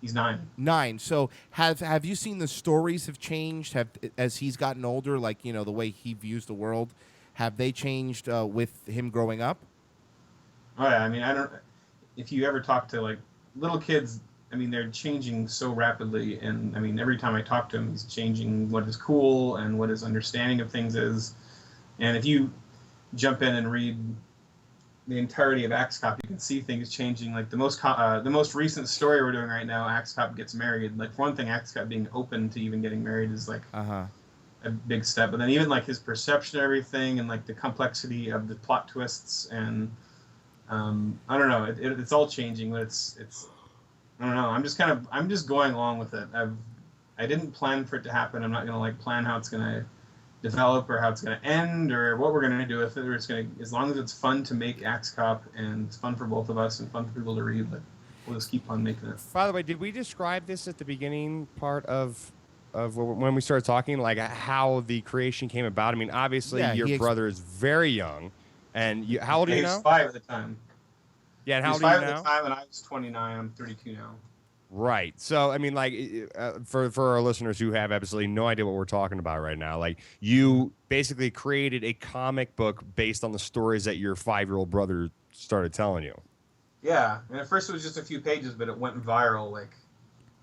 [SPEAKER 15] He's 9.
[SPEAKER 6] 9. So have you seen the stories have changed? As he's gotten older, like the way he views the world, have they changed with him growing up?
[SPEAKER 15] Oh yeah, I mean, if you ever talk to like little kids, I mean, they're changing so rapidly, and I mean, every time I talk to him, he's changing what is cool and what his understanding of things is. And if you jump in and read the entirety of Axe Cop, you can see things changing. Like the most recent story we're doing right now, Axe Cop gets married. Like for one thing, Axe Cop being open to even getting married is like a big step. But then even like his perception of everything and like the complexity of the plot twists and I don't know, it's all changing, but it's I don't know. I'm just going along with it. I didn't plan for it to happen. I'm not gonna like plan how it's gonna develop or how it's gonna end or what we're gonna do with it. Or it's gonna, as long as it's fun to make Axe Cop and it's fun for both of us and fun for people to read, like we'll just keep on making it.
[SPEAKER 1] By the way, did we describe this at the beginning part of when we started talking, like how the creation came about? I mean, obviously your brother is very young, and how old are you
[SPEAKER 15] He was
[SPEAKER 1] now?
[SPEAKER 15] 5 at the time.
[SPEAKER 1] Yeah, and how
[SPEAKER 15] He
[SPEAKER 1] old
[SPEAKER 15] was
[SPEAKER 1] are
[SPEAKER 15] 5
[SPEAKER 1] you
[SPEAKER 15] at
[SPEAKER 1] now?
[SPEAKER 15] the time, and I was 29. I'm 32 now.
[SPEAKER 1] Right. So, I mean, like, for our listeners who have absolutely no idea what we're talking about right now, like, you basically created a comic book based on the stories that your 5-year-old brother started telling you.
[SPEAKER 15] Yeah, and at first it was just a few pages, but it went viral. Like,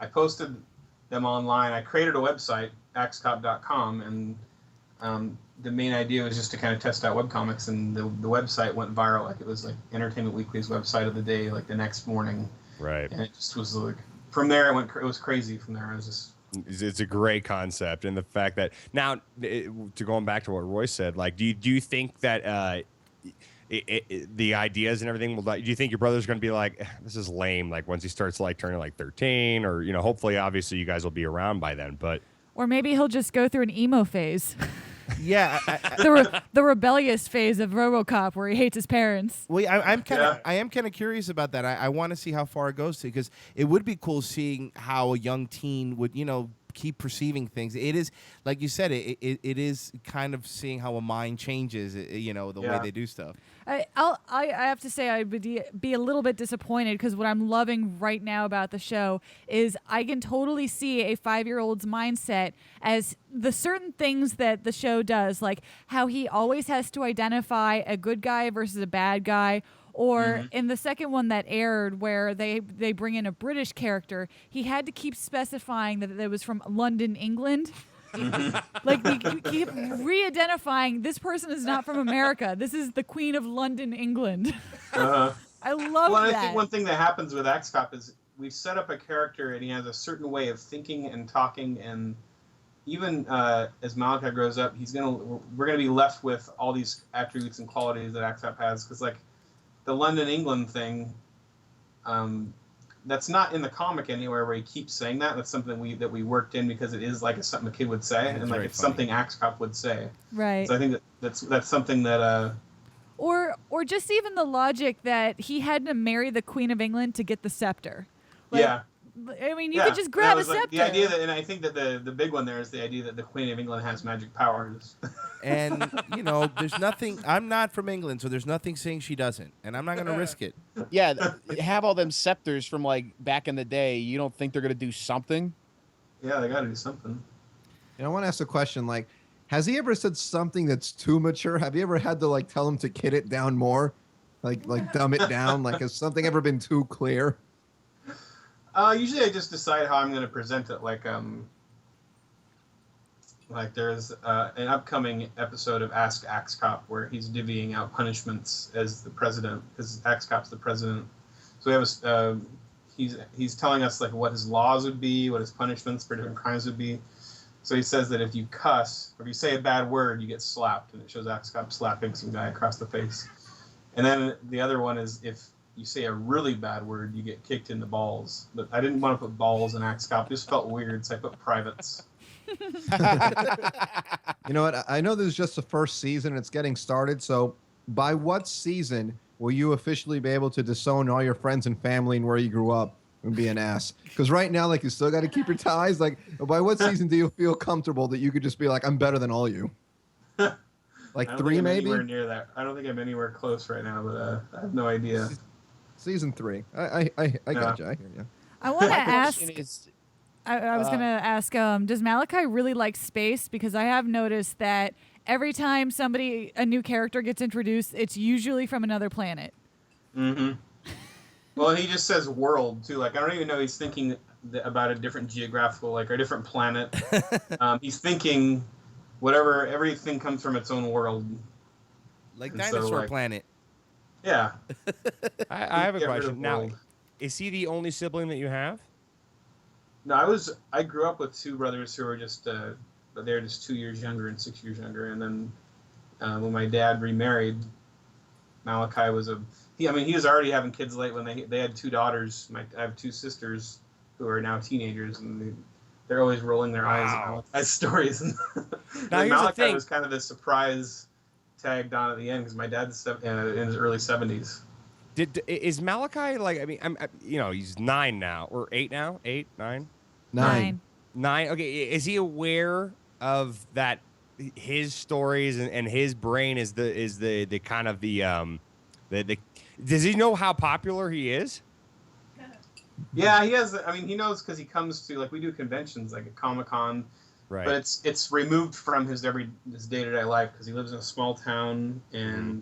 [SPEAKER 15] I posted them online. I created a website, axecop.com, and the main idea was just to kind of test out webcomics, and the website went viral. Like, it was like Entertainment Weekly's website of the day, like the next morning.
[SPEAKER 1] Right.
[SPEAKER 15] And it just was like, from there, it was crazy from there. It was just...
[SPEAKER 1] It's a great concept, and the fact that now, to going back to what Roy said, like, do you think that the ideas and everything do you think your brother's going to be like, this is lame, like once he starts like turning like 13, or hopefully obviously you guys will be around by then, but
[SPEAKER 5] or maybe he'll just go through an emo phase.
[SPEAKER 6] Yeah,
[SPEAKER 5] the rebellious phase of RoboCop where he hates his parents.
[SPEAKER 6] Well, I am kind of curious about that. I want to see how far it goes to, because it would be cool seeing how a young teen would keep perceiving things. It is, like you said, it is kind of seeing how a mind changes, the way they do stuff.
[SPEAKER 5] I have to say I would be a little bit disappointed because what I'm loving right now about the show is I can totally see a 5-year-old's mindset as the certain things that the show does, like how he always has to identify a good guy versus a bad guy. Or in the second one that aired where they bring in a British character, he had to keep specifying that it was from London, England. Like we keep re-identifying this person is not from America. This is the Queen of London, England. I love that.
[SPEAKER 15] I think one thing that happens with Axe Cop is we set up a character and he has a certain way of thinking and talking, and even as Malachi grows up, we're gonna be left with all these attributes and qualities that Axe Cop has, because like the London, England thing. That's not in the comic anywhere where he keeps saying that. That's something that we worked in because it is like something a kid would say, and like it's something Axe Cop would say.
[SPEAKER 5] Right.
[SPEAKER 15] So I think that's something that.
[SPEAKER 5] Or just even the logic that he had to marry the Queen of England to get the scepter. Like,
[SPEAKER 15] yeah.
[SPEAKER 5] I mean, you could just grab a scepter.
[SPEAKER 15] The idea that, and I think that the big one there is the idea that the Queen of England has magic powers.
[SPEAKER 6] And, there's nothing, I'm not from England, so there's nothing saying she doesn't, and I'm not going to risk it.
[SPEAKER 11] Yeah, have all them scepters from, like, back in the day. You don't think they're going to do something?
[SPEAKER 15] Yeah, they got to do something.
[SPEAKER 12] I want to ask a question, like, has he ever said something that's too mature? Have you ever had to, like, tell him to kid it down more? Like dumb it down? Like, has something ever been too clear?
[SPEAKER 15] Usually I just decide how I'm going to present it. Like there's an upcoming episode of Ask Axe Cop where he's divvying out punishments as the president, because Axe Cop's the president. So we have he's telling us like what his laws would be, what his punishments for different crimes would be. So he says that if you cuss or if you say a bad word, you get slapped, and it shows Axe Cop slapping some guy across the face. And then the other one is if you say a really bad word, you get kicked in the balls. But I didn't want to put balls in Axe Cop. It just felt weird, so I put privates.
[SPEAKER 12] You know what? I know this is just the first season and it's getting started. So by what season will you officially be able to disown all your friends and family and where you grew up and be an ass? Because right now, like, you still got to keep your ties. Like, by what season do you feel comfortable that you could just be like, I'm better than all you? Like 3, maybe?
[SPEAKER 15] Anywhere near that. I don't think I'm anywhere close right now, but I have no idea.
[SPEAKER 12] Season 3. I got you. I hear you.
[SPEAKER 5] I want to ask.
[SPEAKER 11] Is,
[SPEAKER 5] I was gonna ask. Does Malachi really like space? Because I have noticed that every time a new character gets introduced, it's usually from another planet.
[SPEAKER 15] Mm-hmm. Well, he just says world too. Like I don't even know he's thinking about a different geographical, like a different planet. He's thinking everything comes from its own world.
[SPEAKER 6] Like dinosaur planet.
[SPEAKER 15] Yeah.
[SPEAKER 1] I have a question. Now, is he the only sibling that you have?
[SPEAKER 15] No, I grew up with 2 brothers who were just, they're just 2 years younger and 6 years younger. And then when my dad remarried, Malachi was he was already having kids late when they had 2 daughters. I have 2 sisters who are now teenagers, and they're always rolling their eyes at Malachi's stories. And
[SPEAKER 1] now, here's
[SPEAKER 15] Malachi
[SPEAKER 1] the thing.
[SPEAKER 15] was kind of the surprise tagged on at the end because my dad's in his early 70s.
[SPEAKER 1] Is Malachi like? I mean, he's 9 now or 8 now. 8, 9,
[SPEAKER 5] 9.
[SPEAKER 1] 9. Okay, is he aware of that? His stories and his brain is the kind of the Does he know how popular he is?
[SPEAKER 15] Yeah, he has. I mean, he knows because he comes to we do conventions like a Comic-Con.
[SPEAKER 1] Right.
[SPEAKER 15] But it's removed from his day-to-day life because he lives in a small town, and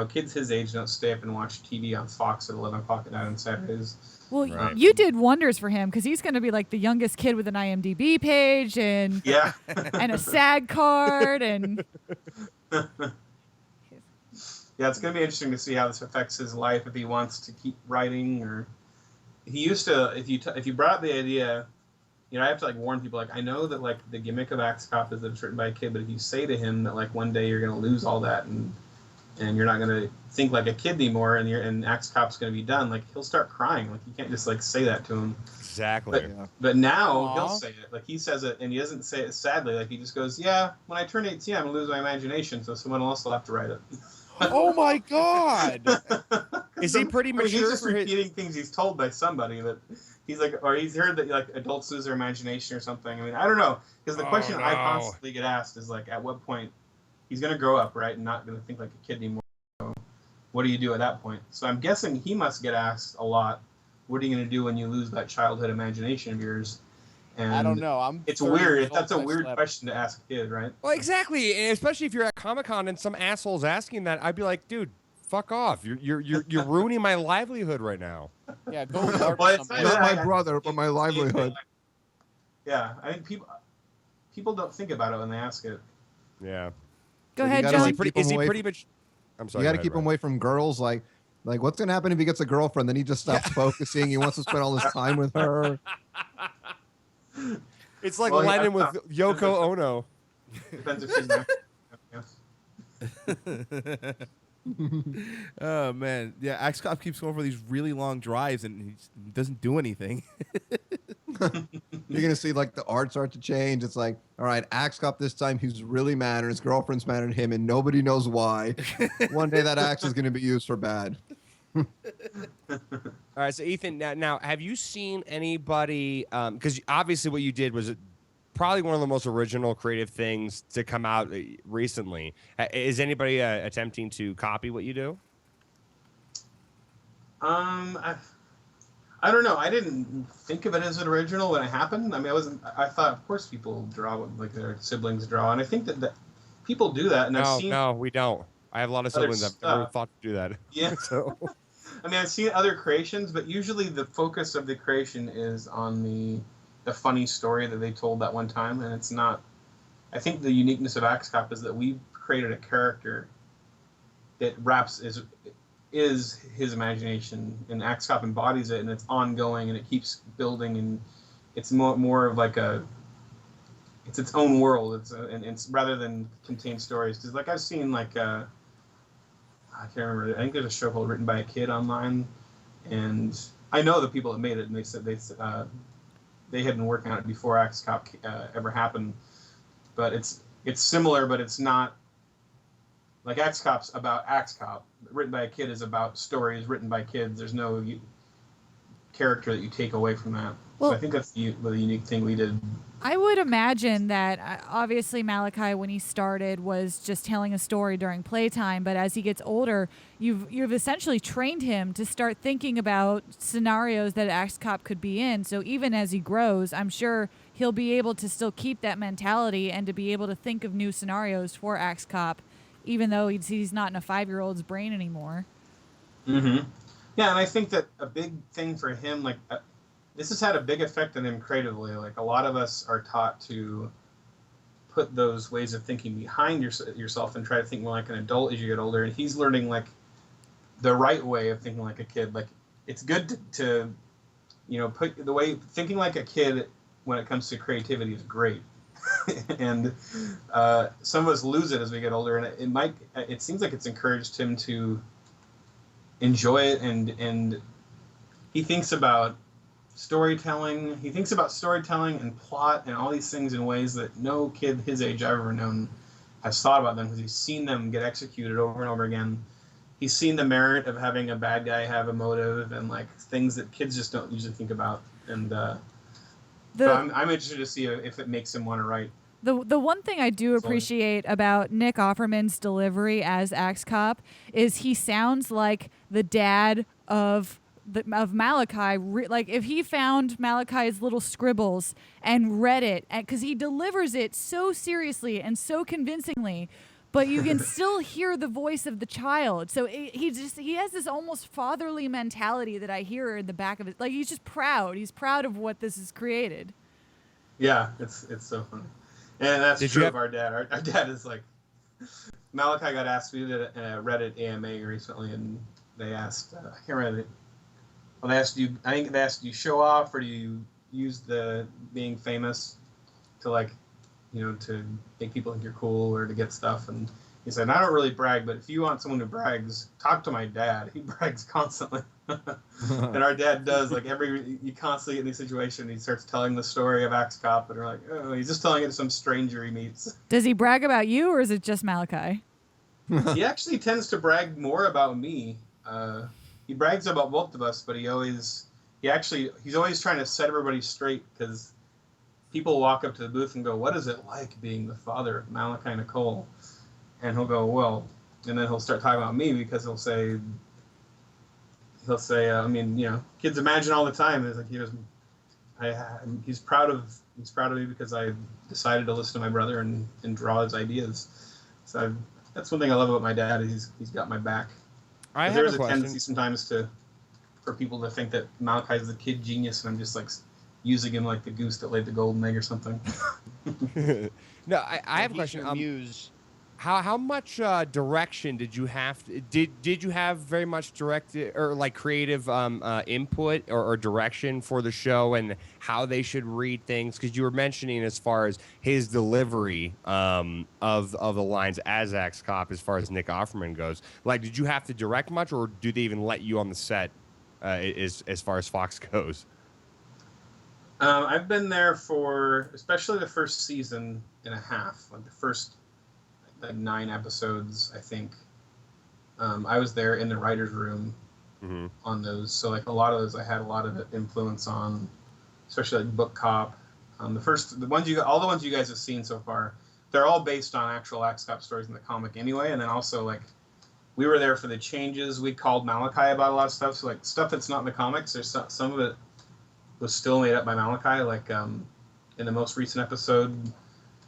[SPEAKER 15] kids his age don't stay up and watch TV on Fox at 11 o'clock at night on Saturdays.
[SPEAKER 5] Well, you did wonders for him because he's going to be like the youngest kid with an IMDb page and and a SAG card and.
[SPEAKER 15] Yeah, it's going to be interesting to see how this affects his life if he wants to keep writing or. He used to if you brought up the idea. I have to warn people. I know that the gimmick of Axe Cop is that it's written by a kid, but if you say to him that one day you're going to lose all that and you're not going to think like a kid anymore, and Axe Cop's going to be done, he'll start crying. You can't just say that to him.
[SPEAKER 1] Exactly.
[SPEAKER 15] But now he'll say it. He says it, and he doesn't say it sadly. He just goes, "Yeah, when I turn 18, I'm going to lose my imagination, so someone else will have to write it."
[SPEAKER 11] Oh my God!
[SPEAKER 1] Is he pretty mature?
[SPEAKER 15] He's just
[SPEAKER 1] for his-
[SPEAKER 15] repeating things he's told by somebody that he's like, or he's heard that like adults lose their imagination or something. I mean, I don't know, because the question I constantly get asked is like, at what point he's gonna grow up, right, and not gonna think like a kid anymore. So what do you do at that point? So I'm guessing he must get asked a lot. What are you gonna do when you lose that childhood imagination of yours? And
[SPEAKER 11] I don't know.
[SPEAKER 15] It's weird. That's a weird question to ask a kid, right?
[SPEAKER 1] Well, exactly, and especially if you're at Comic-Con and some asshole's asking that, I'd be like, dude, fuck off. You're ruining my livelihood right now.
[SPEAKER 11] Yeah, go
[SPEAKER 12] Not my brother, but my livelihood.
[SPEAKER 15] Yeah, I think people don't think about it when they ask it.
[SPEAKER 1] Yeah.
[SPEAKER 5] Go
[SPEAKER 12] You
[SPEAKER 5] ahead,
[SPEAKER 12] gotta
[SPEAKER 5] John.
[SPEAKER 12] keep him
[SPEAKER 1] Is he
[SPEAKER 12] away
[SPEAKER 1] pretty
[SPEAKER 12] from-
[SPEAKER 1] much? I'm sorry.
[SPEAKER 12] You got to
[SPEAKER 1] go ahead,
[SPEAKER 12] keep him
[SPEAKER 1] Rob.
[SPEAKER 12] away from girls. Like what's gonna happen if he gets a girlfriend? Then he just stops focusing. He wants to spend all his time with her.
[SPEAKER 1] It's like
[SPEAKER 15] Well,
[SPEAKER 1] Lennon
[SPEAKER 15] yeah,
[SPEAKER 1] with Yoko Ono.
[SPEAKER 15] Depends if she's not.
[SPEAKER 6] Oh man, yeah. Axe Cop keeps going for these really long drives and he doesn't do anything.
[SPEAKER 12] You're gonna see like the art start to change. It's like, all right, Axe Cop this time he's really mad, and his girlfriend's mad at him, and nobody knows why. One day that axe is gonna be used for bad.
[SPEAKER 1] All right, so Ethan, now have you seen anybody? Because obviously what you did was probably one of the most original creative things to come out recently. Is anybody attempting to copy what you do?
[SPEAKER 15] I don't know. I didn't think of it as an original when it happened. I mean, I thought, of course, people draw what like their siblings draw, and I think that people do that. And I've seen
[SPEAKER 1] No, we don't. I have a lot of
[SPEAKER 15] other
[SPEAKER 1] siblings. I've never
[SPEAKER 15] stuff.
[SPEAKER 1] thought to do that.
[SPEAKER 15] Yeah.
[SPEAKER 1] So.
[SPEAKER 15] I mean, I've seen other creations, but usually the focus of the creation is on the funny story that they told that one time, and it's not. I think the uniqueness of Axe Cop is that we created a character that is his imagination, and Axe Cop embodies it, and it's ongoing, and it keeps building, and it's more of like it's its own world. And it's rather than contain stories, because like I've seen like I can't remember. I think there's a show called Written by a Kid online, and I know the people that made it, and they said they had been working on it before Axe Cop ever happened. But it's similar, but it's not like Axe Cop's about Axe Cop. Written by a Kid is about stories written by kids. There's no character that you take away from that.
[SPEAKER 5] Well,
[SPEAKER 15] so I think that's the unique thing we did.
[SPEAKER 5] I would imagine that obviously Malachi, when he started, was just telling a story during playtime. But as he gets older, you've essentially trained him to start thinking about scenarios that Axe Cop could be in. So even as he grows, I'm sure he'll be able to still keep that mentality and to be able to think of new scenarios for Axe Cop, even though he's not in a 5-year-old's brain anymore.
[SPEAKER 15] Mm-hmm. Yeah, and I think that a big thing for him, like, this has had a big effect on him creatively. Like, a lot of us are taught to put those ways of thinking behind yourself and try to think more like an adult as you get older. And he's learning, like, the right way of thinking like a kid. Like, it's good to put the way thinking like a kid when it comes to creativity is great. And some of us lose it as we get older, and it seems like it's encouraged him to enjoy it, and he thinks about storytelling. He thinks about storytelling and plot and all these things in ways that no kid his age I've ever known has thought about them, because he's seen them get executed over and over again. He's seen the merit of having a bad guy have a motive and like things that kids just don't usually think about. And so I'm interested to see if it makes him want to write.
[SPEAKER 5] The one thing I do appreciate about Nick Offerman's delivery as Axe Cop is he sounds like the dad of Malachi. Like if he found Malachi's little scribbles and read it, because he delivers it so seriously and so convincingly, but you can still hear the voice of the child. So he has this almost fatherly mentality that I hear in the back of it. Like he's just proud. He's proud of what this has created.
[SPEAKER 15] Yeah, it's so funny. And that's true of our dad. Our dad is like, Malachi got asked, we did a Reddit AMA recently, and they asked, I can't remember, well, they asked you, I think they asked, do you show off or do you use the being famous to like, to make people think you're cool or to get stuff? And he said, I don't really brag, but if you want someone who brags, talk to my dad. He brags constantly. And our dad does, like you constantly get in these situations, he starts telling the story of Axe Cop, and we're like, oh, he's just telling it to some stranger he meets.
[SPEAKER 5] Does he brag about you, or is it just Malachi?
[SPEAKER 15] He actually tends to brag more about me. he brags about both of us, but he's always trying to set everybody straight, because people walk up to the booth and go, "What is it like being the father of Malachi and Nicolle?" And he'll go, "Well," and then he'll start talking about me, because he'll say, I mean, you know, kids imagine all the time. It's like he's proud of me because I decided to listen to my brother and draw his ideas. So that's one thing I love about my dad. He's got my back. There's a tendency sometimes for people to think that Malachi's the kid genius, and I'm just like using him like the goose that laid the golden egg or something.
[SPEAKER 1] No, I have a question. How much direction did you have? Did you have very much direct or like creative input or direction for the show and how they should read things? Because you were mentioning as far as his delivery of the lines as Axe Cop, as far as Nick Offerman goes. Like, did you have to direct much, or do they even let you on the set as far as Fox goes?
[SPEAKER 15] I've been there for especially the first season and a half, like the first 9 episodes, I think. I was there in the writer's room on those, so like a lot of those I had a lot of influence on, especially like Book Cop. All the ones you guys have seen so far, they're all based on actual Axe Cop stories in the comic anyway. And then also, like, we were there for the changes. We called Malachi about a lot of stuff, so like stuff that's not in the comics, there's some of it was still made up by Malachi. Like in the most recent episode,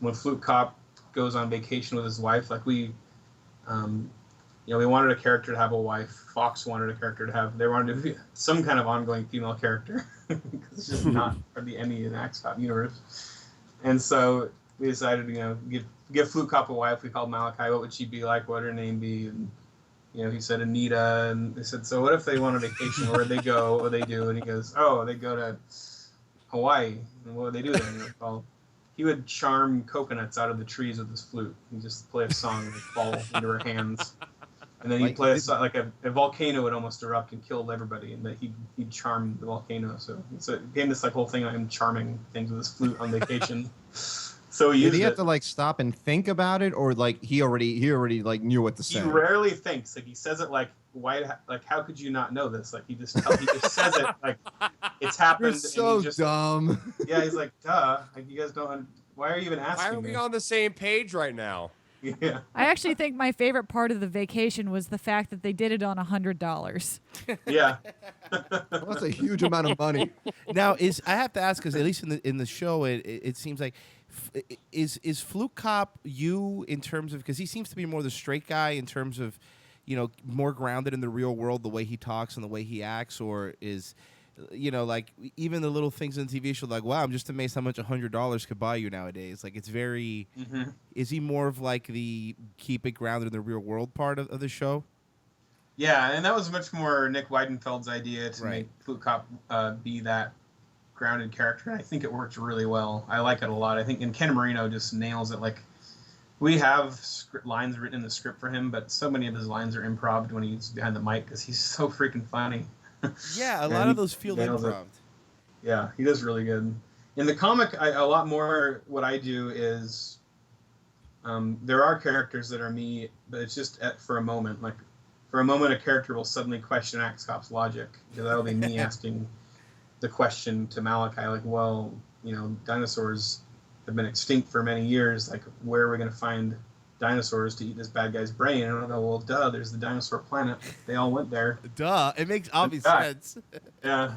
[SPEAKER 15] when Fluke Cop goes on vacation with his wife, like we wanted a character to have a wife. Fox wanted a character they wanted to be some kind of ongoing female character, because it's just not hardly any in the Axe Cop universe. And so we decided to give Fluke Cop a wife. We called Malachi. What would she be like? What would her name be? And he said Anita, and they said, so what if they want a vacation? Where'd they go? What would they do? And he goes, oh, they go to Hawaii. And what would they do there? Well, he would charm coconuts out of the trees with his flute. He'd just play a song and it'd fall into her hands. And then he'd play a song, like a volcano would almost erupt and kill everybody, and that he'd charm the volcano. So it became this like whole thing of him charming things with his flute on vacation. So
[SPEAKER 12] did he have to like stop and think about it, or like he already like knew what to say?
[SPEAKER 15] He rarely thinks. Like he says it like, why? Like, how could you not know this? Like he just says it like it's happened.
[SPEAKER 12] You're so dumb.
[SPEAKER 15] Yeah, he's like, duh. Like you guys don't. Why are you even asking?
[SPEAKER 1] Why are we on the same page right now?
[SPEAKER 15] Yeah.
[SPEAKER 5] I actually think my favorite part of the vacation was the fact that they did it on $100.
[SPEAKER 15] Yeah.
[SPEAKER 12] That's a huge amount of money.
[SPEAKER 6] Now, I have to ask, because at least in the show, it seems like is Fluke Cop you in terms of, because he seems to be more the straight guy in terms of, more grounded in the real world, the way he talks and the way he acts, or is, like even the little things in the TV show, like, wow, I'm just amazed how much $100 could buy you nowadays. Like it's very, is he more of like the keep it grounded in the real world part of the show?
[SPEAKER 15] Yeah, and that was much more Nick Weidenfeld's idea to make Fluke Cop be that grounded character. And I think it worked really well. I like it a lot. I think, and Ken Marino just nails it. Like, we have lines written in the script for him, but so many of his lines are improv when he's behind the mic because he's so freaking funny.
[SPEAKER 6] Yeah, a lot of those feel improv.
[SPEAKER 15] Yeah, he does really good. In the comic, a lot more what I do is there are characters that are me, but it's just for a moment. Like, for a moment, a character will suddenly question Axe Cop's logic, because that'll be me asking the question to Malachi, like, well, dinosaurs have been extinct for many years. Like, where are we going to find dinosaurs to eat this bad guy's brain? And I go, well, duh, there's the dinosaur planet. They all went there.
[SPEAKER 6] Duh. It makes obvious sense.
[SPEAKER 15] Yeah.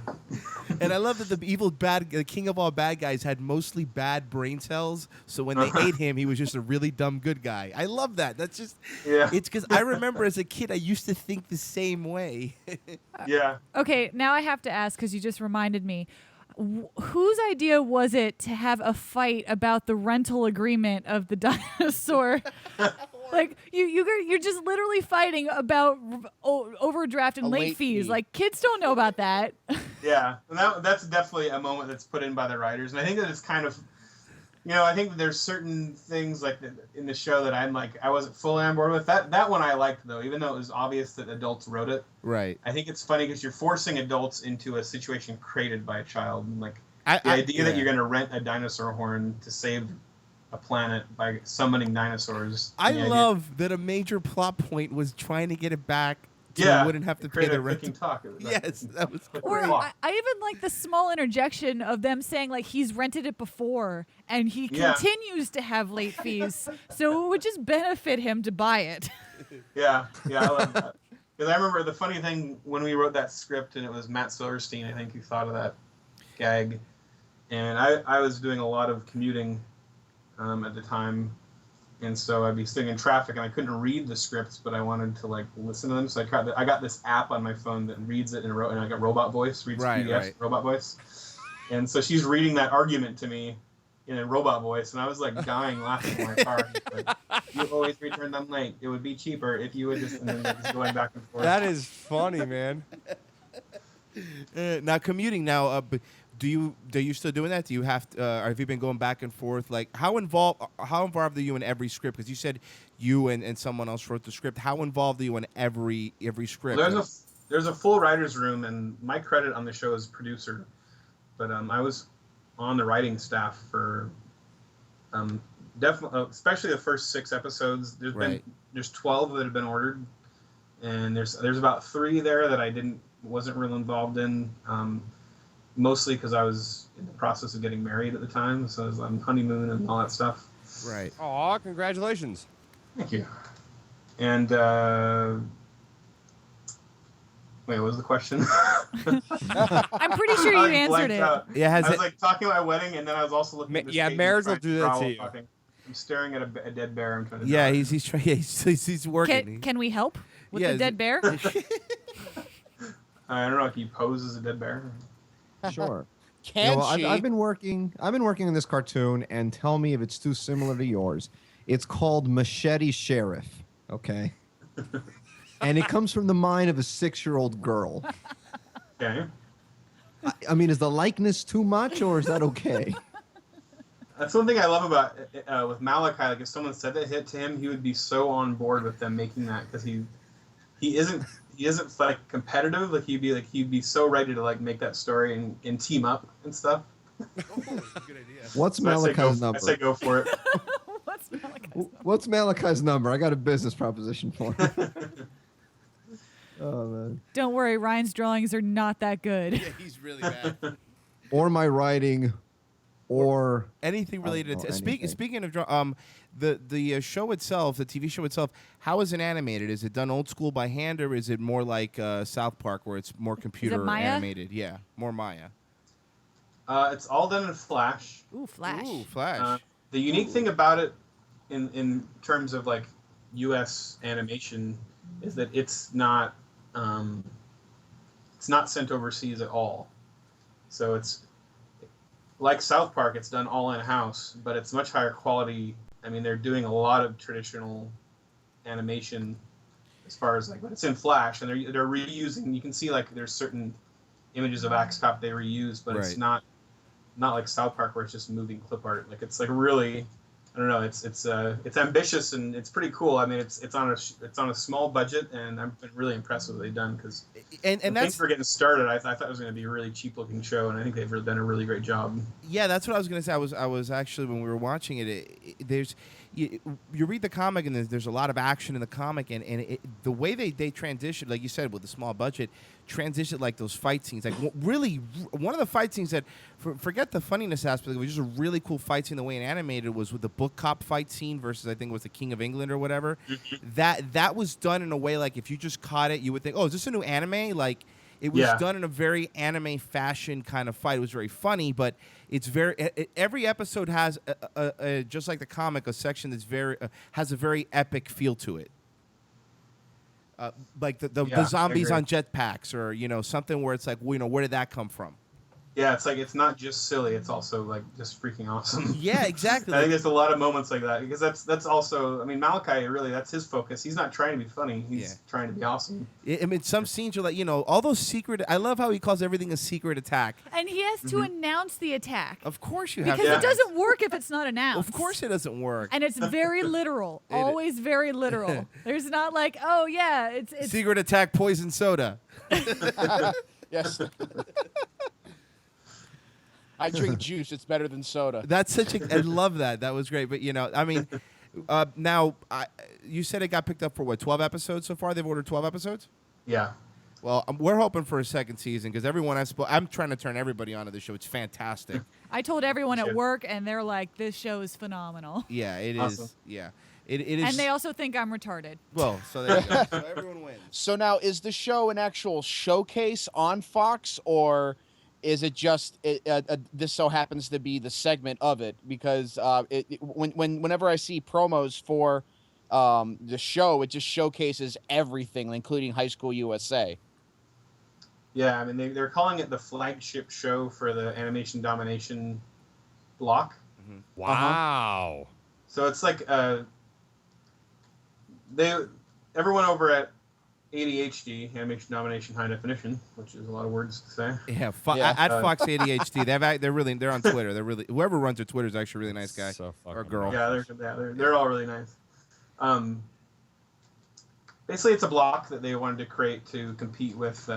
[SPEAKER 6] And I love that the king of all bad guys had mostly bad brain cells, so when they ate him, he was just a really dumb good guy. I love that. That's just, it's because I remember as a kid, I used to think the same way.
[SPEAKER 15] Yeah.
[SPEAKER 5] Okay, now I have to ask, because you just reminded me. Whose idea was it to have a fight about the rental agreement of the dinosaur? Like you're just literally fighting about overdraft and late fees.
[SPEAKER 15] Fee.
[SPEAKER 5] Like kids don't know about that.
[SPEAKER 15] Yeah, and that's definitely a moment that's put in by the writers, and I think that it's kind of, I think that there's certain things like in the show that I wasn't fully on board with. That one I liked, though, even though it was obvious that adults wrote it.
[SPEAKER 6] Right.
[SPEAKER 15] I think it's funny because you're forcing adults into a situation created by a child. Like the idea that you're going to rent a dinosaur horn to save a planet by summoning dinosaurs.
[SPEAKER 6] I love that a major plot point was trying to get it back so we wouldn't have to pay the rent.
[SPEAKER 15] Talk.
[SPEAKER 6] Yes, that was great.
[SPEAKER 5] Or I even like the small interjection of them saying like he's rented it before and he continues to have late fees, so it would just benefit him to buy it.
[SPEAKER 15] Yeah, I love that. Because I remember the funny thing when we wrote that script, and it was Matt Silverstein, I think, who thought of that gag. And I was doing a lot of commuting at the time, and so I'd be sitting in traffic, and I couldn't read the scripts, but I wanted to like listen to them. So I got this app on my phone that reads it and I got robot voice, reads PDFs, robot voice. And so she's reading that argument to me in a robot voice, and I was like dying laughing in my car. Like, you always return them late. It would be cheaper if you would just, and then just going back and forth.
[SPEAKER 1] That is funny, man.
[SPEAKER 6] Now commuting. Now, are you still doing that? Do you have to, or have you been going back and forth? Like, how involved are you in every script? Because you said you and someone else wrote the script. How involved are you in every script?
[SPEAKER 15] There's a full writer's room, and my credit on the show is producer. But I was on the writing staff for definitely, especially the first 6 episodes. There's 12 that have been ordered, and there's about 3 there that I wasn't real involved in, mostly because I was in the process of getting married at the time, so I was on honeymoon and all that stuff.
[SPEAKER 6] Right.
[SPEAKER 1] Aw, congratulations.
[SPEAKER 15] Thank you. And wait, what was the question?
[SPEAKER 5] I'm pretty sure you answered it.
[SPEAKER 6] Yeah,
[SPEAKER 15] I was like talking about my wedding, and then I was also looking at the stage
[SPEAKER 1] marriage will
[SPEAKER 15] and
[SPEAKER 1] do that to you.
[SPEAKER 15] talking. I'm staring at a dead bear. I'm trying to
[SPEAKER 6] Yeah, he's working.
[SPEAKER 5] Can we help with the dead bear?
[SPEAKER 15] I don't know if he poses a dead bear.
[SPEAKER 12] Sure.
[SPEAKER 11] Can
[SPEAKER 12] she?
[SPEAKER 11] she?
[SPEAKER 12] I've been working on this cartoon, and tell me if it's too similar to yours. It's called Machete Sheriff. Okay. And it comes from the mind of a 6-year-old girl.
[SPEAKER 15] Okay.
[SPEAKER 12] I mean, is the likeness too much, or is that okay?
[SPEAKER 15] That's one thing I love about with Malachi. Like, if someone said that hit to him, he would be so on board with them making that, because he isn't like competitive. Like he'd be so ready to like make that story and team up and stuff.
[SPEAKER 6] Good idea.
[SPEAKER 12] What's Malachi's number?
[SPEAKER 15] I say go for it.
[SPEAKER 12] What's Malachi's number? I got a business proposition for him. Oh man.
[SPEAKER 5] Don't worry, Ryan's drawings are not that good.
[SPEAKER 6] Yeah, he's really bad.
[SPEAKER 12] Or my writing, or
[SPEAKER 6] anything related to speaking of the show itself, the TV show itself, how is it animated? Is it done old school by hand, or is it more like South Park, where it's more computer animated? Yeah, more Maya.
[SPEAKER 15] It's all done in Flash.
[SPEAKER 5] Ooh, Flash.
[SPEAKER 6] Ooh, Flash.
[SPEAKER 15] The unique thing about it, in terms of like U.S. animation, is that it's not sent overseas at all. So it's like South Park. It's done all in house, but it's much higher quality. I mean, they're doing a lot of traditional animation as far as like, but it's in Flash, and they're reusing. You can see like there's certain images of Axe Cop they reuse, but it's not like South Park where it's just moving clip art. Like, it's like really, I don't know. It's ambitious, and it's pretty cool. I mean, it's on a small budget, and I've been really impressed with what they've done, because
[SPEAKER 6] and
[SPEAKER 15] that's for getting started. I thought it was going to be a really cheap looking show, and I think they've really done a really great job.
[SPEAKER 6] Yeah, that's what I was going to say. I was actually, when we were watching it, you read the comic, and there's a lot of action in the comic, and the way they transition, like you said, with the small budget, transition like those fight scenes. Like, really, one of the fight scenes that, forget the funniness aspect, it was just a really cool fight scene. The way it animated was with the book cop fight scene versus, I think it was the King of England or whatever.
[SPEAKER 15] Mm-hmm.
[SPEAKER 6] That was done in a way, like, if you just caught it, you would think, oh, is this a new anime? Like, it was done in a very anime fashion kind of fight. It was very funny, but it's every episode has just like the comic, a section that's has a very epic feel to it. Like the zombies on jetpacks, or something where it's like, where did that come from?
[SPEAKER 15] Yeah, it's like, it's not just silly; it's also like just freaking awesome.
[SPEAKER 6] Yeah, exactly.
[SPEAKER 15] I think there's a lot of moments like that, because that's also, I mean, Malachi, really, that's his focus. He's not trying to be funny; he's trying to be awesome.
[SPEAKER 6] I mean, some scenes are like, all those secret. I love how he calls everything a secret attack.
[SPEAKER 5] And he has to announce the attack.
[SPEAKER 6] Of course you have to.
[SPEAKER 5] Because it doesn't work if it's not announced.
[SPEAKER 6] Of course it doesn't work.
[SPEAKER 5] And it's very literal. Always very literal. There's not like, oh yeah, it's
[SPEAKER 6] secret attack, poison soda.
[SPEAKER 11] Yes. I drink juice. It's better than soda.
[SPEAKER 6] That's such a. I love that. That was great. But I mean, now you said it got picked up for what, 12 episodes so far? They've ordered 12 episodes.
[SPEAKER 15] Yeah.
[SPEAKER 6] Well, we're hoping for a second season because I'm trying to turn everybody onto the show. It's fantastic.
[SPEAKER 5] I told everyone at work, and they're like, "This show is phenomenal."
[SPEAKER 6] Yeah, it
[SPEAKER 11] Awesome.
[SPEAKER 6] is. Yeah, it is.
[SPEAKER 5] And they also think I'm retarded.
[SPEAKER 6] Well, so there you go. So everyone wins.
[SPEAKER 11] So now, is the show an actual showcase on Fox, or is it just this so happens to be the segment of it? Because whenever I see promos for the show, it just showcases everything, including High School USA.
[SPEAKER 15] Yeah, I mean they're calling it the flagship show for the Animation Domination block.
[SPEAKER 6] Mm-hmm.
[SPEAKER 1] Wow.
[SPEAKER 15] So it's like everyone over at ADHD, Animation Domination High Definition, which is a lot of words to say.
[SPEAKER 6] Yeah, at Fox ADHD, they're on Twitter. They're really whoever runs their Twitter is actually a really nice guy or girl.
[SPEAKER 15] Yeah, they're all really nice. Basically, it's a block that they wanted to create to compete with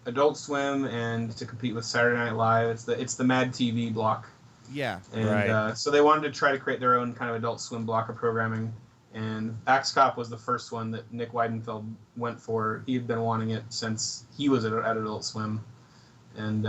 [SPEAKER 15] Adult Swim and to compete with Saturday Night Live. It's the Mad TV block.
[SPEAKER 6] Yeah,
[SPEAKER 15] and so they wanted to try to create their own kind of Adult Swim block of programming. And Axe Cop was the first one that Nick Weidenfeld went for. He had been wanting it since he was at Adult Swim, and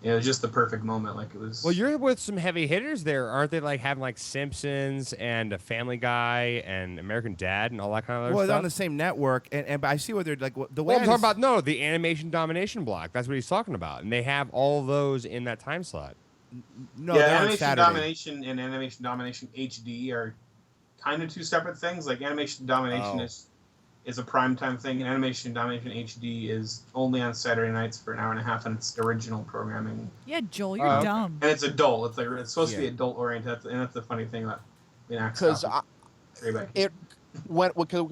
[SPEAKER 15] it was just the perfect moment. Like it was.
[SPEAKER 1] Well, you're with some heavy hitters there, aren't they? Like having like Simpsons and a Family Guy and American Dad and all that kind of
[SPEAKER 6] Well,
[SPEAKER 1] stuff.
[SPEAKER 6] they're on the same network, and but I see what they're like. The way
[SPEAKER 1] I'm talking about the Animation Domination block. That's what he's talking about, and they have all those in that time slot.
[SPEAKER 6] No,
[SPEAKER 15] yeah,
[SPEAKER 6] they're on
[SPEAKER 15] Animation
[SPEAKER 6] Saturday.
[SPEAKER 15] Domination and Animation Domination HD are kind of two separate things. Like Animation Domination is a primetime thing, and Animation Domination HD is only on Saturday nights for an hour and a half, and it's original programming.
[SPEAKER 5] Yeah, Joel, you're dumb.
[SPEAKER 15] And it's adult. It's supposed to be adult oriented, and that's the funny thing about
[SPEAKER 11] Because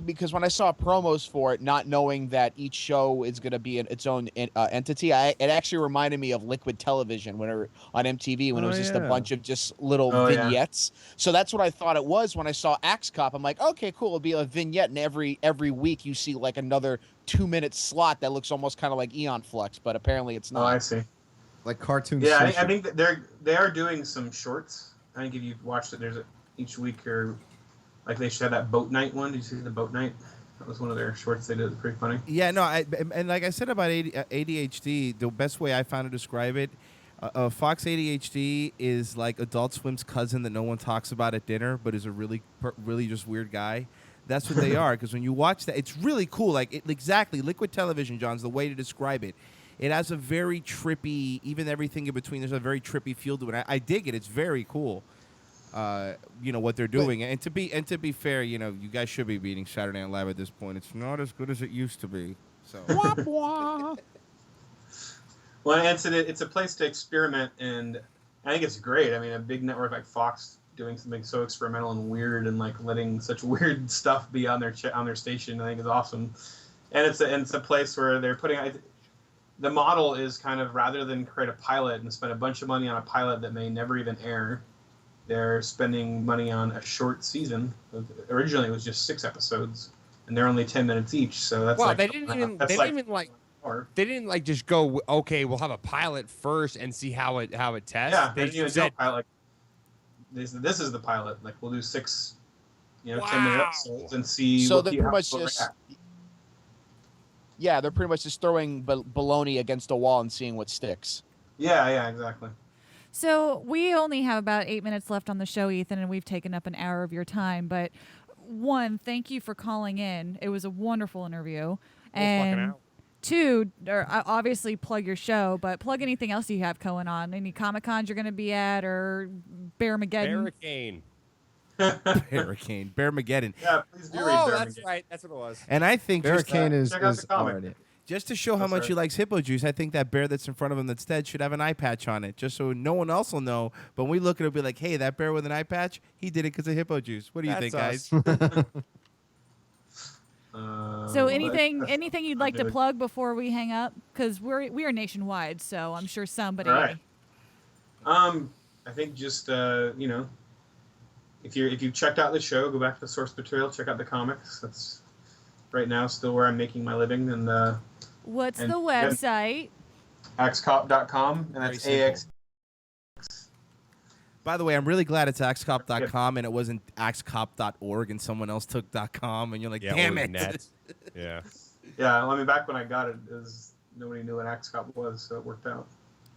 [SPEAKER 11] because when I saw promos for it, not knowing that each show is going to be its own entity, it actually reminded me of Liquid Television on MTV when it was just a bunch of just little vignettes. So that's what I thought it was when I saw Axe Cop. I'm like, okay, cool. It'll be a vignette, and every week you see like another 2-minute slot that looks almost kind of like Eon Flux, but apparently it's not.
[SPEAKER 15] Oh, I see.
[SPEAKER 12] Like cartoon.
[SPEAKER 15] Yeah, I think that they are doing some shorts. I think if you've watched it, each week or. Like they had that boat night one. Did you see the boat night? That was one of their shorts they did. It's pretty funny.
[SPEAKER 6] Yeah, no, and like I said about ADHD, the best way I found to describe it, Fox ADHD is like Adult Swim's cousin that no one talks about at dinner, but is a really just weird guy. That's what they are. Because when you watch that, it's really cool. Like exactly, Liquid Television, John's the way to describe it. It has a very trippy, even everything in between. There's a very trippy feel to it. I dig it. It's very cool. What they're doing, and to be fair, you guys should be beating Saturday Night Live at this point. It's not as good as it used to be. So.
[SPEAKER 15] Well, it's a place to experiment, and I think it's great. I mean, a big network like Fox doing something so experimental and weird, and like letting such weird stuff be on their station, I think is awesome. And it's a place where they're putting. The model is kind of, rather than create a pilot and spend a bunch of money on a pilot that may never even air. They're spending money on a short season. Originally, it was just 6 episodes, and they're only 10 minutes each. So that's
[SPEAKER 1] they didn't even just go, okay, we'll have a pilot first and see how it tests.
[SPEAKER 15] Yeah,
[SPEAKER 1] they
[SPEAKER 15] just said pilot. This is the pilot. Like we'll do 6, 10-minute episodes and see.
[SPEAKER 11] So they're pretty much just. Yeah, they're pretty much just throwing baloney against a wall and seeing what sticks.
[SPEAKER 15] Yeah, exactly.
[SPEAKER 5] So we only have about 8 minutes left on the show, Ethan, and we've taken up an hour of your time. But one, thank you for calling in. It was a wonderful interview. And 2, obviously plug your show, but plug anything else you have going on. Any Comic-Cons you're going to be at, or Bearmageddon?
[SPEAKER 6] Bearmageddon.
[SPEAKER 15] Yeah, please do read
[SPEAKER 1] Oh,
[SPEAKER 15] Bearmageddon.
[SPEAKER 1] that's right. That's what it was.
[SPEAKER 6] And I think
[SPEAKER 12] Bearcane is
[SPEAKER 15] already.
[SPEAKER 6] Just to show how much he likes Hippojuice, I think that bear that's in front of him that's dead should have an eye patch on it, just so no one else will know. But when we look at it, it'll be like, hey, that bear with an eye patch, he did it because of Hippojuice. What do you think, guys?
[SPEAKER 5] So anything you'd like to plug before we hang up? Because we are nationwide, so I'm sure somebody.
[SPEAKER 15] All right. I think just if you've checked out the show, go back to the source material, check out the comics. That's right now still where I'm making my living. And
[SPEAKER 5] what's the website?
[SPEAKER 15] axcop.com, and that's AX.
[SPEAKER 6] By the way, I'm really glad it's axcop.com and it wasn't axcop.org and someone else took .com, and you're like, damn it.
[SPEAKER 1] Net. Yeah.
[SPEAKER 15] Yeah, I mean, back when I got it, nobody knew what Axe Cop was, so it worked out.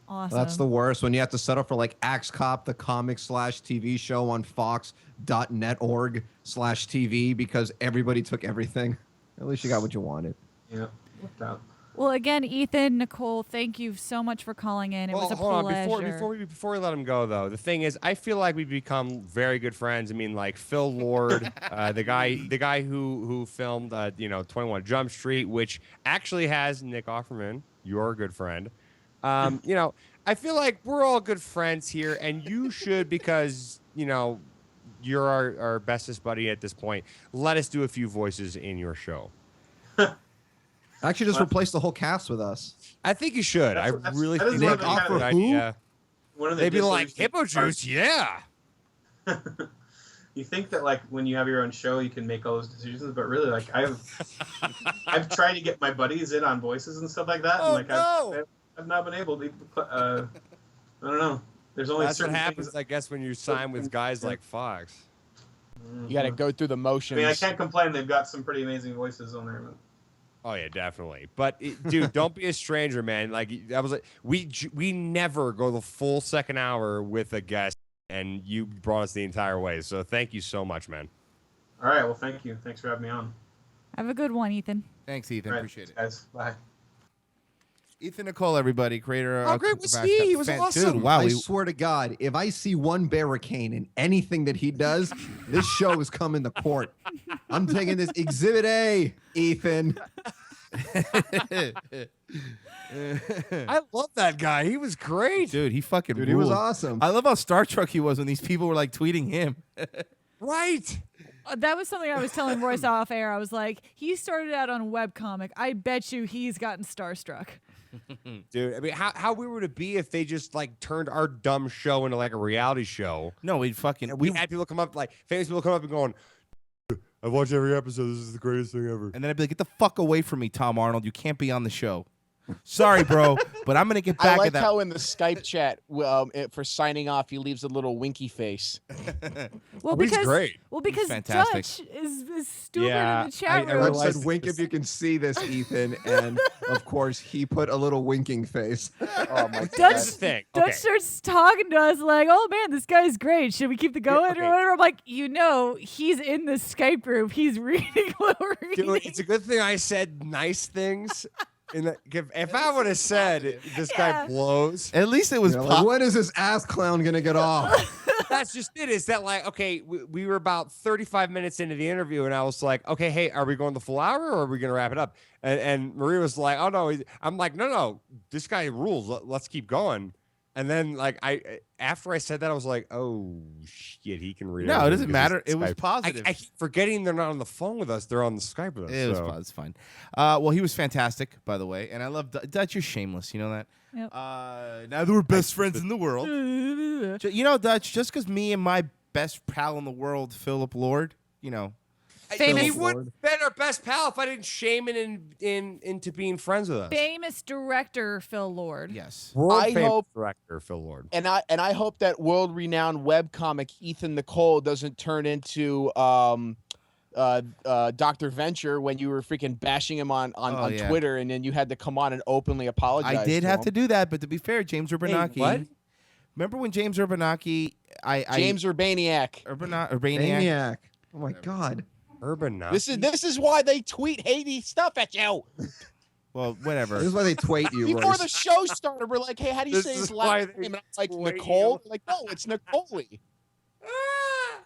[SPEAKER 5] Awesome.
[SPEAKER 12] That's the worst when you have to settle for like Axe Cop, the comic/TV show on Fox.net.org/TV because everybody took everything. At least you got what you wanted.
[SPEAKER 15] Yeah, worked out.
[SPEAKER 5] Well, again, Ethan, Nicolle, thank you so much for calling in. It was a
[SPEAKER 1] hold
[SPEAKER 5] pleasure.
[SPEAKER 1] on. Before we let him go, though, the thing is, I feel like we've become very good friends. I mean, like Phil Lord, the guy who filmed 21 Jump Street, which actually has Nick Offerman, your good friend. I feel like we're all good friends here, and you should, because you're our bestest buddy at this point. Let us do a few voices in your show.
[SPEAKER 12] Actually, just replace the whole cast with us.
[SPEAKER 1] I think you should. I really think
[SPEAKER 12] Nick offer who?
[SPEAKER 1] They'd be like, Hippojuice, yeah.
[SPEAKER 15] You think that like when you have your own show, you can make all those decisions, but really, like I've tried to get my buddies in on voices and stuff like that, and like I've not been able to. I don't know. There's only
[SPEAKER 1] That's what
[SPEAKER 15] certain
[SPEAKER 1] happens,
[SPEAKER 15] things.
[SPEAKER 1] I guess, when you sign with guys like Fox.
[SPEAKER 11] You got to go through the
[SPEAKER 15] I
[SPEAKER 11] motions.
[SPEAKER 15] mean, I can't complain. They've got some pretty amazing voices on there. But...
[SPEAKER 1] Oh yeah, definitely. But dude, don't be a stranger, man. Like that was like we never go the full second hour with a guest, and you brought us the entire way. So thank you so much, man.
[SPEAKER 15] All right. Well, thank you. Thanks for having me on.
[SPEAKER 5] Have a good one, Ethan.
[SPEAKER 6] Thanks, Ethan.
[SPEAKER 15] All right,
[SPEAKER 6] Appreciate it.
[SPEAKER 15] guys. Bye.
[SPEAKER 6] Ethan Nicolle, everybody, creator.
[SPEAKER 12] How great was he? He was awesome.
[SPEAKER 6] Dude, wow,
[SPEAKER 12] I swear to God, if I see one barricade in anything that he does, this show is coming to court. I'm taking this Exhibit A, Ethan.
[SPEAKER 1] I love that guy. He was great.
[SPEAKER 6] Dude, he fucking
[SPEAKER 12] Dude, he was
[SPEAKER 6] ruled.
[SPEAKER 12] awesome.
[SPEAKER 6] I love how starstruck he was when these people were like tweeting him.
[SPEAKER 1] Right.
[SPEAKER 5] That was something I was telling Royce off air. I was like, he started out on webcomic. I bet you he's gotten starstruck.
[SPEAKER 1] Dude, I mean, how we would it be if they just like turned our dumb show into like a reality show?
[SPEAKER 6] No, we'd fucking.
[SPEAKER 1] We had people come up, like famous people come up and going, I've watched every episode. This is the greatest thing ever.
[SPEAKER 6] And then I'd be like, get the fuck away from me, Tom Arnold. You can't be on the show. Sorry, bro, but I'm going to get back
[SPEAKER 11] I like
[SPEAKER 6] at that.
[SPEAKER 11] how in the Skype chat for signing off, he leaves a little winky face.
[SPEAKER 5] Well,
[SPEAKER 1] he's great.
[SPEAKER 5] Well, because
[SPEAKER 6] fantastic.
[SPEAKER 5] Dutch is stupid
[SPEAKER 1] Yeah,
[SPEAKER 5] in the chat
[SPEAKER 1] I
[SPEAKER 5] room.
[SPEAKER 12] Dutch said, wink if you can see this, Ethan. And, of course, he put a little winking face.
[SPEAKER 11] Oh, my
[SPEAKER 5] Dutch,
[SPEAKER 11] God.
[SPEAKER 1] thing.
[SPEAKER 5] Dutch
[SPEAKER 1] Okay.
[SPEAKER 5] starts talking to us like, oh, man, this guy's great. Should we keep the going
[SPEAKER 1] okay.
[SPEAKER 5] or whatever? I'm like, he's in the Skype group. He's reading what we're reading.
[SPEAKER 1] Dude, it's a good thing I said nice things. If I would have said this guy blows,
[SPEAKER 6] At least it was
[SPEAKER 12] Like, when is this ass clown going to get off?
[SPEAKER 1] that's just it. Is that like, okay, we were about 35 minutes into the interview, and I was like, okay, hey, are we going the full hour, or are we going to wrap it up? And Maria was like, oh, no. I'm like, no, this guy rules. Let's keep going. And then, like, after I said that, I was like, oh, shit, he can read it.
[SPEAKER 6] No, it doesn't matter. It was positive.
[SPEAKER 1] I keep forgetting they're not on the phone with us. They're on the Skype with us.
[SPEAKER 6] It's fine. Well, he was fantastic, by the way. And I love Dutch. You're shameless. You know that?
[SPEAKER 5] Yep.
[SPEAKER 6] Now that we're best friends in the world. Dutch, just because me and my best pal in the world, Philip Lord,
[SPEAKER 5] Famous
[SPEAKER 1] He would have been our best pal if I didn't shame him into being friends with us.
[SPEAKER 5] famous director Phil Lord.
[SPEAKER 6] Yes.
[SPEAKER 11] I hope-
[SPEAKER 1] director Phil Lord.
[SPEAKER 11] And I hope that world-renowned webcomic Ethan Nicolle doesn't turn into Dr. Venture when you were freaking bashing him on
[SPEAKER 6] yeah.
[SPEAKER 11] Twitter, and then you had to come on and openly apologize.
[SPEAKER 6] I did
[SPEAKER 11] to
[SPEAKER 6] have
[SPEAKER 11] him.
[SPEAKER 6] to do that, but to be fair, James Urbanaki.
[SPEAKER 1] what?
[SPEAKER 6] Remember when James Urbanaki?
[SPEAKER 11] James Urbaniak.
[SPEAKER 6] Urbaniak.
[SPEAKER 12] Maniac. Oh, my God.
[SPEAKER 1] Urban.
[SPEAKER 11] This is why they tweet hatey stuff at you.
[SPEAKER 6] Well, whatever.
[SPEAKER 12] This is why they tweet you,
[SPEAKER 11] Before
[SPEAKER 12] Royce.
[SPEAKER 11] the show started, we're like, hey, how do you
[SPEAKER 1] This
[SPEAKER 11] say
[SPEAKER 1] is
[SPEAKER 11] his
[SPEAKER 1] why
[SPEAKER 11] last
[SPEAKER 1] they
[SPEAKER 11] name? And I'm like,
[SPEAKER 1] tweet
[SPEAKER 11] Nicolle?
[SPEAKER 1] you.
[SPEAKER 11] Like, no, it's Nicolle.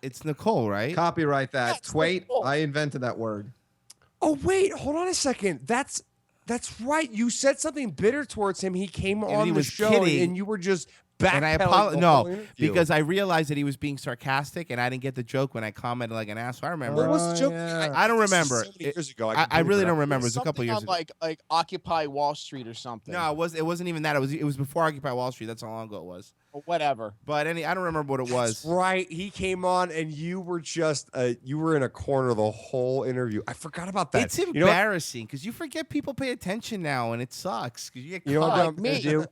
[SPEAKER 6] It's Nicolle, right?
[SPEAKER 12] Copyright that.
[SPEAKER 11] Yes,
[SPEAKER 12] Twait.
[SPEAKER 11] Nicolle.
[SPEAKER 12] I invented that word.
[SPEAKER 1] Oh wait, hold on a second. That's right. You said something bitter towards him. He came on
[SPEAKER 6] he
[SPEAKER 1] the
[SPEAKER 6] was
[SPEAKER 1] show,
[SPEAKER 6] kidding.
[SPEAKER 1] and you were just backpedaling.
[SPEAKER 6] And I
[SPEAKER 1] the
[SPEAKER 6] apologize.
[SPEAKER 1] whole
[SPEAKER 6] No,
[SPEAKER 1] interview.
[SPEAKER 6] because I realized that he was being sarcastic, and I didn't get the joke when I commented like an asshole. I remember.
[SPEAKER 1] What was the joke?
[SPEAKER 12] yeah.
[SPEAKER 6] I don't remember.
[SPEAKER 1] So many years ago.
[SPEAKER 6] I
[SPEAKER 1] completely
[SPEAKER 6] really don't
[SPEAKER 1] forgot.
[SPEAKER 6] remember. It was a couple
[SPEAKER 11] Something
[SPEAKER 6] years
[SPEAKER 11] on,
[SPEAKER 6] ago.
[SPEAKER 11] like Occupy Wall Street or something.
[SPEAKER 6] No, it wasn't even that. It was before Occupy Wall Street. That's how long ago it was.
[SPEAKER 11] Or whatever.
[SPEAKER 6] But I don't remember what it was.
[SPEAKER 1] That's right. He came on, and you were just you were in a corner the whole interview. I forgot about that.
[SPEAKER 6] It's
[SPEAKER 1] You know what?
[SPEAKER 6] embarrassing because you forget people pay attention now, and it sucks because you get
[SPEAKER 1] You know what
[SPEAKER 6] caught.
[SPEAKER 1] I'm gonna do?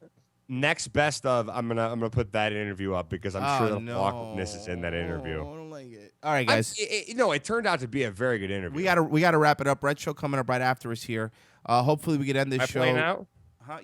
[SPEAKER 1] next best of, I'm gonna put that interview up because I'm sure the awkwardness is in that interview.
[SPEAKER 6] I don't like it. All right, guys.
[SPEAKER 1] It turned out to be a very good interview.
[SPEAKER 6] We gotta wrap it up. Red Show coming up right after us here. Hopefully we can end this show.
[SPEAKER 1] Playing out?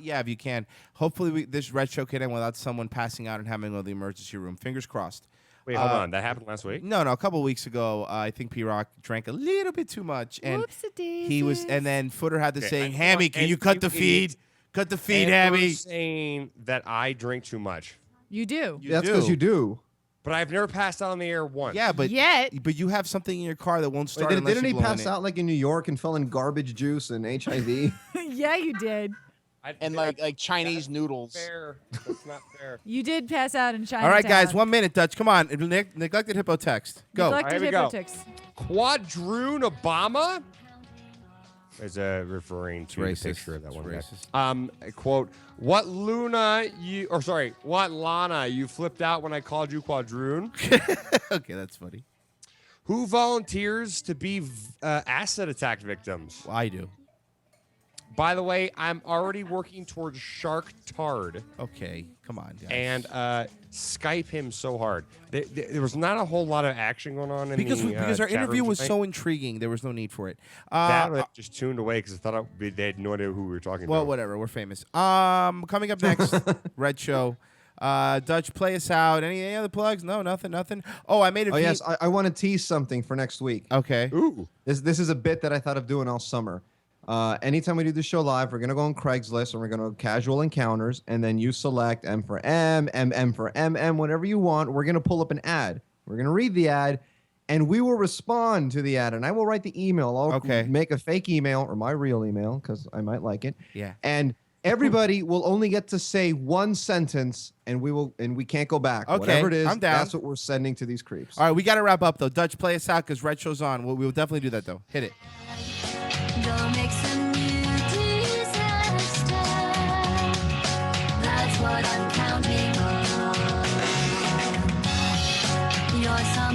[SPEAKER 6] Yeah, if you can. Hopefully this Red Show can end without someone passing out and having to go to the emergency room. Fingers crossed.
[SPEAKER 1] Wait, hold on. That happened last week?
[SPEAKER 6] No, a couple of weeks ago. I think P-Rock drank a little bit too much, and he was. And then Footer had to say, "Hammy, can you cut the feed? Cut the feed, Hammy."
[SPEAKER 1] Saying that I drink too much.
[SPEAKER 5] You do.
[SPEAKER 12] That's because you do.
[SPEAKER 1] But I've never passed out on the air once.
[SPEAKER 6] Yeah, but
[SPEAKER 5] Yet.
[SPEAKER 6] you have something in your car that won't start.
[SPEAKER 12] Wait, didn't he
[SPEAKER 6] you blow in
[SPEAKER 12] pass
[SPEAKER 6] it.
[SPEAKER 12] out like in New York and fell in garbage juice and HIV?
[SPEAKER 5] Yeah, you did.
[SPEAKER 11] And like Chinese noodles.
[SPEAKER 1] Fair. That's not fair.
[SPEAKER 5] You did pass out in China.
[SPEAKER 6] All right, guys, 1 minute, Dutch. Come on. Neglected Hippo text. Go.
[SPEAKER 5] Neglected Hippo text.
[SPEAKER 1] Quadroon Obama? Is referring to the picture of that one guy. Quote, what Lana you flipped out when I called you Quadroon?
[SPEAKER 6] Okay, that's funny.
[SPEAKER 1] Who volunteers to be acid attack victims?
[SPEAKER 6] Well, I do.
[SPEAKER 1] By the way, I'm already working towards Shark Tard.
[SPEAKER 6] Okay, come on, guys.
[SPEAKER 1] And Skype him so hard. There was not a whole lot of action going on in
[SPEAKER 6] because our
[SPEAKER 1] chat
[SPEAKER 6] interview
[SPEAKER 1] room
[SPEAKER 6] was
[SPEAKER 1] tonight.
[SPEAKER 6] so intriguing. There was no need for it.
[SPEAKER 1] I just tuned away because I thought they had no idea who we were talking
[SPEAKER 6] Well,
[SPEAKER 1] about.
[SPEAKER 6] whatever. We're famous. Coming up next, Red Show. Dutch, play us out. Any other plugs? No, nothing. Oh, I made a.
[SPEAKER 12] Yes, I want to tease something for next week.
[SPEAKER 6] Okay.
[SPEAKER 1] Ooh.
[SPEAKER 12] This is a bit that I thought of doing all summer. Anytime we do the show live, we're gonna go on Craigslist and we're gonna go casual encounters, and then you select M for M, M for MM, whatever you want. We're gonna pull up an ad. We're gonna read the ad, and we will respond to the ad. And I will write the email. I'll make a fake email or my real email because I might like it.
[SPEAKER 6] Yeah.
[SPEAKER 12] And everybody will only get to say one sentence, and we can't go back.
[SPEAKER 6] Okay,
[SPEAKER 12] Whatever it is,
[SPEAKER 6] I'm down.
[SPEAKER 12] that's what we're sending to these creeps.
[SPEAKER 6] All right, we got to wrap up though. Dutch, play us out because Red Show's on. We will definitely do that though. Hit it.
[SPEAKER 9] Go make some new disaster. That's what I'm counting on. You're some